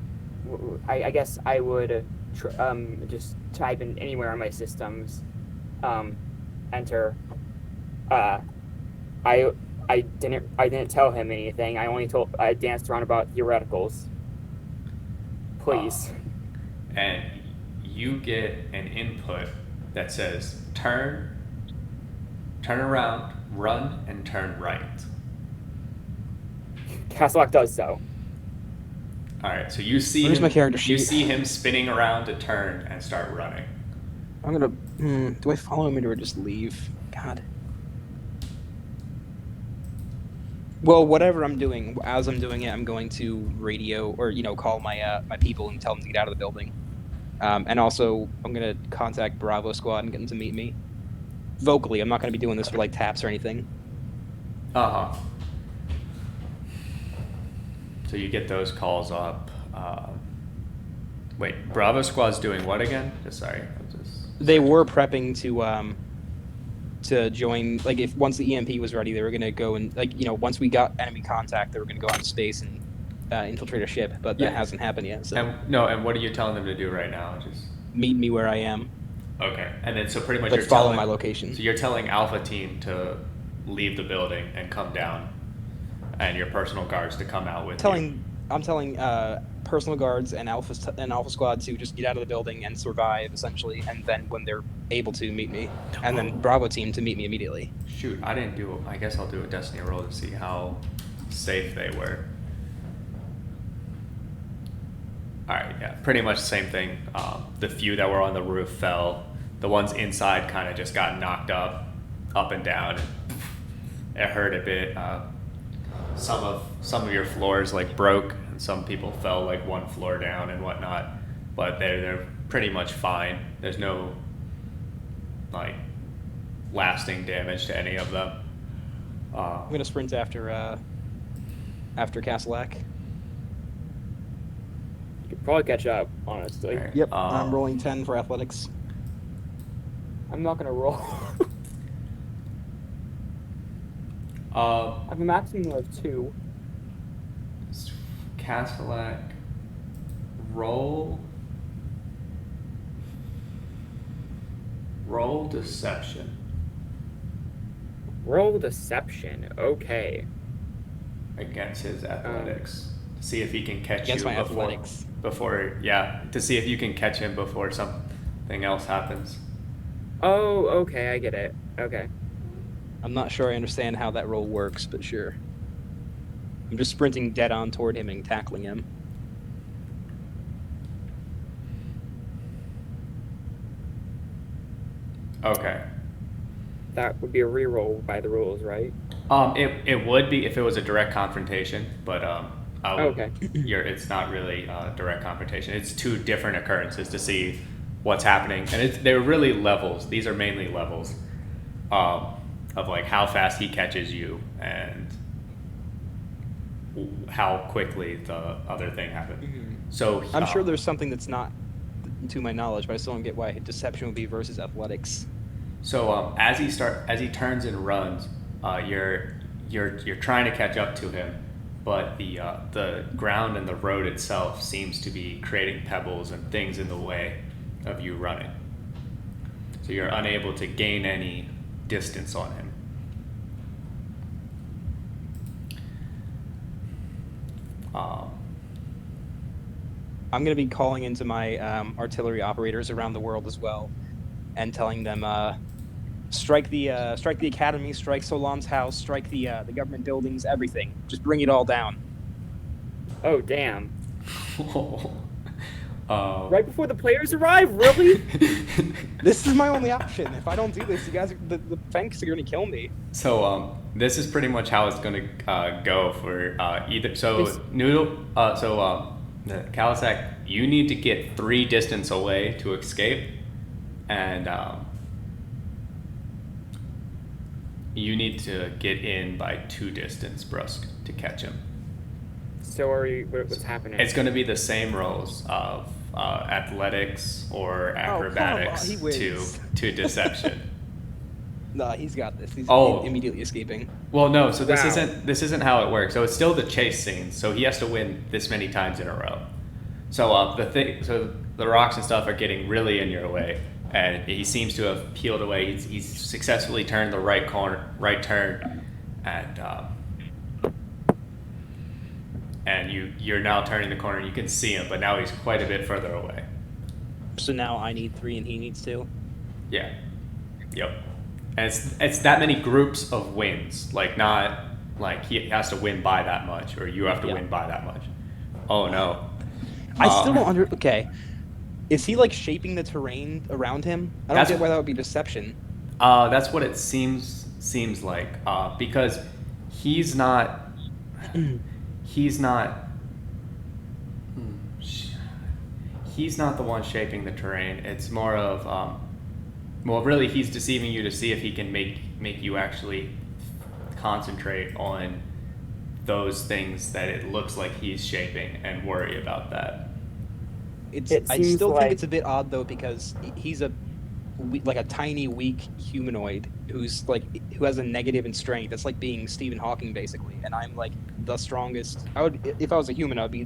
guess I would just type in anywhere on my systems, enter. I didn't tell him anything. I danced around about theoreticals. Please. And you get an input that says turn around, run, and turn right. Castellac does so. All right, so you see Where's him, my character you sheet? see him spinning around to turn and start running. I'm gonna. Do I follow him or just leave? God. Well, whatever I'm doing, as I'm doing it, I'm going to radio or call my my people and tell them to get out of the building. And also, I'm gonna contact Bravo Squad and get them to meet me vocally. I'm not gonna be doing this with like taps or anything. So you get those calls up. Wait, Bravo Squad's doing what again? Sorry. They were prepping to join. Like, if once the EMP was ready, they were gonna go and once we got enemy contact, they were gonna go out to space and infiltrate a ship. But that hasn't happened yet. So And what are you telling them to do right now? Just meet me where I am. okay, and then so pretty much But you're follow telling my location. So you're telling Alpha Team to leave the building and come down, and your personal guards to come out with you. I'm telling personal guards and Alpha Squad to just get out of the building and survive, essentially, and then when they're able to meet me, and then Bravo Team to meet me immediately. Shoot, I didn't do. I guess I'll do a Destiny roll to see how safe they were. All right, yeah, pretty much the same thing. The few that were on the roof fell. The ones inside kind of just got knocked up and down. It hurt a bit. Some of your floors like broke, and some people fell like one floor down and whatnot. But they're pretty much fine. There's no like lasting damage to any of them. I'm gonna sprint after Castellac. You could probably catch up, honestly. Right. Yep, I'm rolling 10 for athletics. I'm not gonna roll. I have a maximum of 2. Castellac, roll deception. Roll deception. Okay. Against his athletics. To see if he can catch Against you my athletics. to see if you can catch him before something else happens. Oh, okay, I get it. Okay. I'm not sure I understand how that roll works, but sure. I'm just sprinting dead on toward him and tackling him. Okay. That would be a reroll by the rules, right? It would be if it was a direct confrontation, but Okay. It's not really a direct confrontation. It's 2 different occurrences to see what's happening, and they're really levels. These are mainly levels of like how fast he catches you and how quickly the other thing happened. Mm-hmm. So I'm sure there's something that's not to my knowledge, but I still don't get why deception would be versus athletics. So as he turns and runs, you're trying to catch up to him, but the ground and the road itself seems to be creating pebbles and things in the way of you running. So you're unable to gain any distance on him. I'm going to be calling into my artillery operators around the world as well, and telling them, strike the academy, strike Solon's house, strike the government buildings, everything. Just bring it all down. Oh damn! Uh, Right before the players arrive, really? This is my only option. If I don't do this, you guys, the Fanks are gonna kill me. So this is pretty much how it's gonna go for either. So This- Noodle, Kalisak, you need to get 3 distance away to escape, and you need to get in by 2 distance, Brusque, to catch him. So what's happening? It's going to be the same rolls of athletics or acrobatics he wins. to deception. Nah, he's got this. He's Oh. immediately escaping. Well, no. So this Wow. isn't how it works. So it's still the chase scene. So he has to win this many times in a row. So the rocks and stuff are getting really in your way, and he seems to have peeled away. He's successfully turned the right turn, and you're now turning the corner. You can see him, but now he's quite a bit further away. So now I need 3 and he needs 2. Yeah. Yep. And it's that many groups of wins. Like, not like he has to win by that much or you have to Yeah. win by that much. Oh no. I still don't Okay. Is he like shaping the terrain around him? I don't That's- get why that would be deception. That's what it seems like. Because he's not he's not the one shaping the terrain. It's more of well, really, he's deceiving you to see if he can make you actually concentrate on those things that it looks like he's shaping and worry about that. It I seems still like- think it's a bit odd though because he's a tiny, weak humanoid who has a negative in strength. It's like being Stephen Hawking basically, and I'm like the strongest. If I was a human, I'd be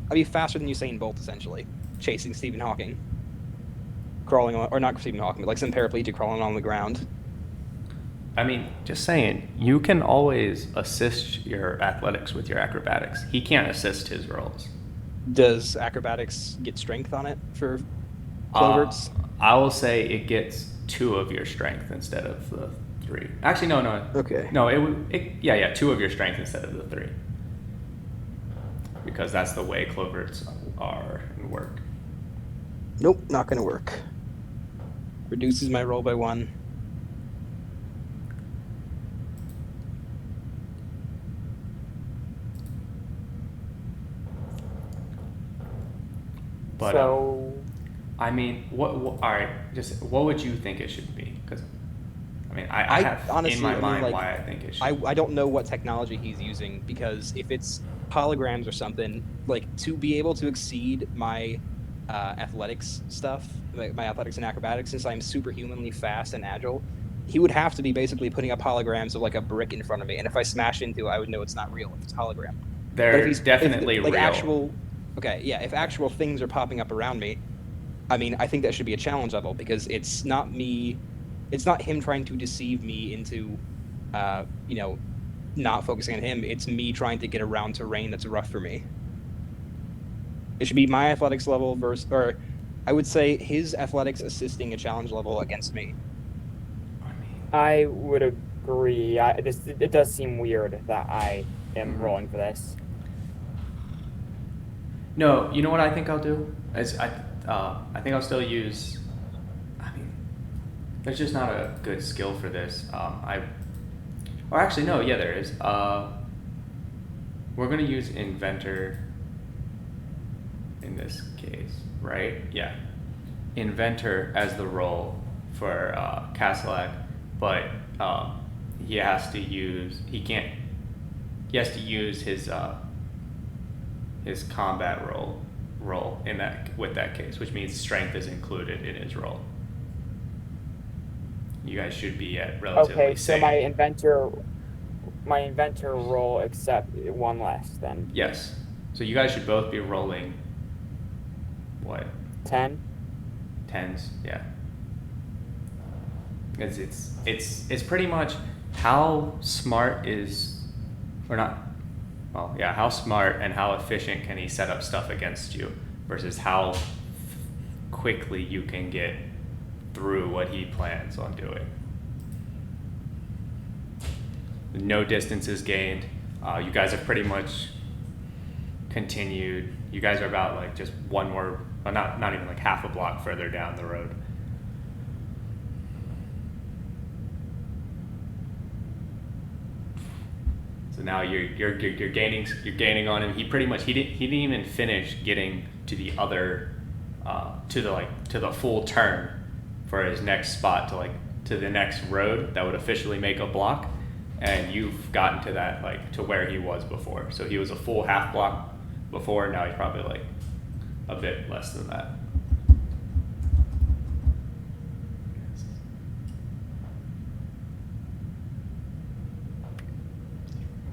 I'd be faster than Usain Bolt essentially, chasing Stephen Hawking, crawling on, or not Stephen Hawking, but like some paraplegic crawling on the ground. I mean, just saying, you can always assist your athletics with your acrobatics. He can't assist his rolls. Does acrobatics get strength on it for Cloverts? I will say it gets 2 of your strength instead of the 3. Actually, no. Okay. No, it would. 2 of your strength instead of the 3. Because that's the way Cloverts are and work. Nope, not gonna work. Reduces my roll by 1. But So I mean, what? All right, just what would you think it should be? Because I mean, I have honestly, in my I mean, mind like, why I think it should. I don't know what technology he's using because if it's holograms or something, like to be able to exceed my athletics stuff, like my athletics and acrobatics, since I'm superhumanly fast and agile, he would have to be basically putting up holograms of like a brick in front of me, and if I smash into it, I would know it's not real if it's a hologram. But if They're he's definitely like real. actual, okay, yeah, if actual things are popping up around me, I mean, I think that should be a challenge level because it's not me, it's not him trying to deceive me into, not focusing on him. It's me trying to get around terrain that's rough for me. It should be my athletics level versus, or I would say his athletics assisting a challenge level against me. I would agree. It does seem weird that I am rolling for this. No, you know what I think I'll do? I think I'll still use. I mean, there's just not a good skill for this. Or actually, no. Yeah, there is. We're gonna use inventor. In this case, right? Yeah, inventor as the role for Kaslak, but he has to use. He has to use his combat role in that case, which means strength is included in his role. You guys should be at relatively Okay, so same. my inventor roll except 1 less then. Yes. So you guys should both be rolling. What? 10. 10s? Yeah. It's pretty much how smart is, or not. Well, yeah, how smart and how efficient can he set up stuff against you versus how quickly you can get through what he plans on doing. No distance is gained. You guys have pretty much continued. You guys are about like just one more, well, not even like half a block further down the road. So now you're gaining on him. He didn't even finish getting to the other to the full turn for his next spot to the next road that would officially make a block, and you've gotten to that to where he was before. So he was a full half block before. Now he's probably a bit less than that.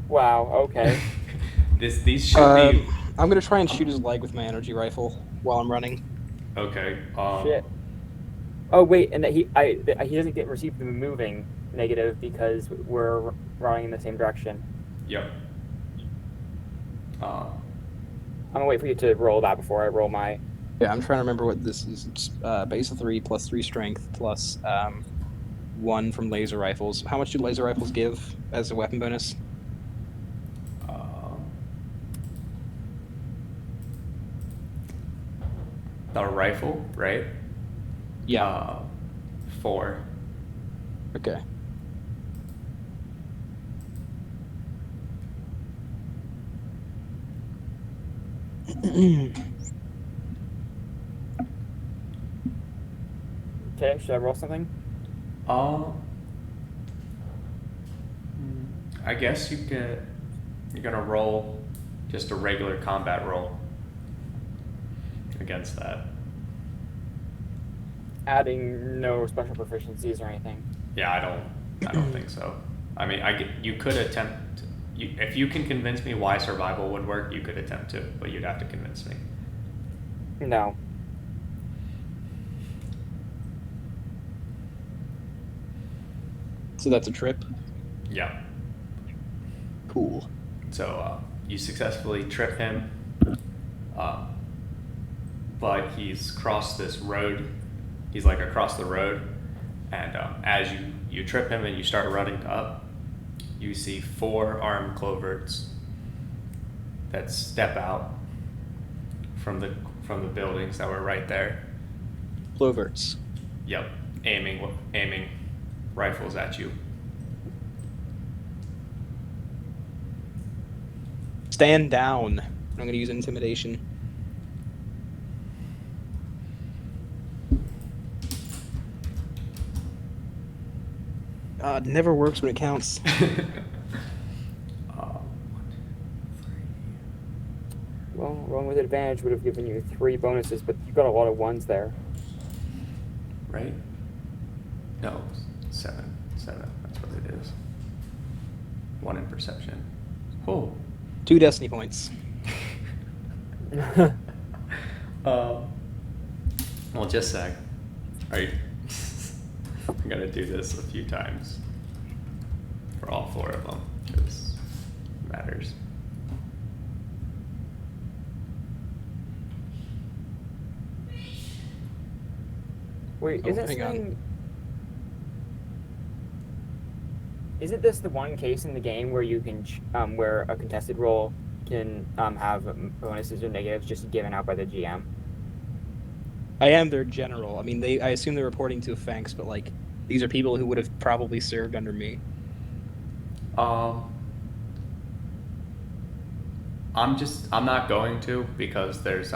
Wow. Okay. These should be I'm gonna try and shoot his leg with my energy rifle while I'm running. okay. Shit. Oh wait, and that he doesn't get received the moving negative because we're running in the same direction. Yep. I'm gonna wait for you to roll that before I roll my. Yeah, I'm trying to remember what this is. It's, base of 3 plus 3 strength plus 1 from laser rifles. How much do laser rifles give as a weapon bonus? The rifle, right? Yeah. 4. Okay. Okay, should I roll something? I guess you're gonna roll just a regular combat roll against that. Adding no special proficiencies or anything. Yeah, I don't think so. I mean, you could attempt. If you can convince me why survival would work, you could attempt to, but you'd have to convince me. No. So that's a trip? Yeah. Cool. So you successfully trip him, but he's crossed this road. He's across the road, and as you trip him and you start running up, you see 4 armed cloverts that step out from the buildings that were right there. Cloverts. Yep, aiming rifles at you. Stand down. I'm going to use intimidation. It never works when it counts. Well, rolling with advantage would have given you 3 bonuses, but you got a lot of 1s there. Right? No, 7. That's what it is. 1 in perception. Oh. 2 destiny points. Well, just a sec. Are you? I'm gonna do this a few times for all 4 of them because it matters. Wait, Oh, isn't hang on. something... Isn't this the one case in the game where you can, where a contested roll can have bonuses or negatives just given out by the GM? I am their general. I mean, I assume they're reporting to Fanks, but these are people who would have probably served under me. I'm not going to because there's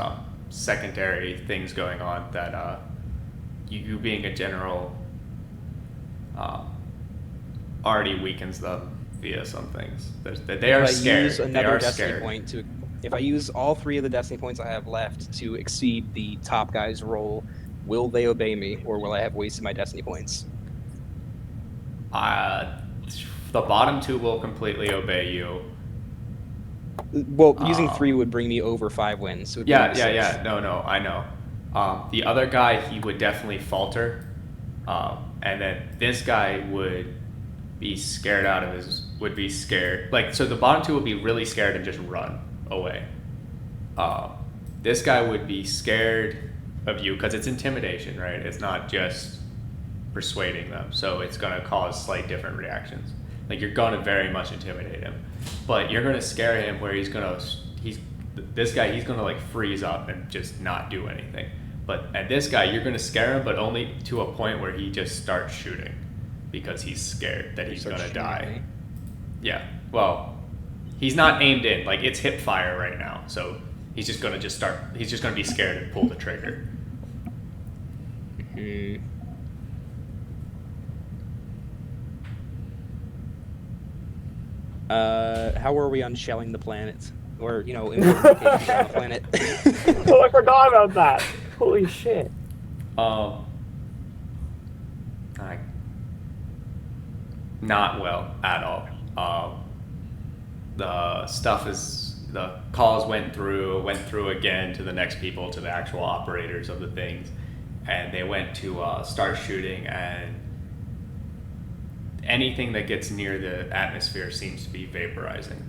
secondary things going on that you being a general already weakens them via some things. They are scared. Use They another are destiny scared. point if I use all 3 of the destiny points I have left to exceed the top guy's roll, will they obey me, or will I have wasted my destiny points? The bottom 2 will completely obey you. Well, using 3 would bring me over 5 wins. So it'd bring me to 6. Yeah. No, I know. The other guy, he would definitely falter, and then this guy would be scared would be scared. So the bottom 2 would be really scared and just run away. This guy would be scared of you because it's intimidation, right? It's not just persuading them. So it's going to cause slight different reactions. Like you're going to very much intimidate him, but you're going to scare him where he's going to like freeze up and just not do anything. But at this guy, you're going to scare him, but only to a point where he just starts shooting because he's scared that he's going to die. Yeah. Well, he's not aimed in. Like it's hip fire right now. So he's just going to be scared and pull the trigger. How are we on shelling the planet? Or, important locations on the planet? Oh, I forgot about that. Holy shit. Not well at all. The calls went through again to the next people, to the actual operators of the things, and they went to start shooting, and anything that gets near the atmosphere seems to be vaporizing.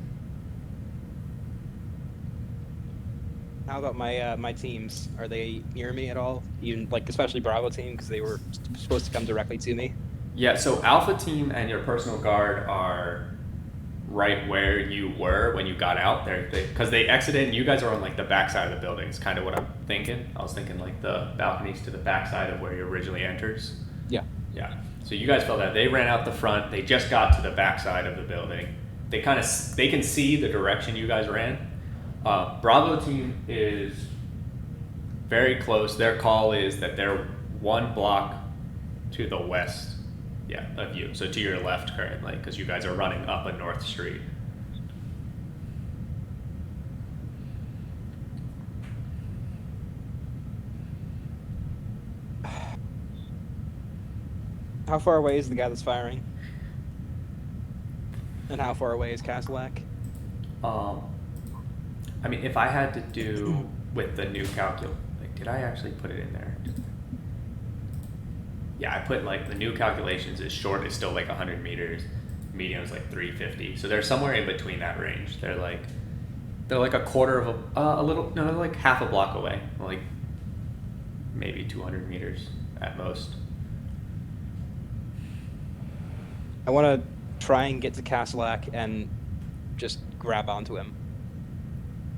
How about my teams? Are they near me at all? Even especially Bravo team, because they were supposed to come directly to me. Yeah, so Alpha team and your personal guard are right where you were when you got out there, because they exited and you guys are on the backside of the building. It's kind of what I'm thinking. I was thinking the balconies to the backside of where you originally enters. Yeah. So you guys felt that they ran out the front. They just got to the backside of the building. They can see the direction you guys ran. Bravo team is very close. Their call is that they're 1 block to the west, of you. So to your left currently, because you guys are running up a north street. How far away is the guy that's firing? And how far away is Castellac? I mean, if I had to do with the new did I actually put it in there? Yeah, I put the new calculations is short is still 100 meters, medium is 350. So they're somewhere in between that range. They're a quarter of they're half a block away, maybe 200 meters at most. I want to try and get to Castellac and just grab onto him.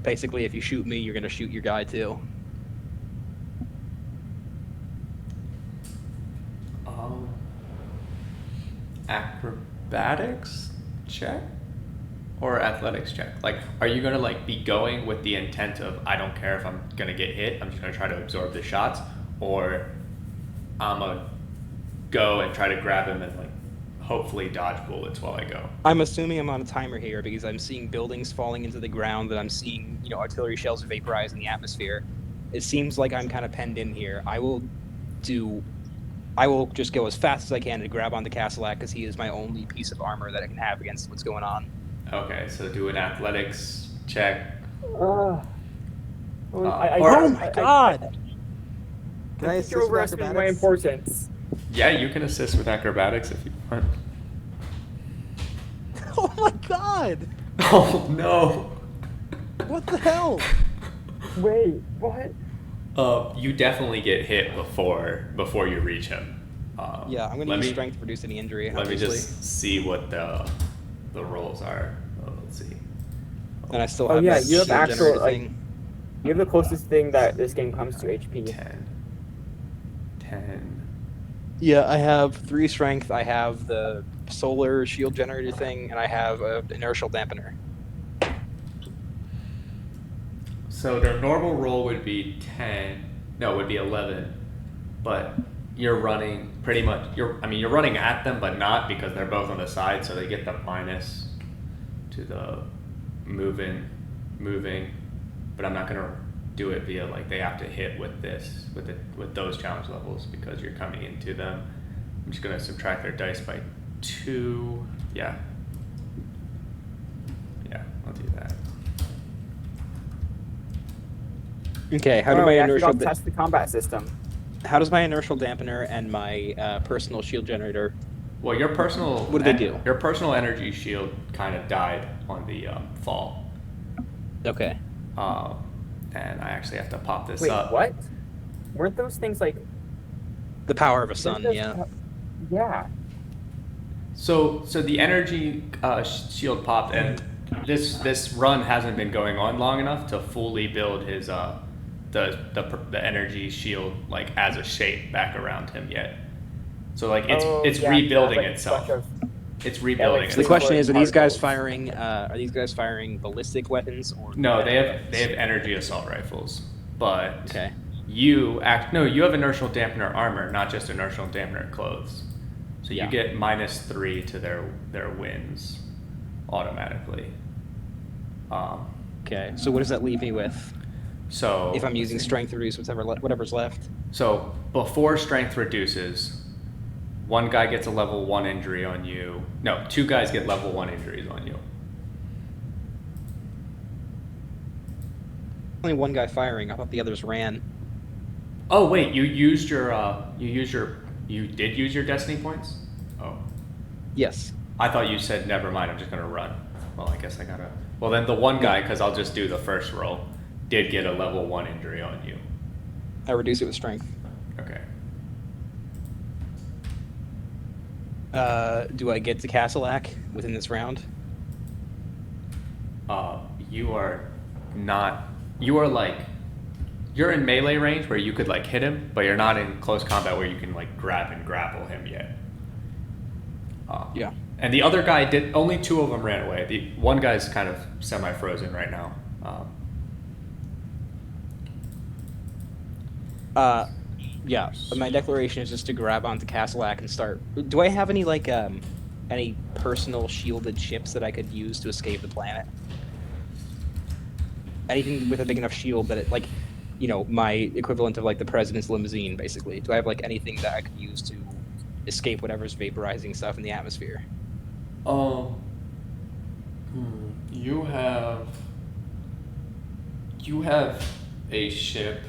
Basically, if you shoot me, you're going to shoot your guy too. Acrobatics check or athletics check? Are you going to be going with the intent of, I don't care if I'm going to get hit, I'm just going to try to absorb the shots, or I'm going to go and try to grab him and hopefully dodge bullets while I go? I'm assuming I'm on a timer here because I'm seeing buildings falling into the ground, and I'm seeing, artillery shells vaporize in the atmosphere. It seems like I'm kind of penned in here. I will just go as fast as I can to grab onto Castellac, because he is my only piece of armor that I can have against what's going on. Okay, so do an athletics check. Oh my god! Can I assist You're with overestimating my acrobatics? importance. Yeah, you can assist with acrobatics if you want. Oh my god! Oh no! What the hell? Wait, what? You definitely get hit before you reach him. Yeah, I'm gonna use strength to reduce any injury. Let me obviously. just see what the rolls are. Let's see. And I still have you that have shield actual generator thing. You have the closest thing that this game comes to HP. 10. Yeah, I have 3 strength. I have the solar shield generator thing, and I have an inertial dampener. So their normal roll would be 10. No, it would be 11. But you're running pretty much. You're running at them, but not, because they're both on the side, so they get the minus to the moving. But I'm not gonna do it via they have to hit with those challenge levels, because you're coming into them. I'm just gonna subtract their dice by 2. Yeah, I'll do that. Okay, how do Oh, my we actually inertial got to test the combat system. how does my inertial dampener and my personal shield generator? Well, your personal What do they do? Your personal energy shield kind of died on the fall. Okay. And I actually have to pop this Wait, up. what? Weren't those things The power of a sun, yeah. Yeah. So the energy shield popped, and this run hasn't been going on long enough to fully build his the energy shield like as a shape back around him yet. So like it's Yeah, rebuilding like a itself. bunch of- It's rebuilding like So the itself. question is, are these guys particles. firing ballistic weapons or No, they kinetic have weapons? energy assault rifles, but Okay. you have inertial dampener armor, not just inertial dampener clothes. So you Yeah. get -3 to their wins automatically. Okay. So what does that leave me with So if I'm using strength to reduce whatever's left? So before strength reduces, one guy gets a level 1 injury on you. No, 2 guys get level 1 injuries on you. Only one guy firing. I thought the others ran. Oh wait, you did use your destiny points? Oh. Yes. I thought you said never mind, I'm just gonna run. Well, I guess I gotta. Well, then the one guy, because I'll just do the first roll, did get a level 1 injury on you. I reduce it with strength. Okay. Do I get to Castellac within this round? You are not. You are like. You're in melee range where you could like hit him, but you're not in close combat where you can like grab and grapple him yet. Yeah. And the other guy did. Only 2 of them ran away. The one guy's kind of semi-frozen right now. Yeah. My declaration is just to grab onto Castellac and start. Do I have any like any personal shielded ships that I could use to escape the planet? Anything with a big enough shield that it like, you know, my equivalent of like the president's limousine, basically. Do I have like anything that I could use to escape whatever's vaporizing stuff in the atmosphere? You have a ship.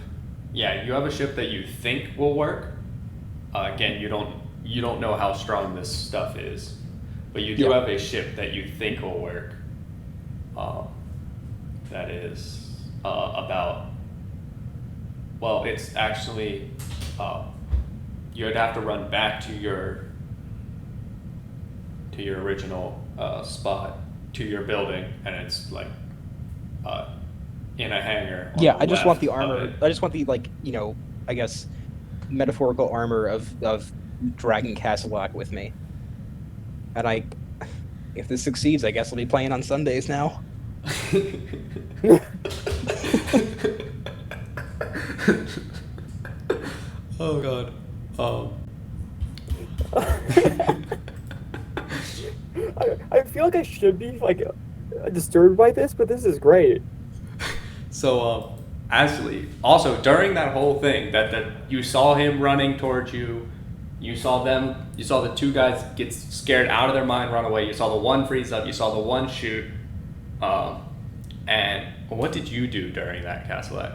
Yeah, you have a ship that you think will work. Again, you don't know how strong this stuff is, but you do Yeah. have a ship that you think will work. That is about. Well, it's actually. You'd have to run back to your original spot, to your building, and it's like in a hangar. On Yeah, the I just want the left of armor. it. I just want the like, you know, I guess metaphorical armor of dragging Castellac with me. And if this succeeds, I guess I'll be playing on Sundays now. Oh god. I feel like I should be like disturbed by this, but this is great. So, actually, also during that whole thing, that you saw him running towards you, you saw the 2 guys get scared out of their mind, run away. You saw the one freeze up. You saw the one shoot. And what did you do during that, Castellet?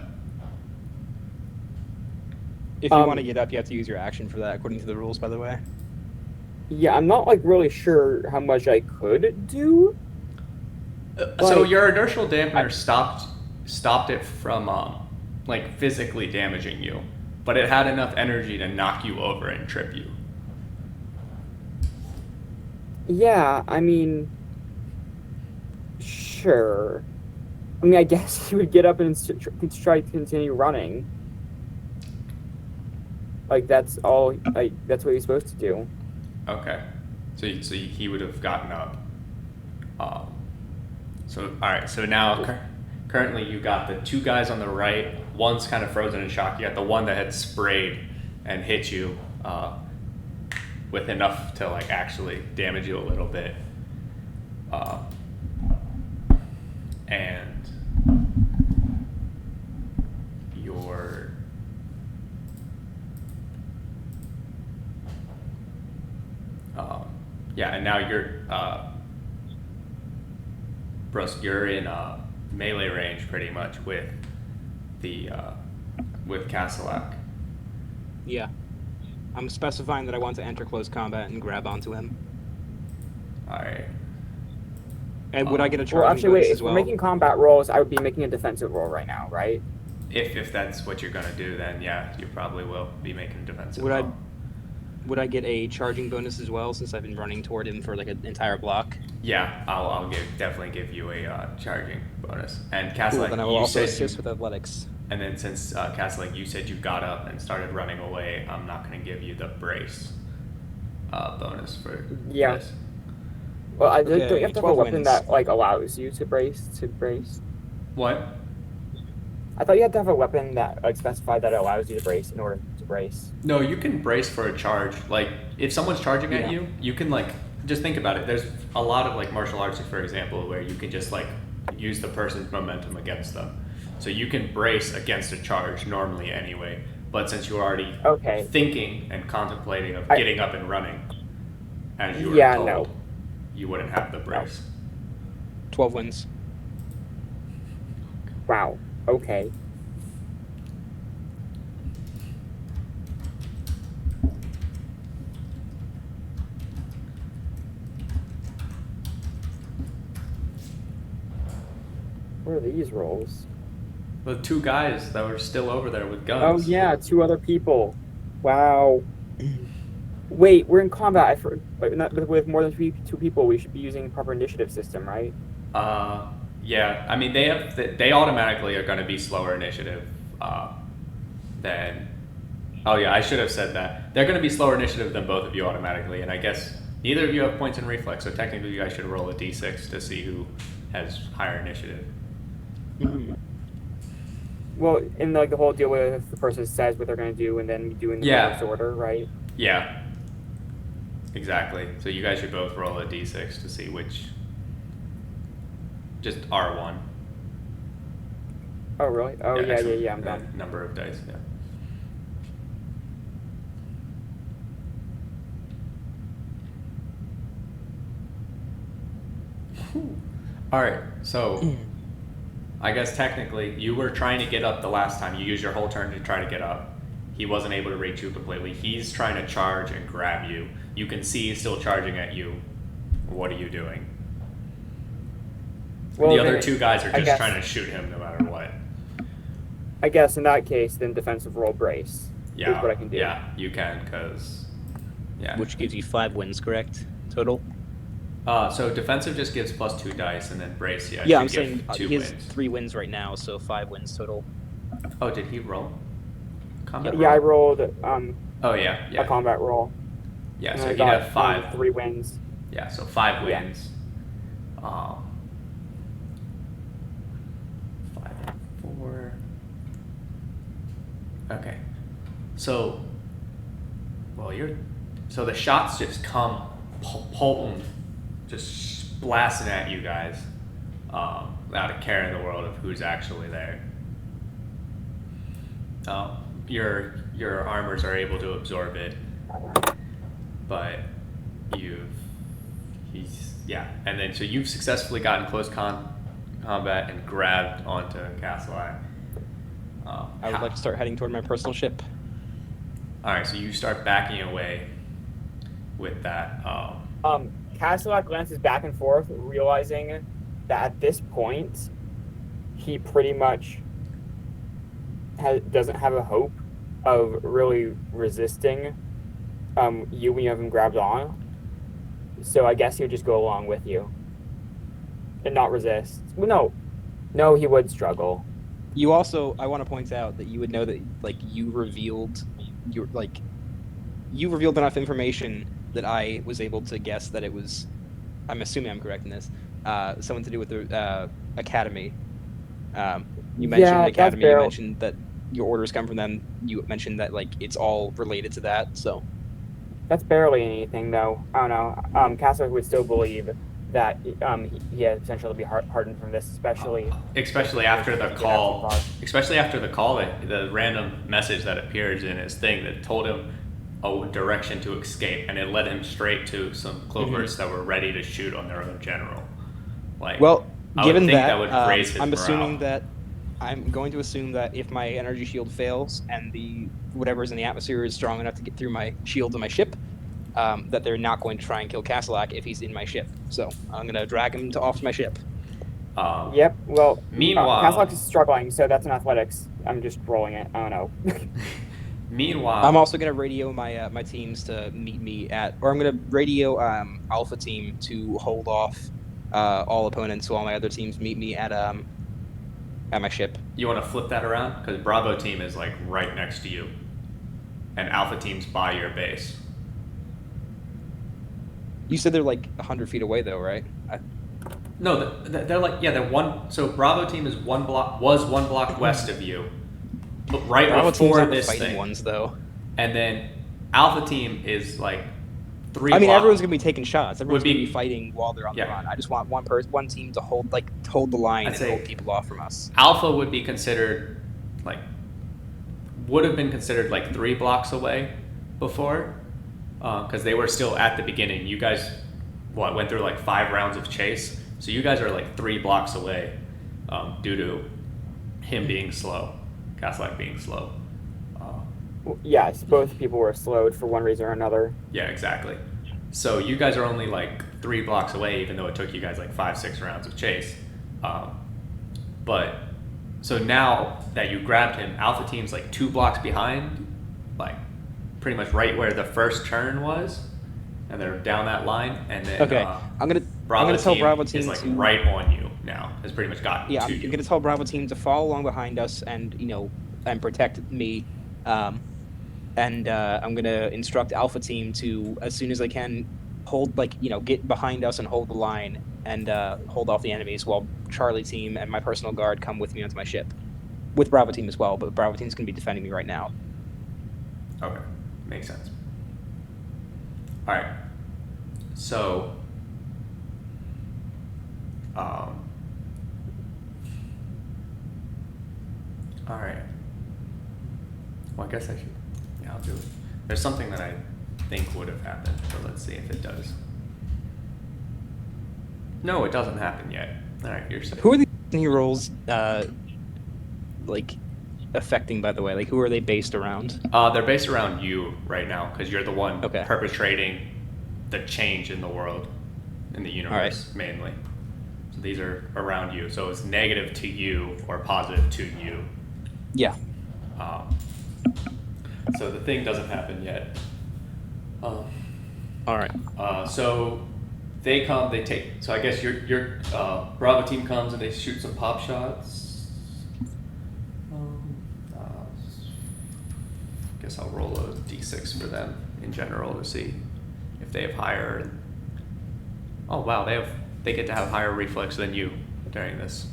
If you want to get up, you have to use your action for that, according to the rules, by the way. Yeah, I'm not like really sure how much I could do. So Like, your inertial dampener stopped it from like physically damaging you, but it had enough energy to knock you over and trip you. Yeah, I mean, sure. I mean, I guess you would get up and try to continue running. Like that's all. Like that's what you're supposed to do. Okay, so he would have gotten up. So all right, so now currently you got the 2 guys on the right. One's kind of frozen in shock. You got the one that had sprayed and hit you with enough to like actually damage you a little bit. And your yeah, and now you're in melee range pretty much with the with Castellac. Yeah. I'm specifying that I want to enter close combat and grab onto him. All right. And would I get a Well, charging actually, wait. bonus If as we're well? making combat rolls, I would be making a defensive roll right now, right? If that's what you're gonna do, then yeah, you probably will be making defensive. Would I? roll. Would I get a charging bonus as well, since I've been running toward him for like an entire block? Yeah, I'll definitely give you a charging bonus. And Cool, Castellan, then I will you also said assist you, with athletics. and then since Castellan, you said you got up and started running away, I'm not going to give you the brace bonus for Yeah. this. Well, don't you Okay, have to have a 12 weapon wins. that like allows you to brace? What? I thought you had to have a weapon that like specified that it allows you to brace in order to brace. No, you can brace for a charge. Like, if someone's charging at Yeah. you can, like, just think about it. There's a lot of, like, martial arts, for example, where you can just, like, use the person's momentum against them. So you can brace against a charge normally anyway. But since you're already Okay. thinking and contemplating of I- getting up and running, as you were Yeah, told, no. you wouldn't have the brace. 12 wins. Wow. Okay. What are these rolls? The two guys that were still over there with Oh guns. yeah, 2 other people. Wow. Wait, we're in combat. With more than 2 people, we should be using proper initiative system, right? Yeah. I mean, they automatically are going to be slower initiative than. Oh yeah, I should have said that. They're going to be slower initiative than both of you automatically, and I guess neither of you have points in reflex, so technically you guys should roll a d6 to see who has higher initiative. Well, in like the whole deal with the person says what they're going to do and then we do in the Yeah. reverse order, right? Yeah. Exactly. So you guys should both roll a d6 to see which. Just R1. Oh really? Oh yeah, actually, I'm done. Number of dice. Yeah. All right, so I guess technically you were trying to get up the last time. You used your whole turn to try to get up. He wasn't able to reach you completely. He's trying to charge and grab you. You can see he's still charging at you. What are you doing? Well, the other then, 2 guys are I just guess- trying to shoot him no matter what. I guess in that case, then defensive roll brace Yeah, is what I can do. Yeah, you can, because yeah. Which gives you 5 wins, correct? Total? So defensive just gives plus 2 dice, and then brace, yeah. Yeah, I'm should give saying 2 he has wins. 3 wins right now, so 5 wins total. Oh, did he roll? Combat Yeah, I roll? rolled Oh yeah, a yeah, combat roll. yeah. And So I he'd got have 5. 3 wins. Yeah, so 5 Yeah. wins. 5 and 4. Okay. So, well, so the shots just come potent, just blasting at you guys, without a care in the world of who's actually there. Your armors are able to absorb it, but and then so you've successfully gotten close combat and grabbed onto Castelli. I would like to start heading toward my personal ship. All right, so you start backing away with that. Castellak glances back and forth, realizing that at this point, he pretty much doesn't have a hope of really resisting you when you have him grabbed on. So I guess he would just go along with you and not resist. Well, no, he would struggle. You also, I want to point out that you would know that, like, you revealed enough information that I was able to guess that it was, I'm assuming I'm correct in this, something to do with the academy. You mentioned Yeah, the academy, that's you fair. mentioned that your orders come from them, you mentioned that, like, it's all related to that, so. That's barely anything, though. I don't know. Castellak would still believe that he has potential to be hardened from this, especially After the Get call, out too far. the random message that appears in his thing that told him a direction to escape, and it led him straight to some cloverts that were ready to shoot on their own general. Like, Well, I given would think that, that would raise his I'm assuming morale. that I'm going to assume that if my energy shield fails and the whatever's in the atmosphere is strong enough to get through my shield to my ship, that they're not going to try and kill Castellak if he's in my ship. So I'm going to drag him off to my ship. Yep. Well, Meanwhile- Castellak is struggling, so that's an athletics. I'm just rolling it. I don't know. Meanwhile, I'm also gonna radio my my teams to meet me or I'm gonna radio Alpha Team to hold off all opponents, while my other teams meet me at my ship. you want to flip that around because Bravo team is like right next to you, and Alpha team's by your base. You said they're like 100 feet away, though, right? No, they're like they're one. So Bravo team is one block west of you, but right Bravo team's before not the this fighting thing. ones, though. And then Alpha team is like 3. I mean, block- everyone's gonna be taking shots. Everyone's Would be- gonna be fighting while they're on Yeah. the run. I just want one team to hold the line I'd and say- hold people off from us. Alpha would be considered would have been considered like 3 blocks away before, because they were still at the beginning. You guys went through like 5 rounds of chase, so you guys are like 3 blocks away, due to him being slow, Caslack being slow. Yes, both people were slowed for one reason or another. Yeah, exactly. So you guys are only like 3 blocks away, even though it took you guys like 5-6 rounds of chase. But so now that you grabbed him, Alpha team's like 2 blocks behind, like pretty much right where the first turn was, and they're down that line. And then Okay, I'm gonna tell Bravo team is like to right on you now. Has pretty much gotten yeah. to I'm you. gonna tell Bravo team to follow along behind us and and protect me. And I'm gonna instruct Alpha team to, as soon as they can, hold get behind us and hold the line and hold off the enemies, while Charlie team and my personal guard come with me onto my ship, with Bravo team as well. But Bravo team's gonna be defending me right now. Okay, makes sense. All right, so all right. Well, I guess I should. Yeah, I'll do it. There's something that I think would have happened, so let's see if it does. No, it doesn't happen yet. All right, you're safe. Who are these roles affecting, by the way? Like, who are they based around? They're based around you right now because you're the one Okay. perpetrating the change in the world, in the universe, mainly. So these are around you. So it's negative to you or positive to you. Yeah. So the thing doesn't happen yet. All right. So they come, they take. So I guess your Bravo team comes and they shoot some pop shots. Guess I'll roll a d6 for them in general to see if they have higher. Oh wow, they get to have higher reflex than you during this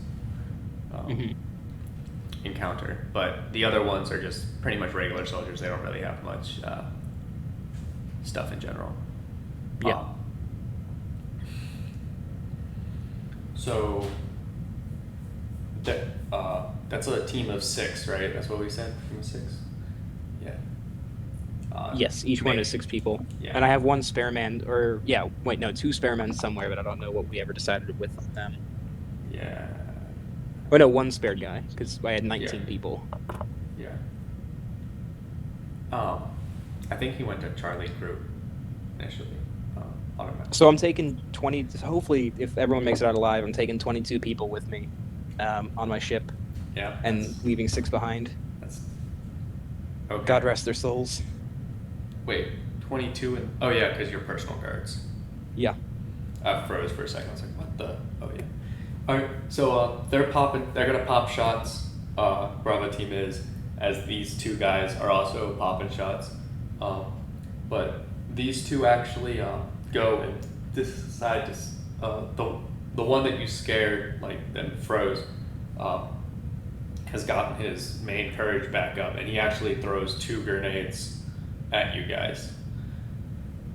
encounter. But the other ones are just pretty much regular soldiers. They don't really have much stuff in general. Yeah. So that's a team of 6, right? That's what we said. Team of 6. Yeah. Yes, each one is 6 people. Yeah. And I have one spare man, two spare men somewhere, but I don't know what we ever decided with them. Yeah. Oh no, one spare guy, because I had 19 Yeah. people. Yeah. I think he went to Charlie group initially. Automatically. So I'm taking 20, hopefully if everyone makes it out alive, I'm taking 22 people with me on my ship Yeah. and leaving 6 behind. That's okay. God rest their souls. Wait, 22 and oh yeah, because you're personal guards. Yeah. I froze for a second. I was like, what the? Oh yeah. All right. So they're gonna pop shots. Bravo team is, as these 2 guys are also popping shots. But these 2 actually go and decide to the one that you scared, then froze, has gotten his main courage back up, and he actually throws 2 grenades at you guys.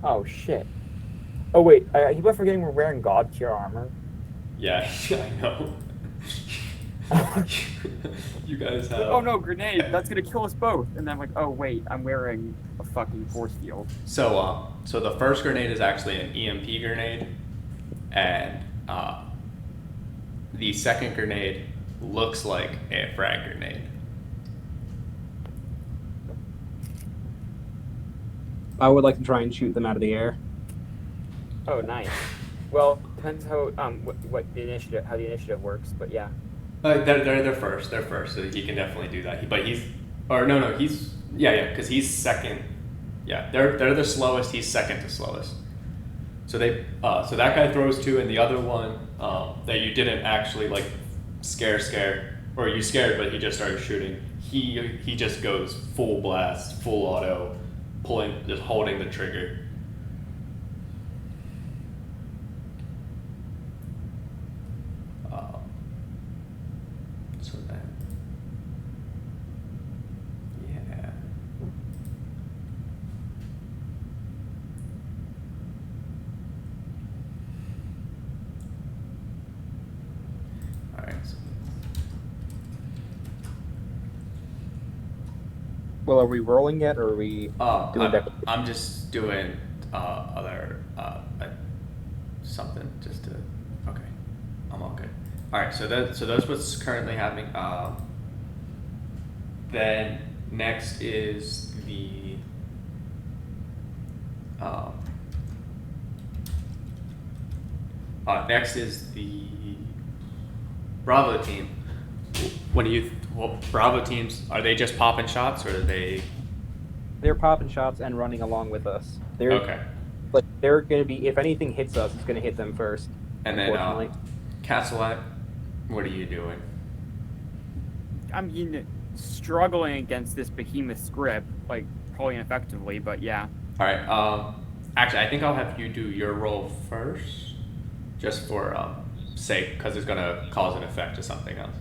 Oh shit. Oh wait, I keep on forgetting we're wearing god tier armor. Yeah, I know. You guys have. Oh no, grenade! That's gonna kill us both. And then I'm like, oh wait, I'm wearing a fucking force field. So the first grenade is actually an EMP grenade, and the second grenade looks like a frag grenade. I would like to try and shoot them out of the air. Oh nice. Well, depends how how the initiative works, but yeah. They're first. They're first, so he can definitely do that. But Or no, he's because he's second. Yeah, they're the slowest. He's second to slowest. So so that guy throws 2, and the other one that you didn't actually like scare, or you scared, but he just started shooting. He just goes full blast, full auto, just holding the trigger. So then, yeah. All right. So Well, are we rolling yet, or are we doing that? I'm just doing other something just to. Okay, I'm all good. All right, so that's what's currently happening. Then next is the Bravo team. What do you? Well, Bravo teams, are they just popping shots, or are they? They're popping shots and running along with us. They're Okay. Like they're gonna be. If anything hits us, it's gonna hit them first. And then Unfortunately. Castellet, what are you doing? I'm struggling against this behemoth script, like probably ineffectively, but yeah. All right. Actually, I think I'll have you do your roll first, just for sake, because it's gonna cause an effect to something else.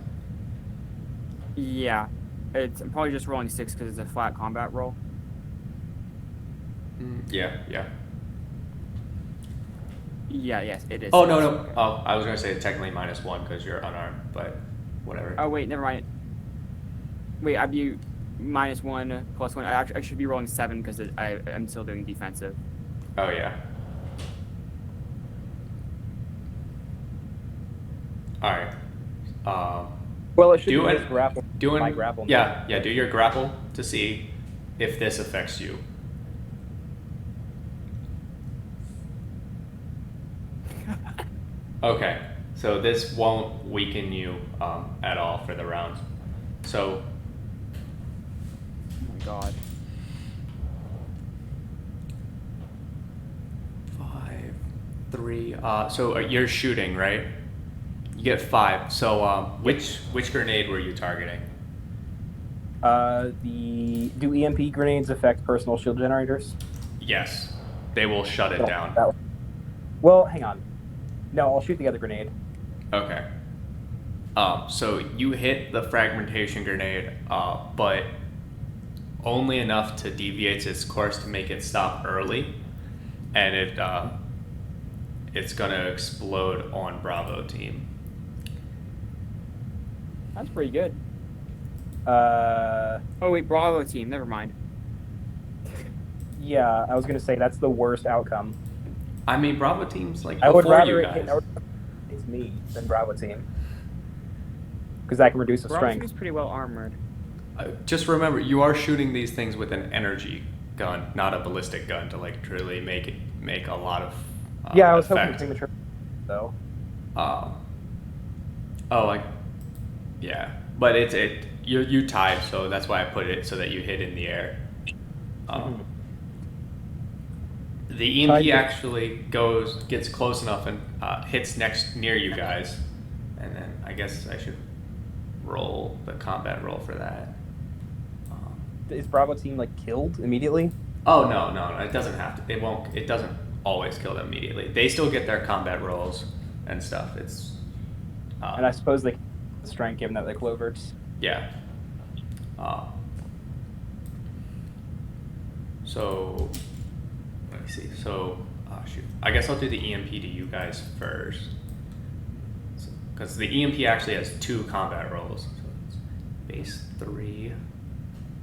Yeah. I'm probably just rolling 6 because it's a flat combat roll. Yeah. Yeah, yes, it is. Oh no. Okay. Oh, I was gonna say technically -1 because you're unarmed, but whatever. Oh wait, never mind. Wait, I'd be -1 +1. I should be rolling 7 because I'm still doing defensive. Oh yeah. All right. Well, it should Do be it- his grapple. My grapple. Yeah. Do your grapple to see if this affects you. Okay, so this won't weaken you at all for the round. So, Oh my god. 5, 3. So you're shooting, right? You get 5. So which grenade were you targeting? Do EMP grenades affect personal shield generators? Yes, they will shut it down. Well, hang on. No, I'll shoot the other grenade. Okay. So you hit the fragmentation grenade, but only enough to deviate its course to make it stop early, and it's gonna explode on Bravo team. That's pretty good. Oh wait, Bravo team. Never mind. Yeah, I was gonna say that's the worst outcome. I mean, Bravo team's like I would before rather you it hit guys. it's me than Bravo team, because that can reduce the Bravo team strength. is pretty well armored. Just remember, you are shooting these things with an energy gun, not a ballistic gun, to like truly make a lot of Yeah, I was hoping effect. premature, though. Yeah, but you tied, so that's why I put it so that you hit in the air. The EMP Tied. actually gets close enough and hits near you guys, and then I guess I should roll the combat roll for that. Is Bravo team like killed immediately? Oh no, it doesn't have to. It won't. It doesn't always kill them immediately. They still get their combat rolls and stuff. It's And I suppose they can strength given that they're cloverts. yeah. So let me see. So shoot. I guess I'll do the EMP to you guys first, because the EMP actually has 2 combat rolls. So it's base 3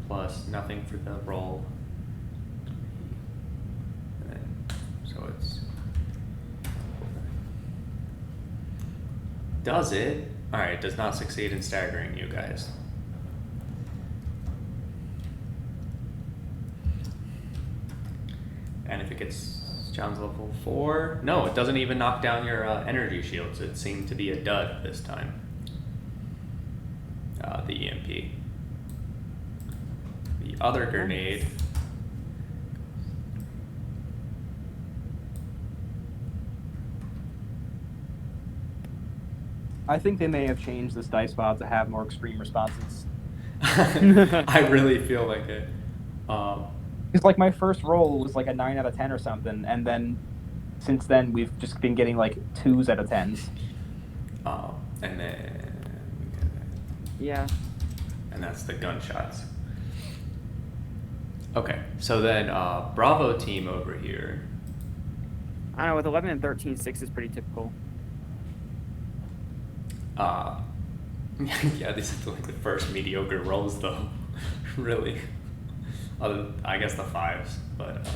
plus nothing for the roll. And then, so it's does it. All right, does not succeed in staggering you guys. And if it gets challenge level 4, no, it doesn't even knock down your energy shields. It seemed to be a dud this time. The EMP. the other grenade. I think they may have changed this dice file to have more extreme responses. I really feel like it. It's like my first roll was like a 9 out of 10 or something, and then since then we've just been getting like 2s out of 10s. And then Yeah. and that's the gunshots. Okay, so then Bravo team over here. I don't know, with 11 and 13, 6 is pretty typical. Yeah, these are like the first mediocre rolls though. Really. Other, I guess the 5s, but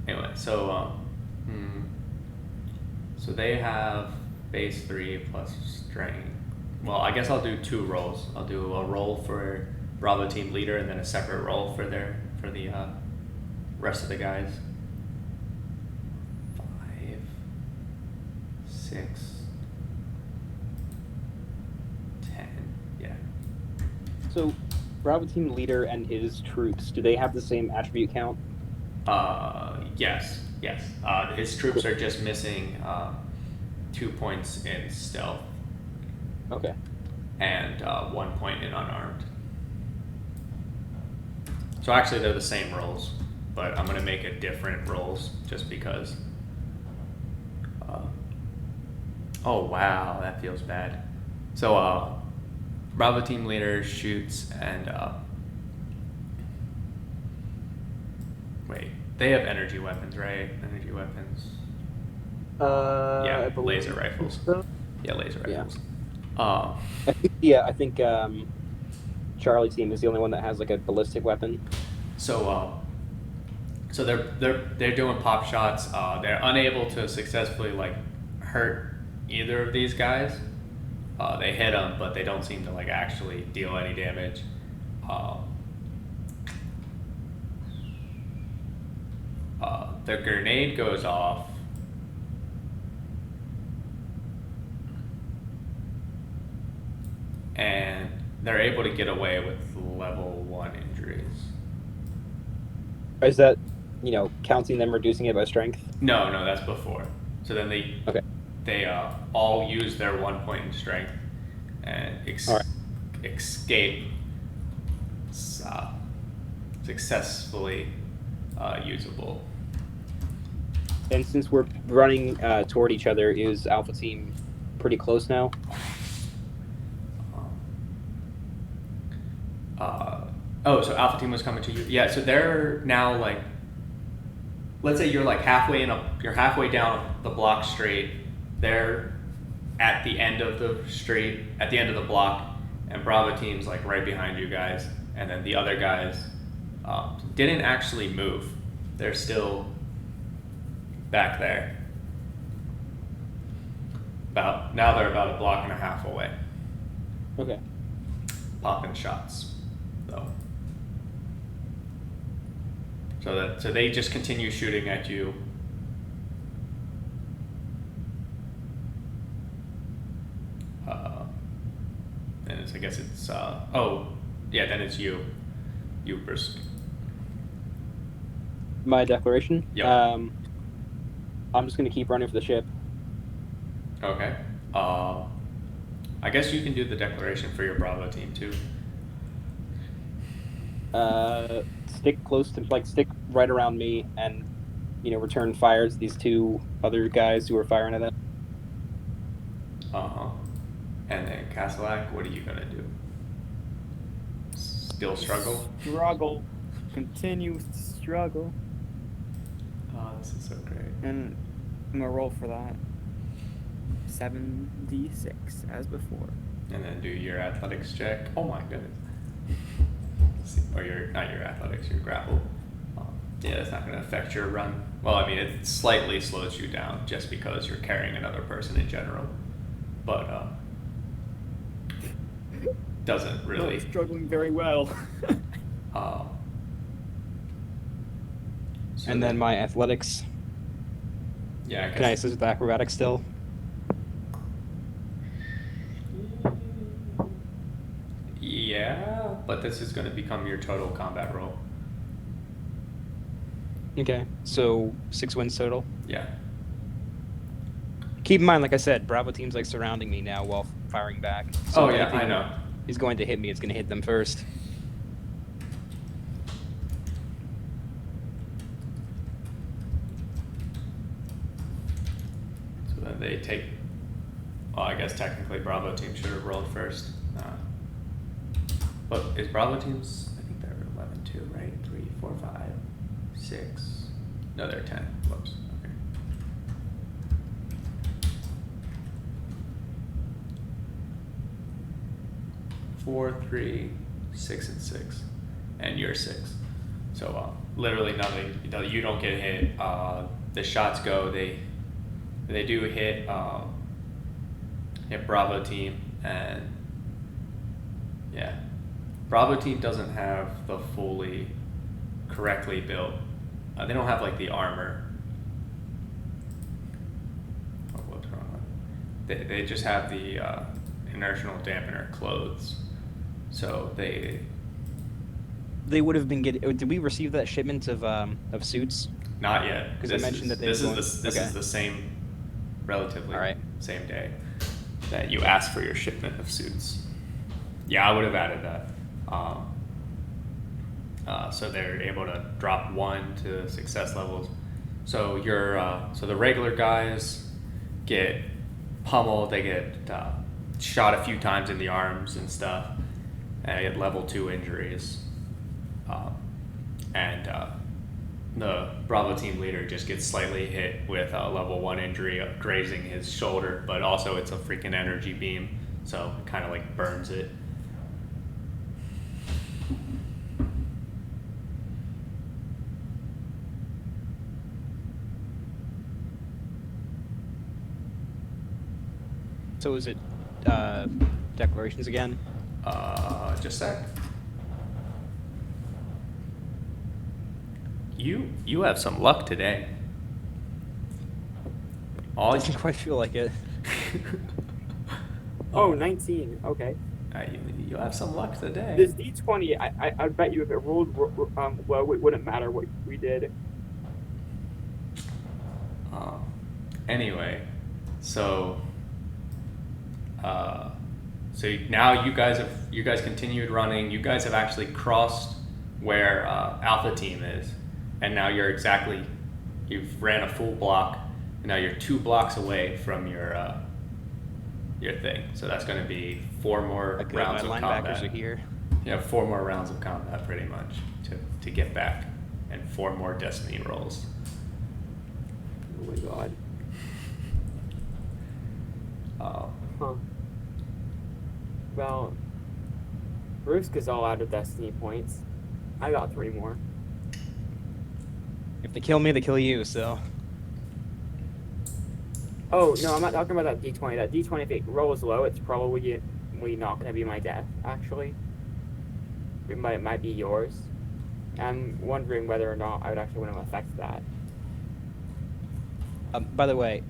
anyway. So so they have base 3 plus strength. Well, I guess I'll do 2 rolls. I'll do a roll for Bravo team leader and then a separate roll for the rest of the guys. 5, 6, 10. Yeah. So, Bravo team leader and his troops, do they have the same attribute count? Yes. His troops are just missing 2 points in stealth. Okay. And 1 point in unarmed. So actually they're the same rolls, but I'm gonna make it different rolls just because. Oh wow, that feels bad. So Bravo team leader shoots and wait, they have energy weapons, right? Energy weapons. Yeah, laser rifles. Yeah, laser rifles. I think Charlie team is the only one that has like a ballistic weapon. So they're doing pop shots. They're unable to successfully like hurt either of these guys. They hit them, but they don't seem to like actually deal any damage. The grenade goes off. And they're able to get away with level 1 injuries. Is that, counting them reducing it by strength? No, that's before. So then they all use their 1 point in strength and escape successfully usable. And since we're running toward each other, is Alpha Team pretty close now? So Alpha Team was coming to you. Yeah, so they're now like, let's say you're like you're halfway down the block straight. They're at the end of the straight, at the end of the block, and Bravo Team's like right behind you guys. And then the other guys didn't actually move. They're still back there. Now they're about a block and a half away. Okay. Popping shots, though. So they just continue shooting at you. And I guess it's then it's you, Brsk. My declaration. Yep. I'm just gonna keep running for the ship. Okay. I guess you can do the declaration for your Bravo team too. Stick close to, stick right around me, and return fire to these 2 other guys who are firing at them. And then Castellac, what are you gonna do? Still struggle? Struggle. Continue to struggle. Oh, this is so great. And I'm gonna roll for that. 7d6 as before. And then do your athletics check. Oh my goodness. Or not your athletics, your grapple. Yeah, that's not going to affect your run. Well, I mean, it slightly slows you down just because you're carrying another person in general. But doesn't really. I'm struggling very well. And then my athletics. Yeah, Can I assist with acrobatics still? Yeah, but this is going to become your total combat roll. Okay, so 6 wins total. Yeah. Keep in mind, like I said, Bravo team's like surrounding me now while firing back. So Oh if yeah, I anything know. is going to hit me, it's going to hit them first. So then they take. Well, I guess technically Bravo team should have rolled first. But is Bravo teams? I think they're 11-2, right? 3, 4, 5, 6. No, they're 10. Whoops. Okay. Four, 3, 6, and 6, and you're 6. So literally nothing. You don't get hit. The shots go. They do hit. Hit Bravo team, and yeah, Bravo team doesn't have the fully correctly built. They don't have like the armor. Oh, what's wrong? They just have the inertial dampener clothes, so they would have been getting. Did we receive that shipment of suits? Not yet, because I mentioned that they this were is okay. the same, relatively All right. same day that you asked for your shipment of suits. Yeah, I would have added that. So they're able to drop 1 to success levels. So so the regular guys get pummeled. They get shot a few times in the arms and stuff, and they get level 2 injuries. The Bravo team leader just gets slightly hit with a level 1 injury, grazing his shoulder, but also it's a freaking energy beam, so it kind of like burns it. So is it declarations again? Just a sec. You have some luck today. All Doesn't quite feel like it. Oh, 19. Okay. you have some luck today. This D20, I bet you if it rolled well, it wouldn't matter what we did. Anyway, so now you guys continued running. You guys have actually crossed where Alpha Team is, and now you've ran a full block, and now you're 2 blocks away from your thing. So that's going to be 4 more Like rounds my of linebackers combat. are here. You have 4 more rounds of combat, pretty much, to get back, and 4 more destiny rolls. Oh my god. Huh. Well, Rusk is all out of destiny points. I got 3 more. If they kill me, they kill you. So Oh no, I'm not talking about that D20. That D20, if it rolls low, it's probably not going to be my death. Actually, it might be yours. I'm wondering whether or not I would actually want to affect that. by the way,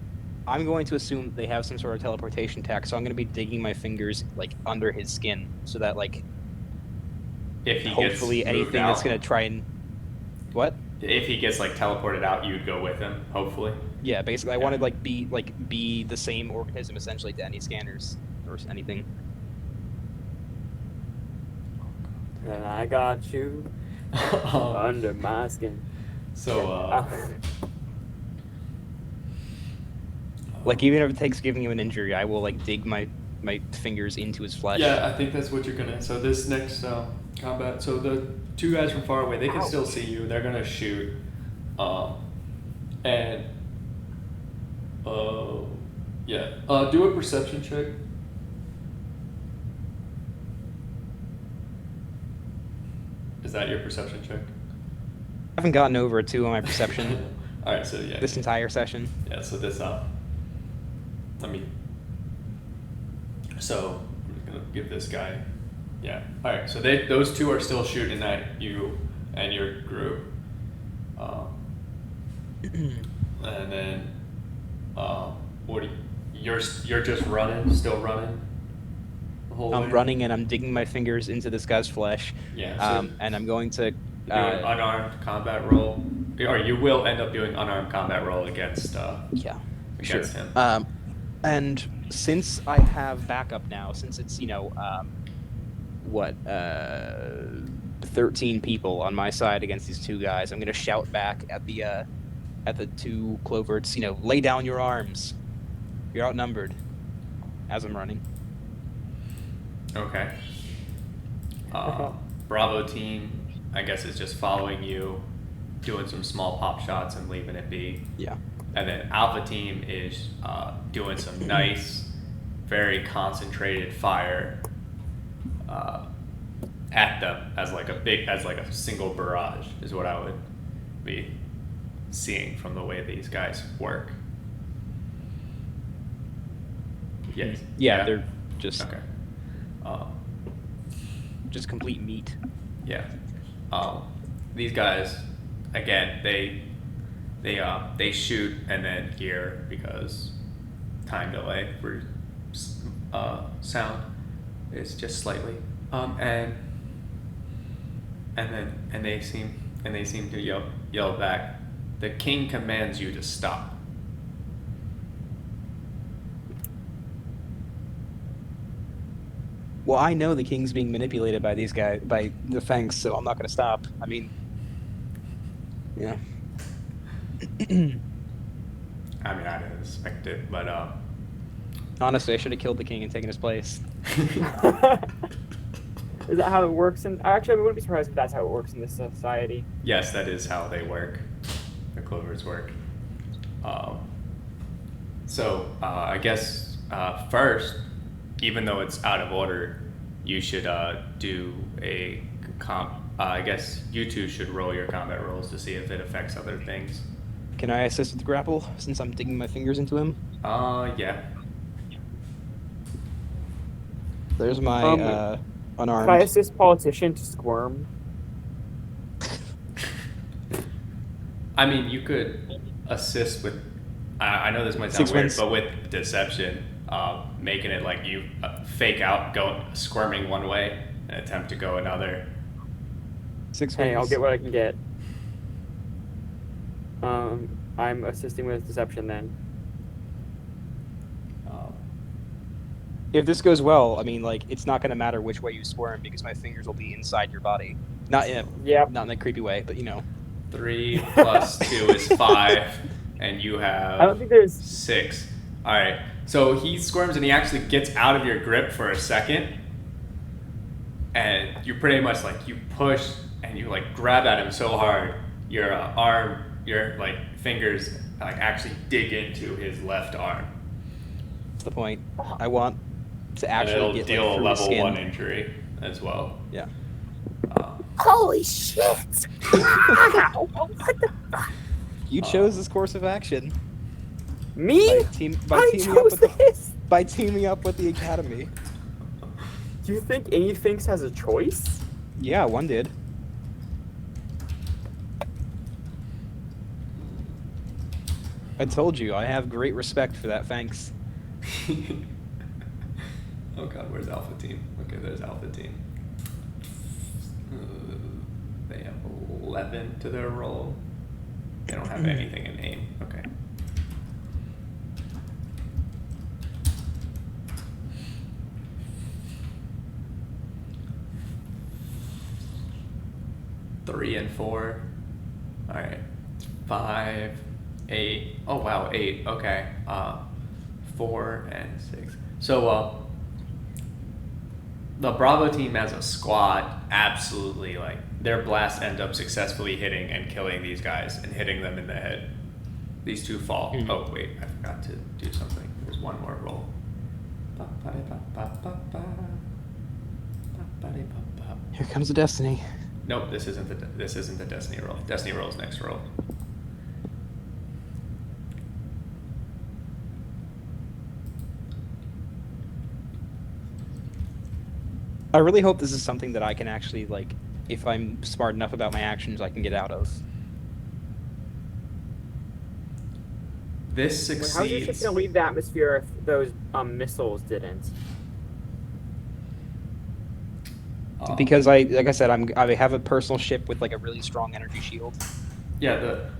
I'm going to assume they have some sort of teleportation tech, so I'm going to be digging my fingers like under his skin, so that like If he hopefully gets moved anything out, that's going to try and what? if he gets like teleported out, you'd go with him. Hopefully. Yeah, basically, I want to be the same organism essentially to any scanners or anything. And I got you under my skin. So Like even if it takes giving him an injury, I will like dig my fingers into his flesh. yeah, I think that's what you're gonna. So this next combat. So the 2 guys from far away, they can still see you. They're gonna shoot, and yeah. Do a perception check. Is that your perception check? I haven't gotten over a 2 on my perception All right. So yeah. this entire session. Yeah, so this so I'm just gonna give this guy, yeah. All right, so those 2 are still shooting at you and your group, and then what? You're just running, still running. the whole I'm way? running and I'm digging my fingers into this guy's flesh. Yeah. So And I'm going to. do an unarmed combat roll, or you will end up doing unarmed combat roll against Yeah, sure. against him. And since I have backup now, since it's 13 people on my side against these two guys, I'm gonna shout back at the two cloverts, lay down your arms. You're outnumbered. As I'm running. Okay. Bravo team, I guess, is just following you, doing some small pop shots and leaving it be. Yeah. And then Alpha team is doing some nice, very concentrated fire at them as like a single barrage is what I would be seeing from the way these guys work. Yes. Yeah, they're just Okay. just complete meat. Yeah. These guys, again, they shoot and then hear because time delay for sound is just slightly. And they seem to yell back. The king commands you to stop. Well, I know the king's being manipulated by these guys, by the Fangs, so I'm not going to stop. I mean, yeah. I mean, I didn't expect it, but Honestly, I should have killed the king and taken his place. Is that how it works? Actually, I wouldn't be surprised if that's how it works in this society. yes, that is how they work. The clovers work. I guess first, even though it's out of order, you should do a comp. I guess you two should roll your combat rolls to see if it affects other things. Can I assist with the grapple, since I'm digging my fingers into him? Yeah. There's my unarmed. Could I assist politician to squirm? I mean, you could assist with. I know this might sound 6 weird, wins. but with deception, making it like you fake out, go squirming one way and attempt to go another. 6 Hey, I'll wins. get what I can get. I'm assisting with deception then. If this goes well, I mean, like, it's not going to matter which way you squirm because my fingers will be inside your body. Not in Yep. a creepy way, but 3 plus 2 is 5, and you have I don't think there's. 6. All right. So he squirms and he actually gets out of your grip for a second, and you pretty much like you push and you like grab at him so hard, your arm, your like fingers like actually dig into his left arm, that's the point. I want to and actually it'll get deal like, a through his level skin. 1 injury as well. Yeah. Holy shit! Wow, what the fuck? You chose this course of action Me? by I teaming up chose with this. by teaming up with the academy. Do you think any Finks has a choice? Yeah, one did. I told you, I have great respect for that, thanks. Oh god, where's Alpha Team? Okay, there's Alpha Team. They have 11 to their roll. They don't have anything in aim. Okay. Three and 4. All right. 5, 8. Oh wow, 8. Okay. 4 and 6. So the Bravo team as a squad, absolutely, like their blast ends up successfully hitting and killing these guys and hitting them in the head. These two fall. Oh wait, I forgot to do something. There's one more roll. Here comes the destiny. Nope, this isn't the destiny roll. Destiny roll's next roll. I really hope this is something that I can actually, like, if I'm smart enough about my actions, I can get out of. This How's your ship succeeds. gonna leave the atmosphere if those missiles didn't? Because like I said, I have a personal ship with like a really strong energy shield. Yeah,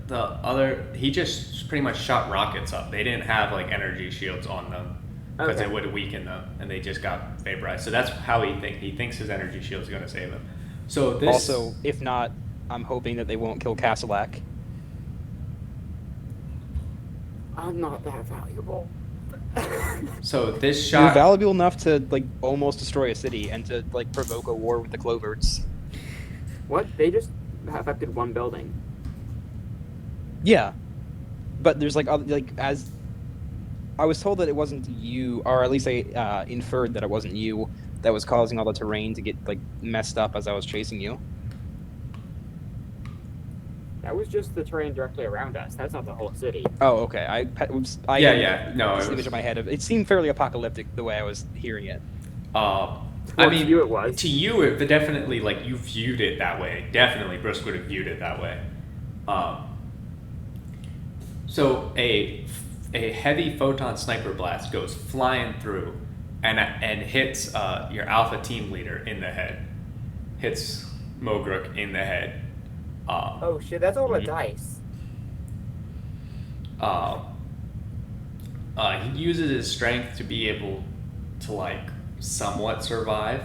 the other, he just pretty much shot rockets up. They didn't have like energy shields on them because Okay. it would weaken them, and they just got vaporized. So that's how he thinks his energy shield is going to save him. So this Also, if not, I'm hoping that they won't kill Castellac. I'm not that valuable. so this You're shot valuable enough to like almost destroy a city and to like provoke a war with the Cloverts. What? They just affected one building. Yeah, but there's like as I was told that it wasn't you, or at least I inferred that it wasn't you that was causing all the terrain to get like messed up as I was chasing you. That was just the terrain directly around us. That's not the whole city. Oh, okay. I Yeah, no, this it image was- in my head. It seemed fairly apocalyptic the way I was hearing it. I Well, mean, to you it was. To you, it definitely like you viewed it that way. Definitely, Bruce would have viewed it that way. So a heavy photon sniper blast goes flying through, and hits your alpha team leader in the head. Hits Mogrik in the head. Oh shit, that's all the dice. He uses his strength to be able to like somewhat survive,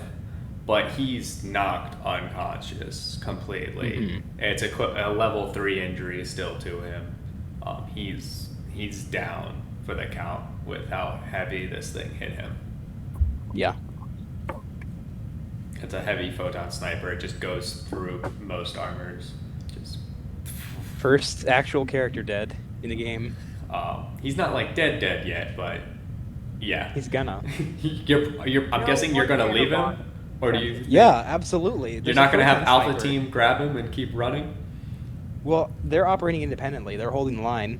but he's knocked unconscious completely. It's a level 3 injury still to him. He's down for the count with how heavy this thing hit him. Yeah. It's a heavy photon sniper. It just goes through most armors. Just First actual character dead in the game. he's not like dead yet, but yeah. He's gonna. I'm guessing you're gonna leave him, or do you? Yeah, absolutely. You're There's not a gonna have photon Alpha sniper. Team grab him and keep running. Well, they're operating independently. They're holding the line.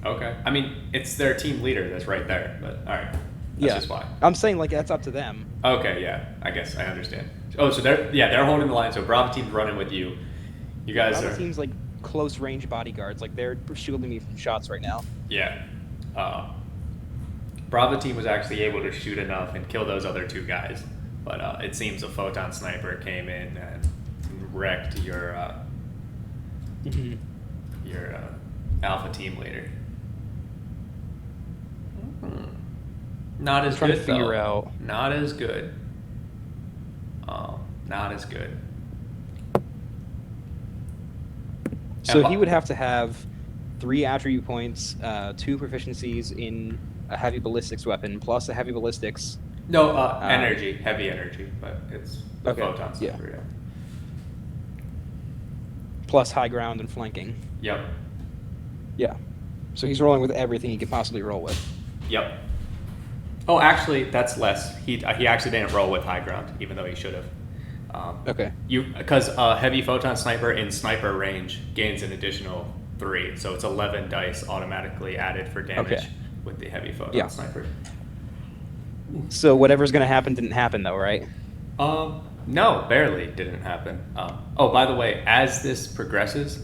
Okay. I mean, it's their team leader that's right there, but all right. That's Yeah. just why. I'm saying like that's up to them. Okay, yeah. I guess I understand. Oh, so they're holding the line. So Bravo Team's running with you. You guys Other are. teams like close range bodyguards, like they're shielding me from shots right now. Yeah. Bravo Team was actually able to shoot enough and kill those other two guys, but it seems a photon sniper came in and wrecked your Alpha Team leader. Not as Trying good to figure though. out. Not as good. Not as good. So And he would have to have 3 attribute points, 2 proficiencies in a heavy ballistics weapon, plus a heavy ballistics. No, energy, heavy energy, but it's the Okay, photon yeah. sniper. Yeah. Plus high ground and flanking. Yep. Yeah. So he's rolling with everything he could possibly roll with. Yep. Oh, actually, that's less. He actually didn't roll with high ground, even though he should have. Okay. Because heavy photon sniper in sniper range gains an additional 3, so it's 11 dice automatically added for damage Okay. with the heavy photon Yeah. sniper. So whatever's going to happen didn't happen though, right? No, barely didn't happen. Oh, by the way, as this progresses,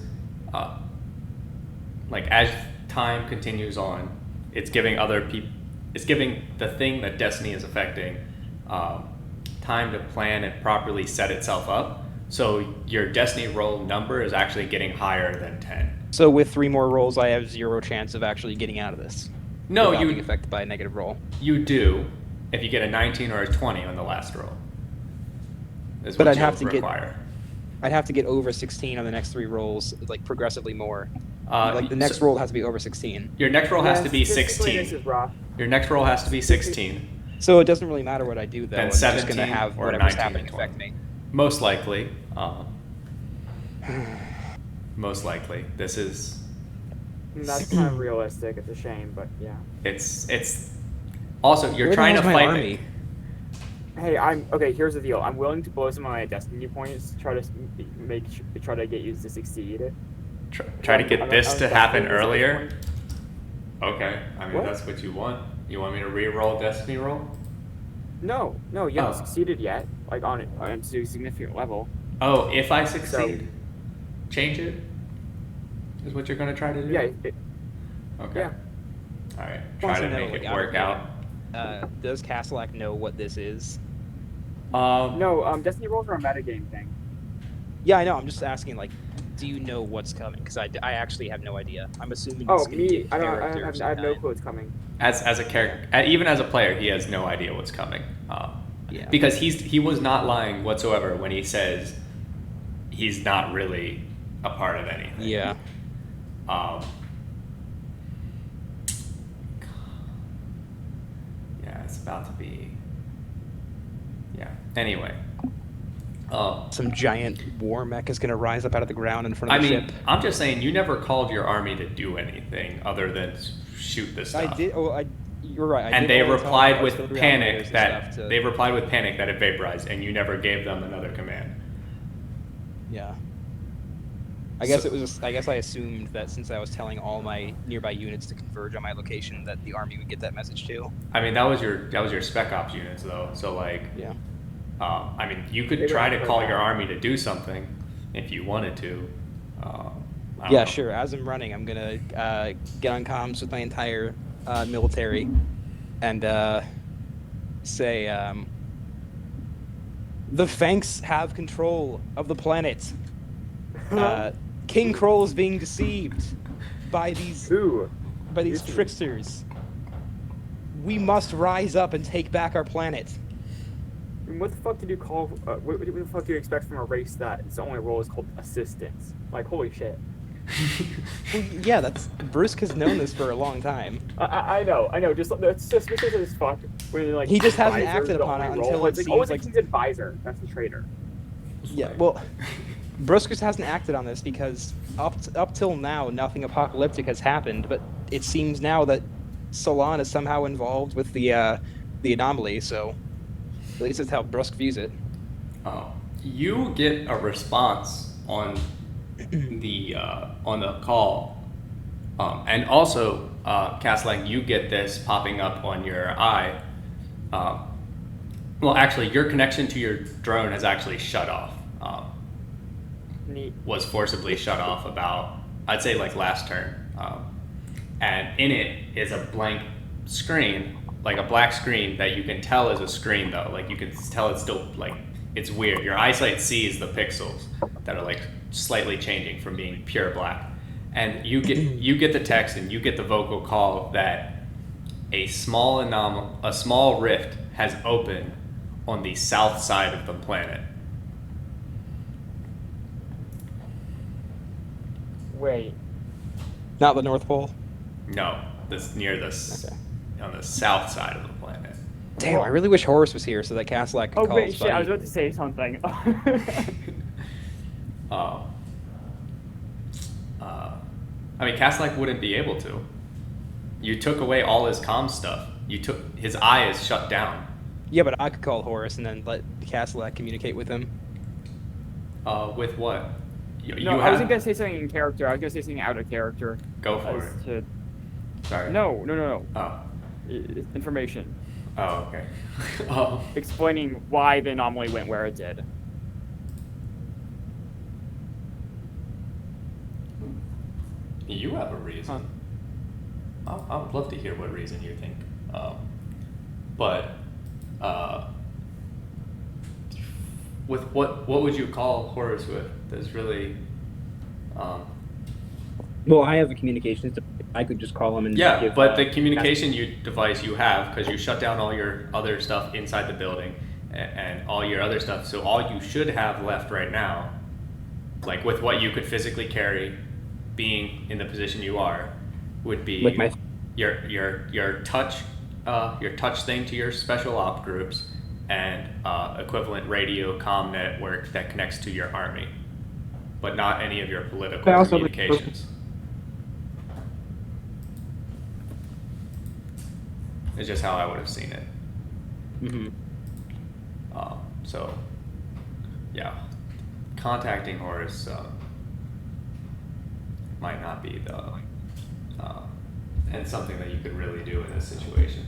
like as time continues on, it's giving other people, it's giving the thing that Destiny is affecting time to plan and properly set itself up. So your Destiny roll number is actually getting higher than 10. So with 3 more rolls, I have 0 chance of actually getting out of this. No, without you being affected by a negative roll. You do if you get a 19 or a 20 on the last roll. Is But what I'd have you'll to require. I'd have to get over 16 on the next 3 rolls, like progressively more. Like the next so roll has to be over 16. Your next roll has Yeah, to be statistically, This 16. is rough. Your next roll has to be 16. So it doesn't really matter what I do though. Then It's just going to 17 have or whatever's 19 happening or affect me. Most likely. Most likely. This is. That's kind of realistic. It's a shame, but yeah. It's. Also, you're Where the trying to hell's my fight. army? Hey, okay. Here's the deal. I'm willing to blow some of my destiny points to try to try to get you to succeed. Try to get I'm- this I'm to happen definitely earlier. disappointed. Okay. I mean, What? that's what you want. You want me to re-roll Destiny roll? No, you haven't Oh. succeeded yet. Like on to a significant level. Oh, if I succeed, change it. Is what you're gonna try to do? Yeah. Okay. Yeah. All right. Want Try to know, make like, it out of work the- out. Does Castellac know what this is? No, Destiny rolls are a metagame thing. Yeah, I know. I'm just asking, like, do you know what's coming? Because I actually have no idea. I'm assuming it's Oh, going to be me, a character of I some have no kind. clue it's coming. As a character, even as a player, he has no idea what's coming. Yeah. Because he was not lying whatsoever when he says he's not really a part of anything. Yeah. Yeah, it's about to be. Yeah. Anyway. Some giant war mech is going to rise up out of the ground in front of I the mean, ship. I'm just saying, you never called your army to do anything other than shoot the stuff. I did. Oh, you're right. And they replied with panic panic that it vaporized, and you never gave them another command. Yeah. I guess it was. I guess I assumed that since I was telling all my nearby units to converge on my location, that the army would get that message too. I mean, that was your spec ops units though. So like, Yeah. I mean, you could They try don't to call know. your army to do something if you wanted to. I don't Yeah, know. sure. As I'm running, I'm gonna get on comms with my entire military and say, the Fanks have control of the planet. King Kroll is being deceived by these Who? tricksters. We must rise up and take back our planet. I mean, what the fuck did you call? What the fuck do you expect from a race that its only role is called assistance? Like, holy shit. Well, yeah, that's Brusk has known this for a long time. I know. Just it's suspicious as fuck. When like He just hasn't advisor's acted the upon it only role. until It's it like, oh, seems it's like- a king's advisor. That's the traitor. Yeah, well, Bruskers hasn't acted on this because up till now, nothing apocalyptic has happened. But it seems now that Solon is somehow involved with the anomaly. So at least that's how Brusk views it. You get a response on the call, and also, Castlight, you get this popping up on your eye. Well, actually, your connection to your drone has actually shut off. Neat. Was forcibly shut off about, I'd say, like last turn. And in it is a blank screen, like a black screen that you can tell is a screen though. Like you can tell it's still like, it's weird. Your eyesight sees the pixels that are like slightly changing from being pure black. And you get the text and you get the vocal call that a small rift has opened on the south side of the planet. Wait. Not the North Pole. No, this near this Okay. on the south side of the planet. Damn, I really wish Horus was here so that Castlack could Oh call wait, his shit! I was buddy. about to say something. I mean, Castlight wouldn't be able to. You took away all his comm stuff. His eye is shut down. Yeah, but I could call Horus and then let Castlack communicate with him. With what? No, I wasn't gonna say something in character. I was gonna say something out of character. Go for as it. to- Sorry. No. Oh. Information. Oh, okay. Oh. Explaining why the anomaly went where it did. You have a reason. I would love to hear what reason you think. But with what would you call Horus with? There's really. Well, I have a communications device. I could just call him and Yeah, give, but the communication device you have, because you shut down all your other stuff inside the building and all your other stuff. So all you should have left right now, like with what you could physically carry, being in the position you are, would be Like my- your touch thing to your special op groups and equivalent radio comm network that connects to your army, but not any of your political I also- communications. It's just how I would have seen it. Mm-hmm. So, yeah, contacting Horus might not be and something that you could really do in this situation.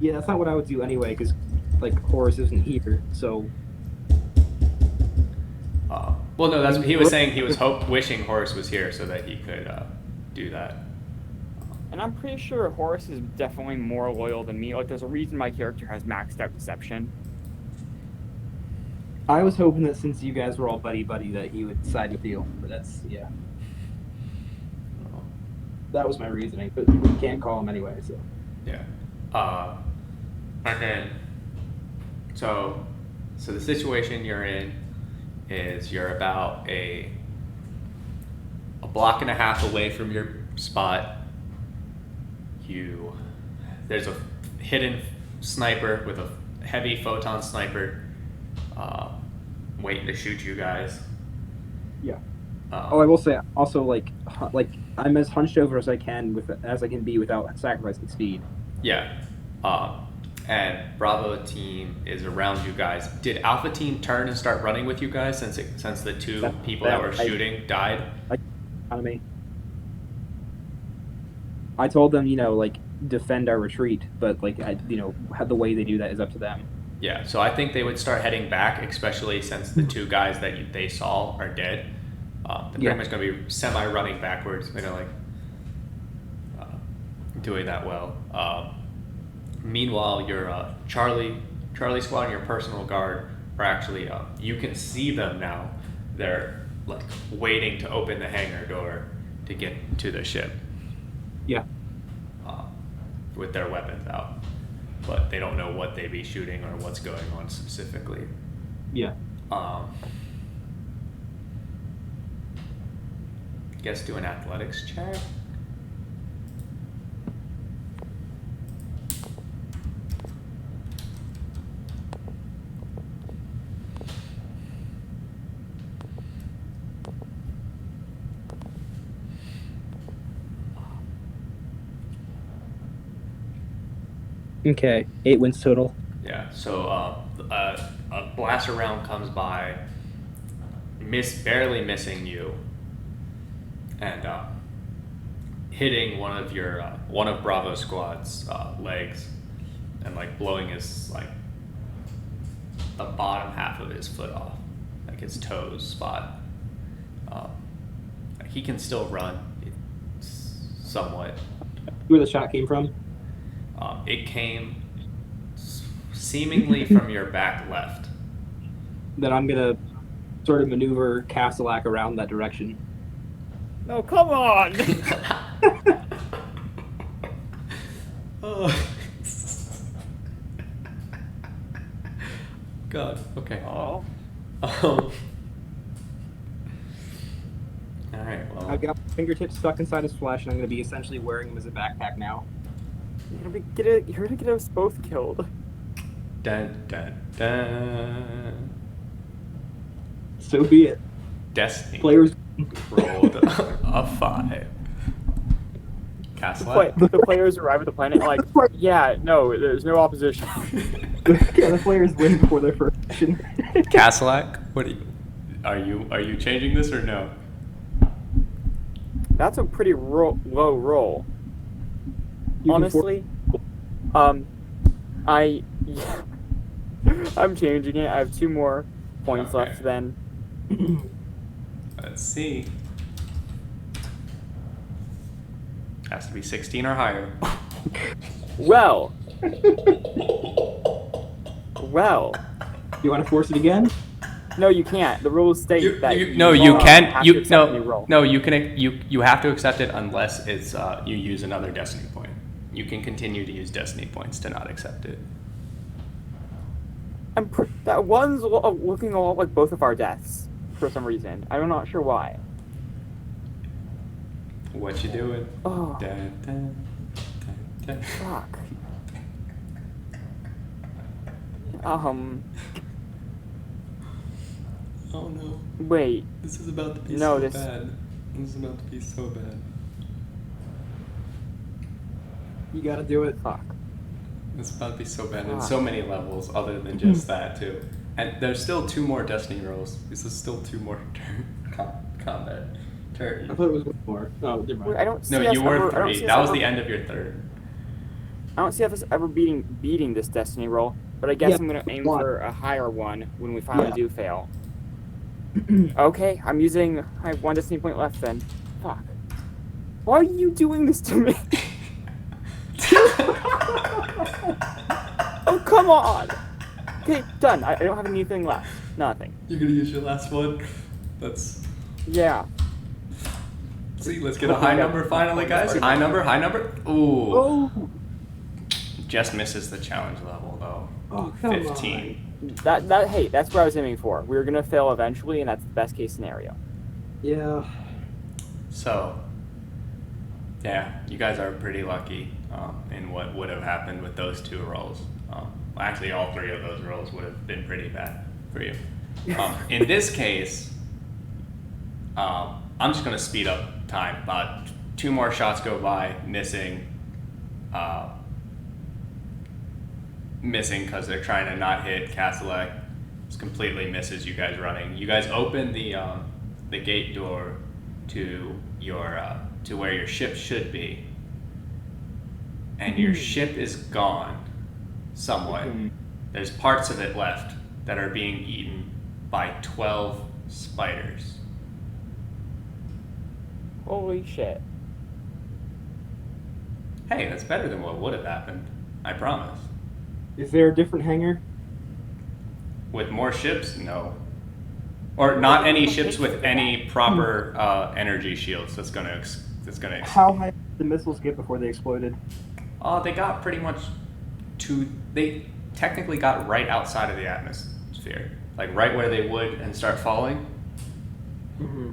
Yeah, that's not what I would do anyway, because like Horus isn't here, so Well, no, that's what he was saying. He was wishing Horus was here so that he could do that. And I'm pretty sure Horus is definitely more loyal than me. Like, there's a reason my character has maxed out deception. I was hoping that since you guys were all buddy that he would side with you, but that's yeah. That was my reasoning, but we can't call him anyway. So Yeah. And then, so the situation you're in is you're about a block and a half away from your spot. There's a hidden sniper with a heavy photon sniper waiting to shoot you guys. yeah. Oh, I will say also like I'm as hunched over as I can be without sacrificing speed. Yeah. And Bravo team is around you guys. Did Alpha team turn and start running with you guys since the two people that were shooting died? On me. I told them, defend our retreat, but the way they do that is up to them. Yeah, so I think they would start heading back, especially since the two guys that they saw are dead. They're pretty much going to be semi-running backwards. They're going to doing that well. Meanwhile, your Charlie squad and your personal guard are actually you can see them now. They're like waiting to open the hangar door to get to the ship. Yeah. With their weapons out, but they don't know what they be shooting or what's going on specifically. Yeah. Guess do an athletics check. Okay, 8 wins total. Yeah, so a blaster round comes by, barely missing you, and hitting one of Bravo squad's legs, and like blowing his the bottom half of his foot off, like his toes spot. He can still run, somewhat. Where the shot came from? It came seemingly from your back left. Then I'm gonna sort of maneuver Castellac around that direction. No, come on! Oh. God. Okay. Oh. All right. Well. I've got my fingertips stuck inside his flesh, and I'm gonna be essentially wearing him as a backpack now. You're gonna get us both killed. Dun dun dun. So be it. Destiny. Players rolled a 5. Castle. The players arrive at the planet like, yeah, no, there's no opposition. yeah, the players win before their first mission. Castellac, what are you changing this or no? That's a pretty low roll. Honestly, I'm changing it. I have 2 more points Okay. left then. Let's see. Has to be 16 or higher. Well. You want to force it again? No, you can't. The rules state You that can. have to accept any roll. No, you can. You have to accept it unless it's you use another destiny point. You can continue to use destiny points to not accept it. That one's looking a lot like both of our deaths for some reason. I'm not sure why. What you doing? Oh, Dun, dun, dun, dun. fuck. Oh no. Wait. This is about to be No, so this- bad. This is about to be so bad. You gotta do it. Fuck. It's about to be so bad in Fuck. so many levels other than just that too. And there's still 2 more destiny rolls. This is still 2 more combat turns. I thought it was one more. Oh, never mind. Wait, I don't see No, us you were ever, I don't 3. see us That was ever- the end of your 3rd. I don't see us ever beating this destiny roll, but I guess Yeah, I'm gonna aim one. for a higher one when we finally Yeah. do fail. Okay, I have 1 destiny point left then. Fuck. Why are you doing this to me? Oh, come on! Okay, done. I don't have anything left. Nothing. You're gonna use your last one. Let's Yeah. see. Let's get a high number finally, guys. High number. High number. Ooh. Oh, Just misses the challenge level though. oh, come 15. Hey, that's what I was aiming for. We were gonna fail eventually, and that's the best case scenario. Yeah. So, yeah, you guys are pretty lucky in what would have happened with those 2 rolls. Actually, all 3 of those rolls would have been pretty bad for you. In this case, I'm just going to speed up time. About 2 more shots go by, missing because they're trying to not hit. Castellet just completely misses you guys running. You guys open the gate door to to where your ship should be, and your ship is gone somewhat. There's parts of it left that are being eaten by 12 spiders. Holy shit. Hey, that's better than what would have happened. I promise. Is there a different hangar? With more ships, no. Or not any ships with any proper energy shields. That's gonna. How high did the missiles get before they exploded? They got pretty much they technically got right outside of the atmosphere, like right where they would and start falling. Mm-hmm.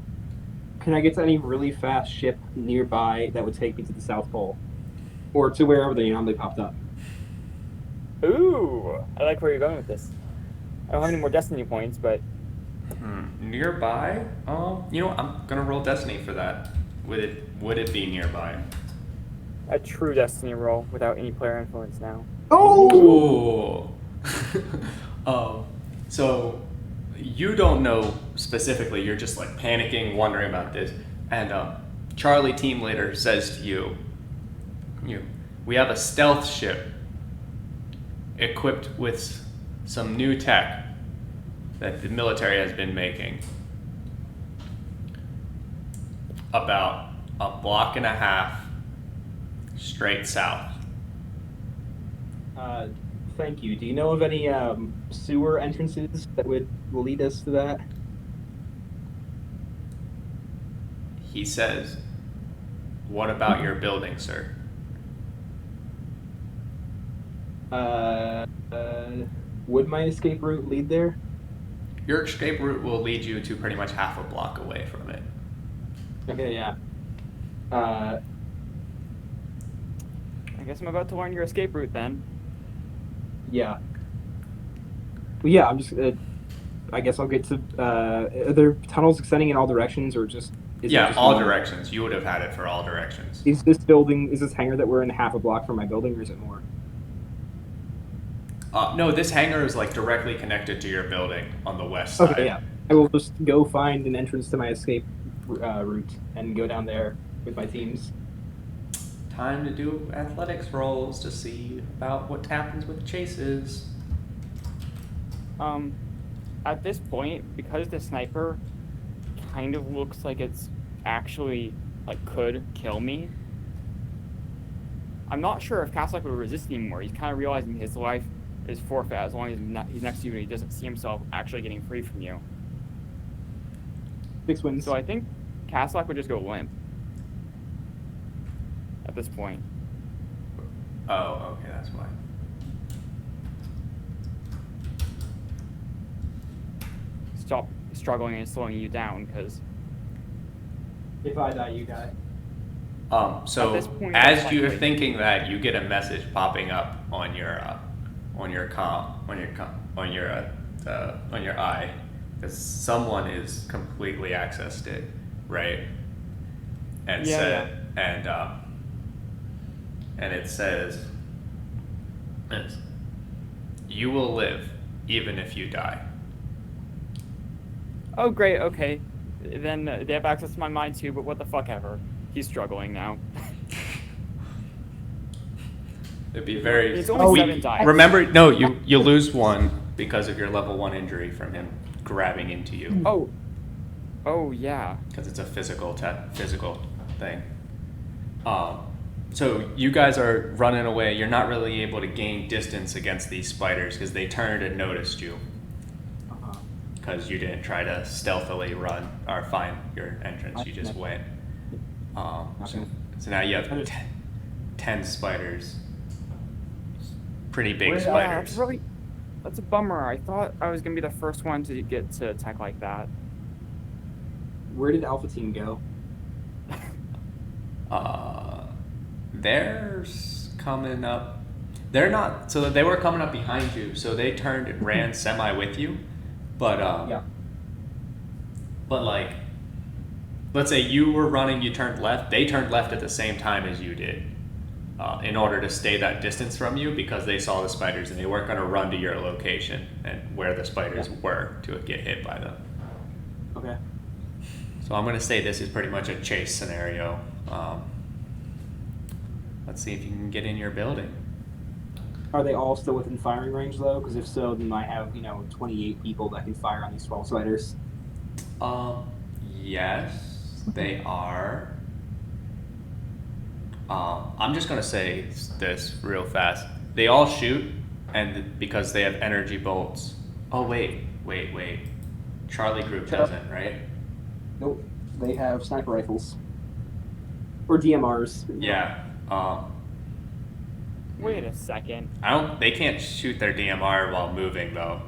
Can I get to any really fast ship nearby that would take me to the South Pole, or to wherever they popped up? Ooh, I like where you're going with this. I don't have any more destiny points, but Nearby? I'm gonna roll destiny for that. Would it be nearby? a true destiny roll without any player influence now. Oh! Ooh. So you don't know specifically. You're just like panicking, wondering about this. And Charlie, team leader, says to you, we have a stealth ship equipped with some new tech that the military has been making. About a block and a half straight south. Thank you. Do you know of any sewer entrances that will lead us to that? He says, what about your building, sir? Would my escape route lead there? Your escape route will lead you to pretty much half a block away from it. Okay, yeah. I guess I'm about to learn your escape route then. Yeah. Well, yeah, I'm just. I guess I'll get to. Are there tunnels extending in all directions, or just? Is it just all one? directions. You would have had it for all directions. Is this hangar that we're in half a block from my building, or is it more? No, this hangar is like directly connected to your building on the west side. Okay, yeah. I will just go find an entrance to my escape route and go down there with my teams. Time to do athletics rolls to see about what happens with chases. At this point, because the sniper kind of looks like it's actually like could kill me, I'm not sure if Castellet would resist anymore. He's kind of realizing his life is forfeit as long as he's next to you and he doesn't see himself actually getting free from you. 6 wins. So I think Castellet would just go limp at this point. Oh, okay, that's why. Stop struggling and slowing you down, because If I die, you die. So At this point, as it's you're likely. thinking that, you get a message popping up on your eye, because someone is completely accessed it, right? And and it says, "You will live even if you die." oh great, okay. Then they have access to my mind too, but what the fuck ever. He's struggling now. It'd be very. It's only 7 dice. Remember, no, you lose 1 because of your level 1 injury from him grabbing into you. Oh yeah. Because it's a physical thing. So you guys are running away. You're not really able to gain distance against these spiders because they turned and noticed you. because you didn't try to stealthily run or find your entrance. You just went. So now you have 10 spiders. Pretty big Yeah, spiders. that's a bummer. I thought I was gonna be the first one to get to attack like that. Where did Alpha Team go? They're coming up. They're not. So they were coming up behind you. So they turned and ran semi with you, but Yeah. But like, let's say you were running, you turned left. They turned left at the same time as you did, in order to stay that distance from you because they saw the spiders and they weren't going to run to your location and where the spiders were to get hit by them. Okay. So I'm going to say this is pretty much a chase scenario. Let's see if you can get in your building. Are they all still within firing range though? Because if so, then I have 28 people that can fire on these 12 spiders. Yes, they are. I'm just gonna say this real fast. They all shoot, and because they have energy bolts. Oh wait. Charlie Group doesn't, right? Nope. They have sniper rifles. Or DMRs. Yeah. Wait a second. They can't shoot their DMR while moving though.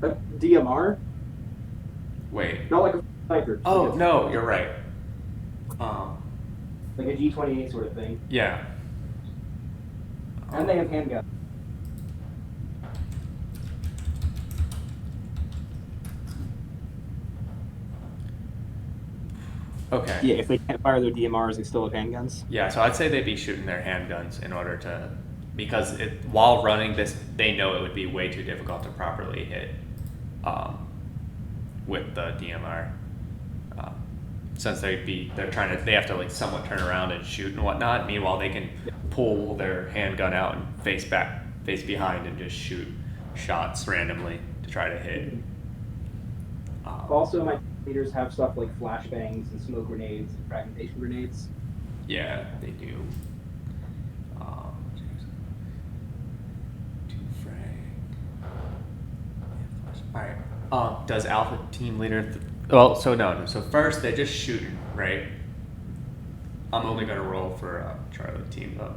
DMR? Wait. Not like a sniper. Oh Like a- no, you're right. Like a G28 sort of thing. Yeah. And they have handguns. Okay. Yeah, if they can't fire their DMRs, they still have handguns. Yeah, so I'd say they'd be shooting their handguns in order to, because while running this, they know it would be way too difficult to properly hit with the DMR. Since they have to like somewhat turn around and shoot and whatnot. Meanwhile, they can pull their handgun out and face behind and just shoot shots randomly to try to hit. Also, my leaders have stuff like flashbangs and smoke grenades and fragmentation grenades. Yeah, they do. Alright. Does Alpha Team Leader... So first they're just shooting, right? I'm only going to roll for Charlie Team, though.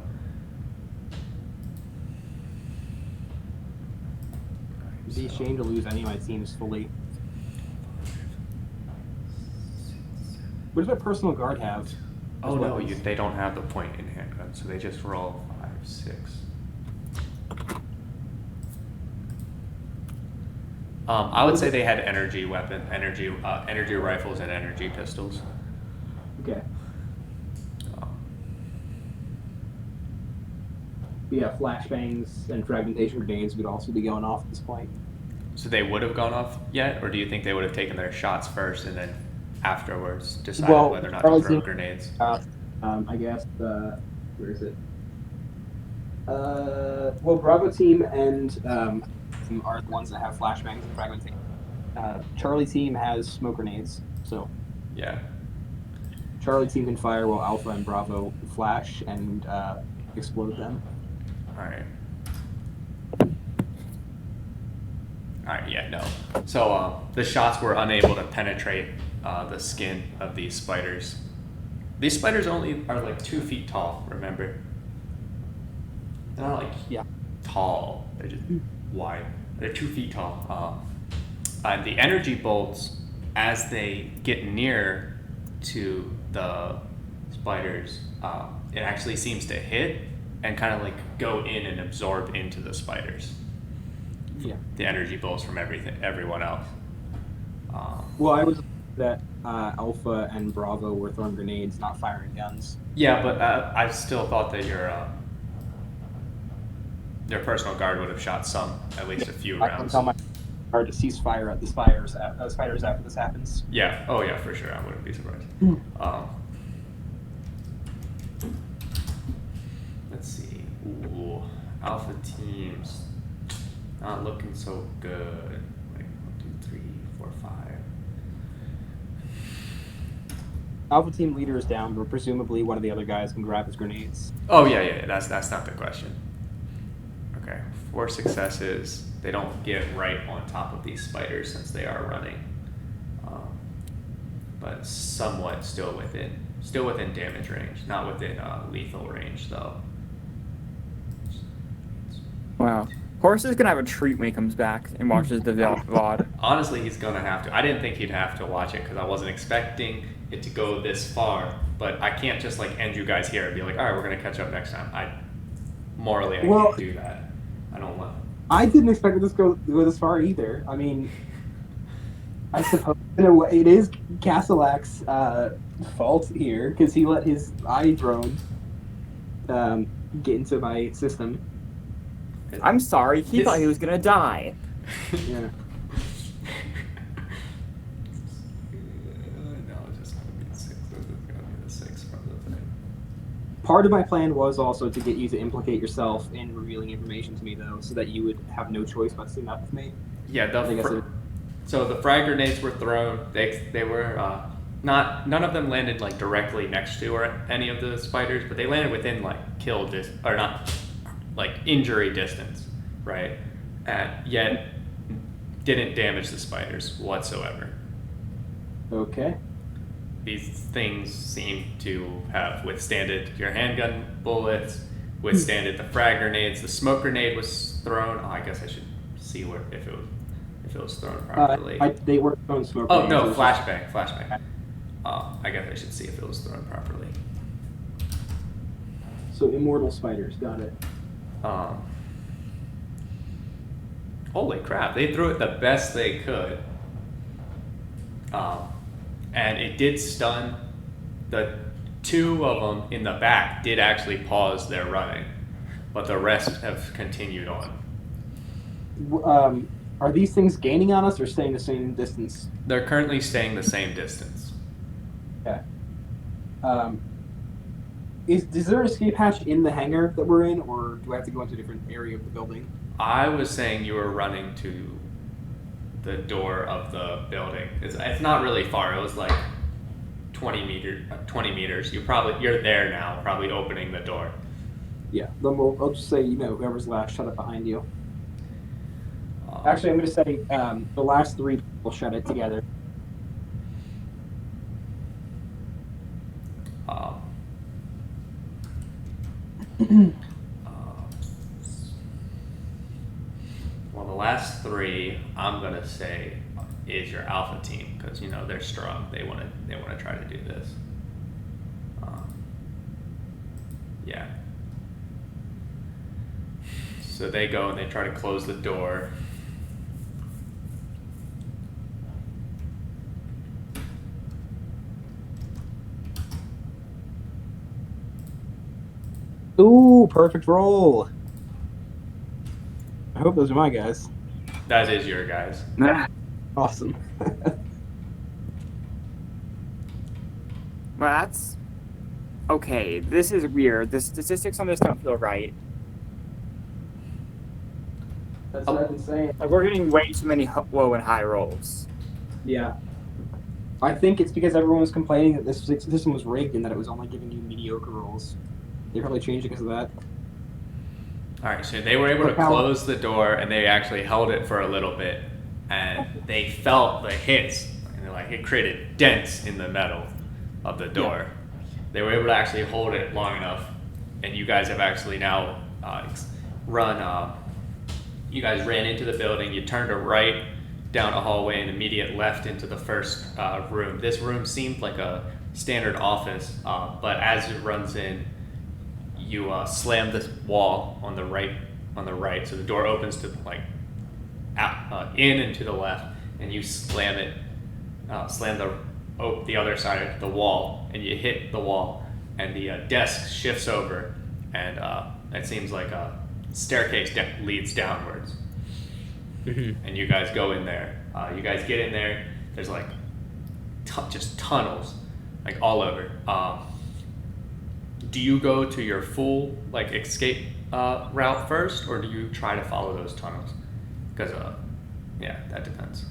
It'd be a shame to lose any of my teams fully. What does my personal guard have? Oh as no, weapons? they don't have the point in handgun, so they just roll 5, 6. I would say they had energy rifles and energy pistols. Okay. Yeah, flashbangs and fragmentation grenades would also be going off at this point. So they would have gone off yet, or do you think they would have taken their shots first and then afterwards decided whether or not to throw grenades? I guess where is it? Well, Bravo team and are the ones that have flashbangs and fragmentation. Charlie team has smoke grenades, so Yeah. Charlie team can fire while Alpha and Bravo flash and explode them. Alright. Alright, yeah, no. So the shots were unable to penetrate the skin of these spiders. These spiders only are like 2 feet tall, remember? They're not like tall, they're just wide. They're 2 feet tall. And the energy bolts, as they get near to the spiders, it actually seems to hit and kind of like go in and absorb into the spiders. Yeah. The energy bolts from everyone else. Well, I was that Alpha and Bravo were throwing grenades, not firing guns. Yeah, but I still thought that your personal guard would have shot at least a few I can rounds. tell my guard to cease fire at the spiders after this happens. Yeah. Oh, yeah, for sure. I wouldn't be surprised. Let's see. Ooh, Alpha teams not looking so good. Like 1, 2, 3, 4, 5. Alpha team leader is down, but presumably one of the other guys can grab his grenades. Oh yeah. That's not the question. Okay, 4 successes. They don't get right on top of these spiders since they are running, but somewhat still within damage range, not within lethal range though. Wow. Horace is gonna have a treat when he comes back and watches the VOD. Honestly, he's gonna have to. I didn't think he'd have to watch it because I wasn't expecting it to go this far. But I can't just like end you guys here and be like, all right, we're gonna catch up next time. I can't do that. I don't want. I didn't expect it to go this far either. I mean, I suppose in a way it is Castellac's fault here because he let his eye drone get into my system. I'm sorry, he thought he was gonna die. Yeah. No, it's just gonna be the 6. It's gonna be the 6 from the thing. Part of my plan was also to get you to implicate yourself in revealing information to me, though, so that you would have no choice but to team up with me. Yeah, I think so the frag grenades were thrown. They were none of them landed like directly next to or any of the spiders, but they landed within like or not like injury distance, right? Yet didn't damage the spiders whatsoever. Okay. These things seem to have withstanded your handgun bullets, withstanded the frag grenades. The smoke grenade was thrown. Oh, I guess I should see if it was thrown properly. They were throwing smoke. Oh no, grenades. flashbang. I guess I should see if it was thrown properly. So immortal spiders, got it. Holy crap! They threw it the best they could, and it did stun. The 2 of them in the back did actually pause their running, but the rest have continued on. Are these things gaining on us or staying the same distance? They're currently staying the same distance. Okay. Is there an escape hatch in the hangar that we're in, or do I have to go into a different area of the building? I was saying you were running to the door of the building. It's not really far. It was like 20 meters. You're there now, probably opening the door. Yeah. Then I'll just say, whoever's last, shut it behind you. Actually, I'm going to say the last 3 will shut it together. Well, the last 3 I'm gonna say is your alpha team because they're strong. They want to try to do this. Yeah. So they go and they try to close the door. Ooh, perfect roll. I hope those are my guys. That is your guys. Awesome. Well, that's okay. This is weird. The statistics on this don't feel right. That's what I've been saying. Like we're getting way too many low and high rolls. Yeah. I think it's because everyone was complaining that this system was rigged and that it was only giving you mediocre rolls. They probably changed it because of that. All right, so they were able to close the door, and they actually held it for a little bit, and they felt the hits, and it created dents in the metal of the door. Yeah. They were able to actually hold it long enough, and you guys have actually now you guys ran into the building, you turned a right down a hallway and immediate left into the first room. This room seemed like a standard office, but as it runs in, you slam this wall on the right, so the door opens to in and to the left, and you slam the other side of the wall, and you hit the wall, and the desk shifts over, and it seems like a staircase leads downwards. Mm-hmm. And you guys go in there. You guys get in there. There's just tunnels, all over. Do you go to your full escape route first, or do you try to follow those tunnels? Because that depends.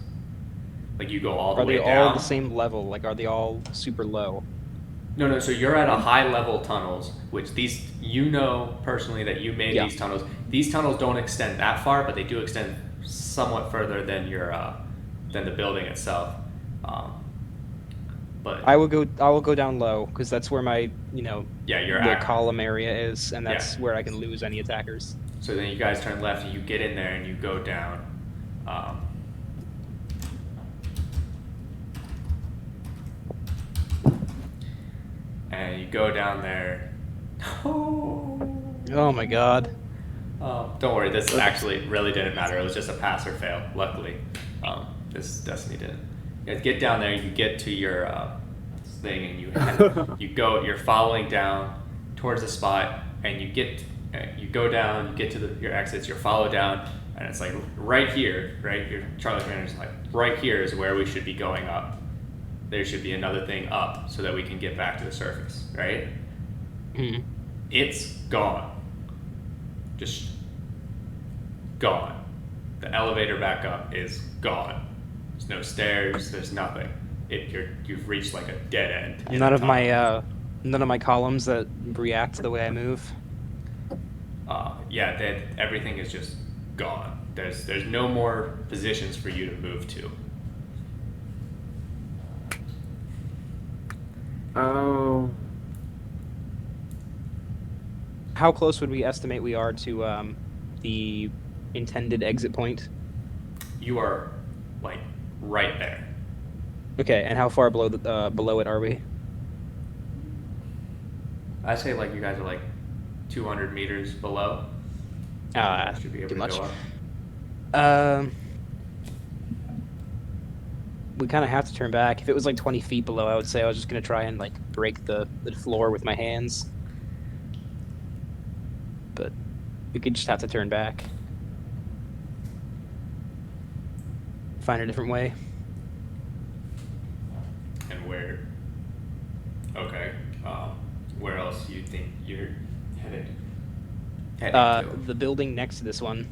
You go all the way down. Are they all the same level? Are they all super low? No. So you're at a high level tunnels, which personally that you made these tunnels. These tunnels don't extend that far, but they do extend somewhat further than than the building itself. But I will go down low because that's where my yeah, you're the column area is, and that's Yeah. where I can lose any attackers. So then you guys turn left and you get in there and you go down. And you go down there. Oh my god. Don't worry, this actually really didn't matter. It was just a pass or fail, luckily. This Destiny didn't. You guys get down there, you get to your thing, and you're following down towards the spot, and you go down, you get to your exits, you follow down, and it's like right here, right? Your Charlie Commander's like, right here is where we should be going up. There should be another thing up so that we can get back to the surface, right? Mm. It's gone. Just gone. The elevator back up is gone. There's no stairs, there's nothing. You've reached like a dead end. None of my columns that react to the way I move. Yeah, everything is just gone. There's no more positions for you to move to. Oh. How close would we estimate we are to the intended exit point? You are like right there. Okay, and how far below it are we? I say like you guys are like 200 meters below. Should be able too to much. go up. We kind of have to turn back. If it was like 20 feet below, I would say I was just gonna try and like break the floor with my hands. But we could just have to turn back. Find a different way. And where? Okay. Where else do you think you're headed? To? The building next to this one.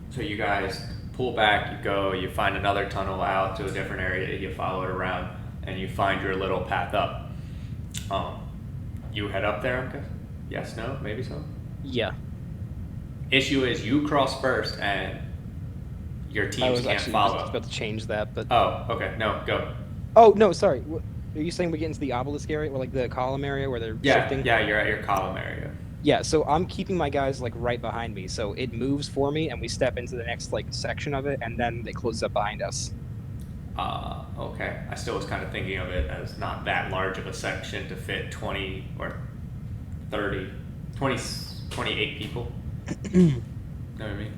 So you guys pull back, you find another tunnel out to a different area, you follow it around, and you find your little path up. You head up there, okay? Yes, no, maybe so? Yeah. Issue is you cross first and your I teams was can't actually follow. just about to change that, but Oh, okay, no, go. oh no, sorry. Are you saying we get into the obelisk area, or like the column area where they're shifting? Yeah, you're at your column area. Yeah, so I'm keeping my guys like right behind me, so it moves for me, and we step into the next like section of it, and then they close up behind us. Okay. I still was kind of thinking of it as not that large of a section to fit 20 or 30, 28 people. Know what I mean?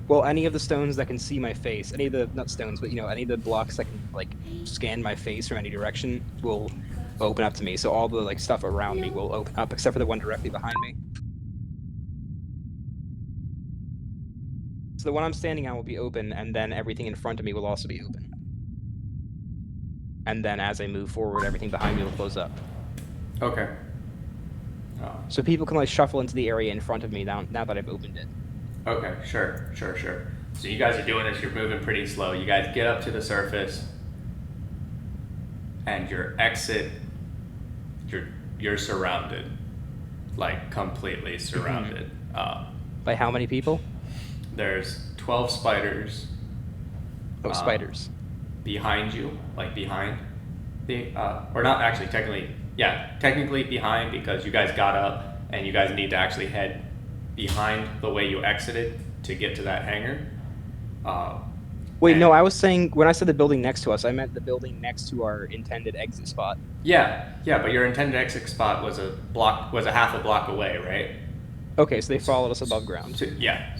Well, any of the stones that can see my face, any of the, not stones, but any of the blocks that can like scan my face from any direction will open up to me. So all the like stuff around me will open up, except for the one directly behind me. So the one I'm standing on will be open, and then everything in front of me will also be open. And then as I move forward, everything behind me will close up. Okay. So people can like shuffle into the area in front of me now that I've opened it. Okay, sure. So you guys are doing this, you're moving pretty slow. You guys get up to the surface, and your exit, you're surrounded. Like, completely surrounded. By how many people? There's 12 spiders. Oh, spiders. Behind you, like behind the, or not actually, technically behind, because you guys got up, and you guys need to actually head behind the way you exited to get to that hangar. Wait, no, I was saying, when I said the building next to us, I meant the building next to our intended exit spot. Yeah, but your intended exit spot was a half a block away, right? Okay, so they followed us above ground. So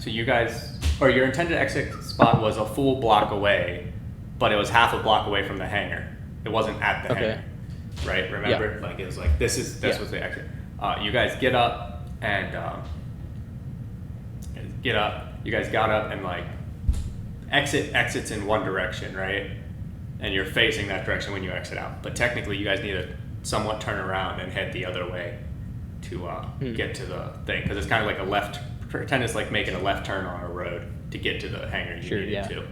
you guys, or your intended exit spot was a full block away, but it was half a block away from the hangar. It wasn't at the hangar, right? Remember? Yeah. Like, it was like, this was the exit. You guys get up and, you guys got up and like, exits in one direction, right? And you're facing that direction when you exit out. But technically, you guys need to somewhat turn around and head the other way to get to the thing, because it's kind of like a left. Pretend it's like making a left turn on a road to get to the hangar you needed to.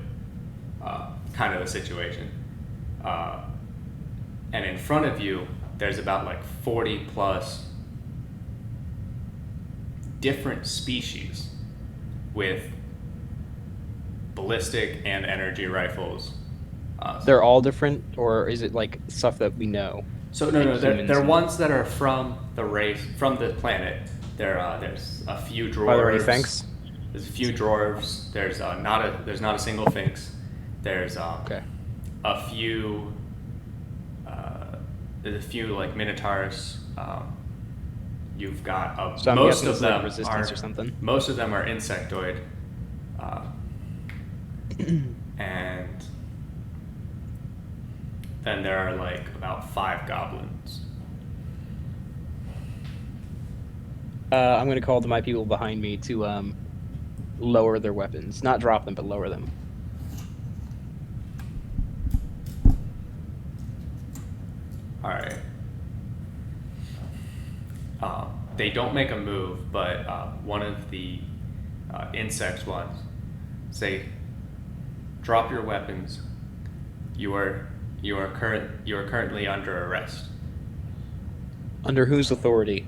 Kind of the situation. And in front of you, there's about like 40 plus different species with ballistic and energy rifles. They're all different, or is it like stuff that we know? So like no, they're humans and- ones that are from the race, from the planet. There's a few dwarves. Are there any Finks? There's a few dwarves. There's not a single Finks. There's Okay. a few there's a few like Minotaurs. You've got So I'm most guessing of it's like them resistance are or something. most of them are insectoid, and then there are like about 5 goblins. I'm going to call to my people behind me to lower their weapons. Not drop them, but lower them. All right. They don't make a move, but one of the insect ones say, "Drop your weapons. You are currently under arrest." Under whose authority?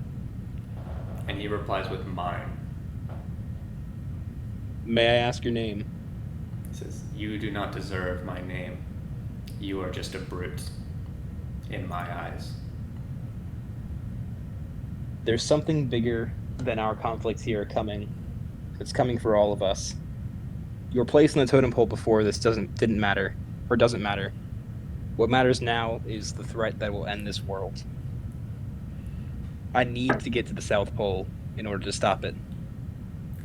And he replies with mine. May I ask your name? He says, "You do not deserve my name. You are just a brute in my eyes." There's something bigger than our conflict here coming. It's coming for all of us. Your place in the totem pole before this didn't matter, or doesn't matter. What matters now is the threat that will end this world. I need to get to the South Pole in order to stop it.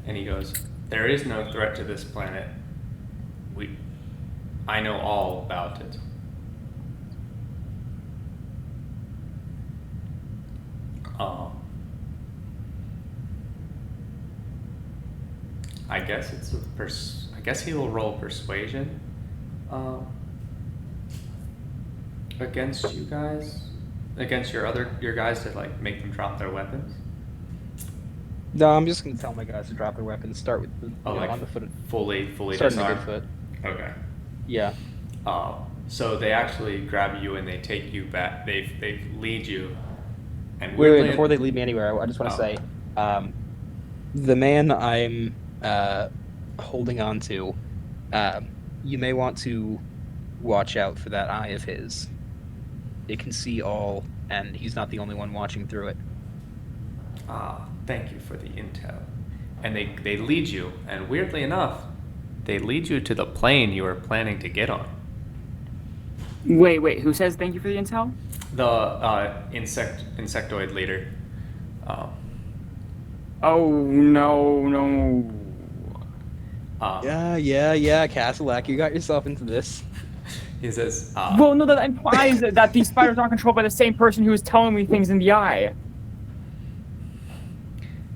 And he goes, "There is no threat to this planet. I know all about it." I guess it's I guess he will roll persuasion against you guys, against your guys to like make them drop their weapons. No, I'm just gonna tell my guys to drop their weapons. Start with the, Like on the foot. fully Starting a disarm. good foot. Okay. Yeah. So they actually grab you and they take you back. They lead you. And Wait, weirdly, before they lead me anywhere, I just want to Oh. say, the man I'm holding on to, you may want to watch out for that eye of his. It can see all, and he's not the only one watching through it. Thank you for the intel. And they lead you, and weirdly enough, they lead you to the plane you were planning to get on. Wait, who says thank you for the intel? The insectoid leader. Oh, no. Yeah, Castleac, you got yourself into this. He says, Well, no, that implies that these spiders aren't controlled by the same person who was telling me things in the eye.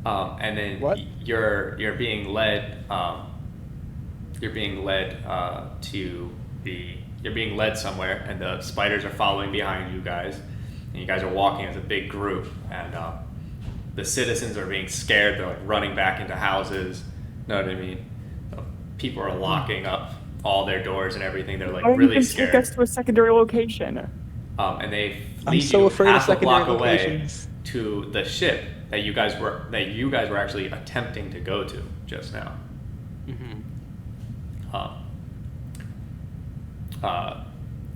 and then What? you're being led you're being led somewhere, and the spiders are following behind you guys, and you guys are walking as a big group, and the citizens are being scared. They're like running back into houses. Know what I mean? People are locking up all their doors and everything. They're like Don't really even scared. take us to a secondary location. And they I'm lead so you afraid of half a secondary block away locations. to the ship that you guys were actually attempting to go to just now. Mm-hmm.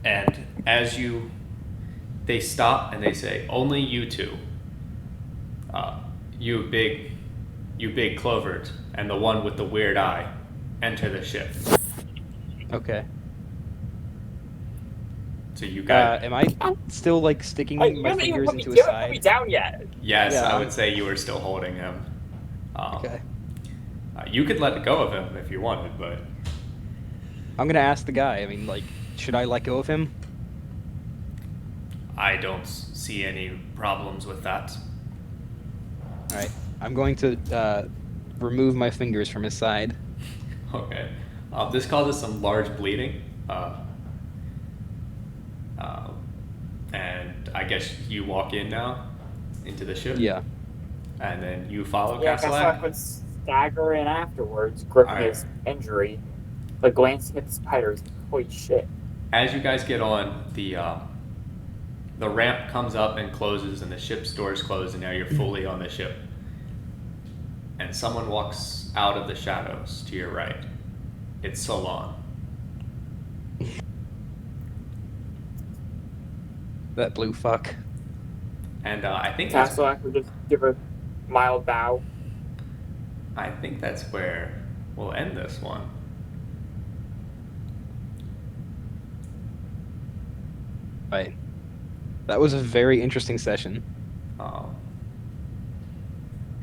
And as they stop and they say, "Only you two, you big clovert, and the one with the weird eye, enter the ship." Okay. So you guys, Am I still like sticking Hey, my fingers into his you haven't put me side? down yet. yes, yeah. I would say you were still holding him. Okay. You could let go of him if you wanted, but I'm gonna ask the guy. I mean, like, should I let go of him? I don't see any problems with that. All right. I'm going to remove my fingers from his side. Okay. This causes some large bleeding. And I guess you walk in now into the ship. Yeah. And then you follow Yeah, Castellac. Castellac would stagger in afterwards, gripping Alright. his injury, but glancing at the spiders. Holy shit. As you guys get on, the ramp comes up and closes, and the ship's doors close, and now you're fully on the ship. and someone walks out of the shadows to your right. It's Solon. That blue fuck. And I think Castellac would just give a mild bow. that's where we'll end this one. Right. That was a very interesting session.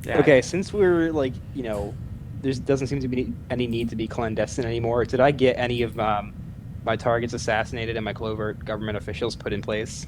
Yeah, Okay, since we're like, there doesn't seem to be any need to be clandestine anymore. Did I get any of my targets assassinated and my covert government officials put in place?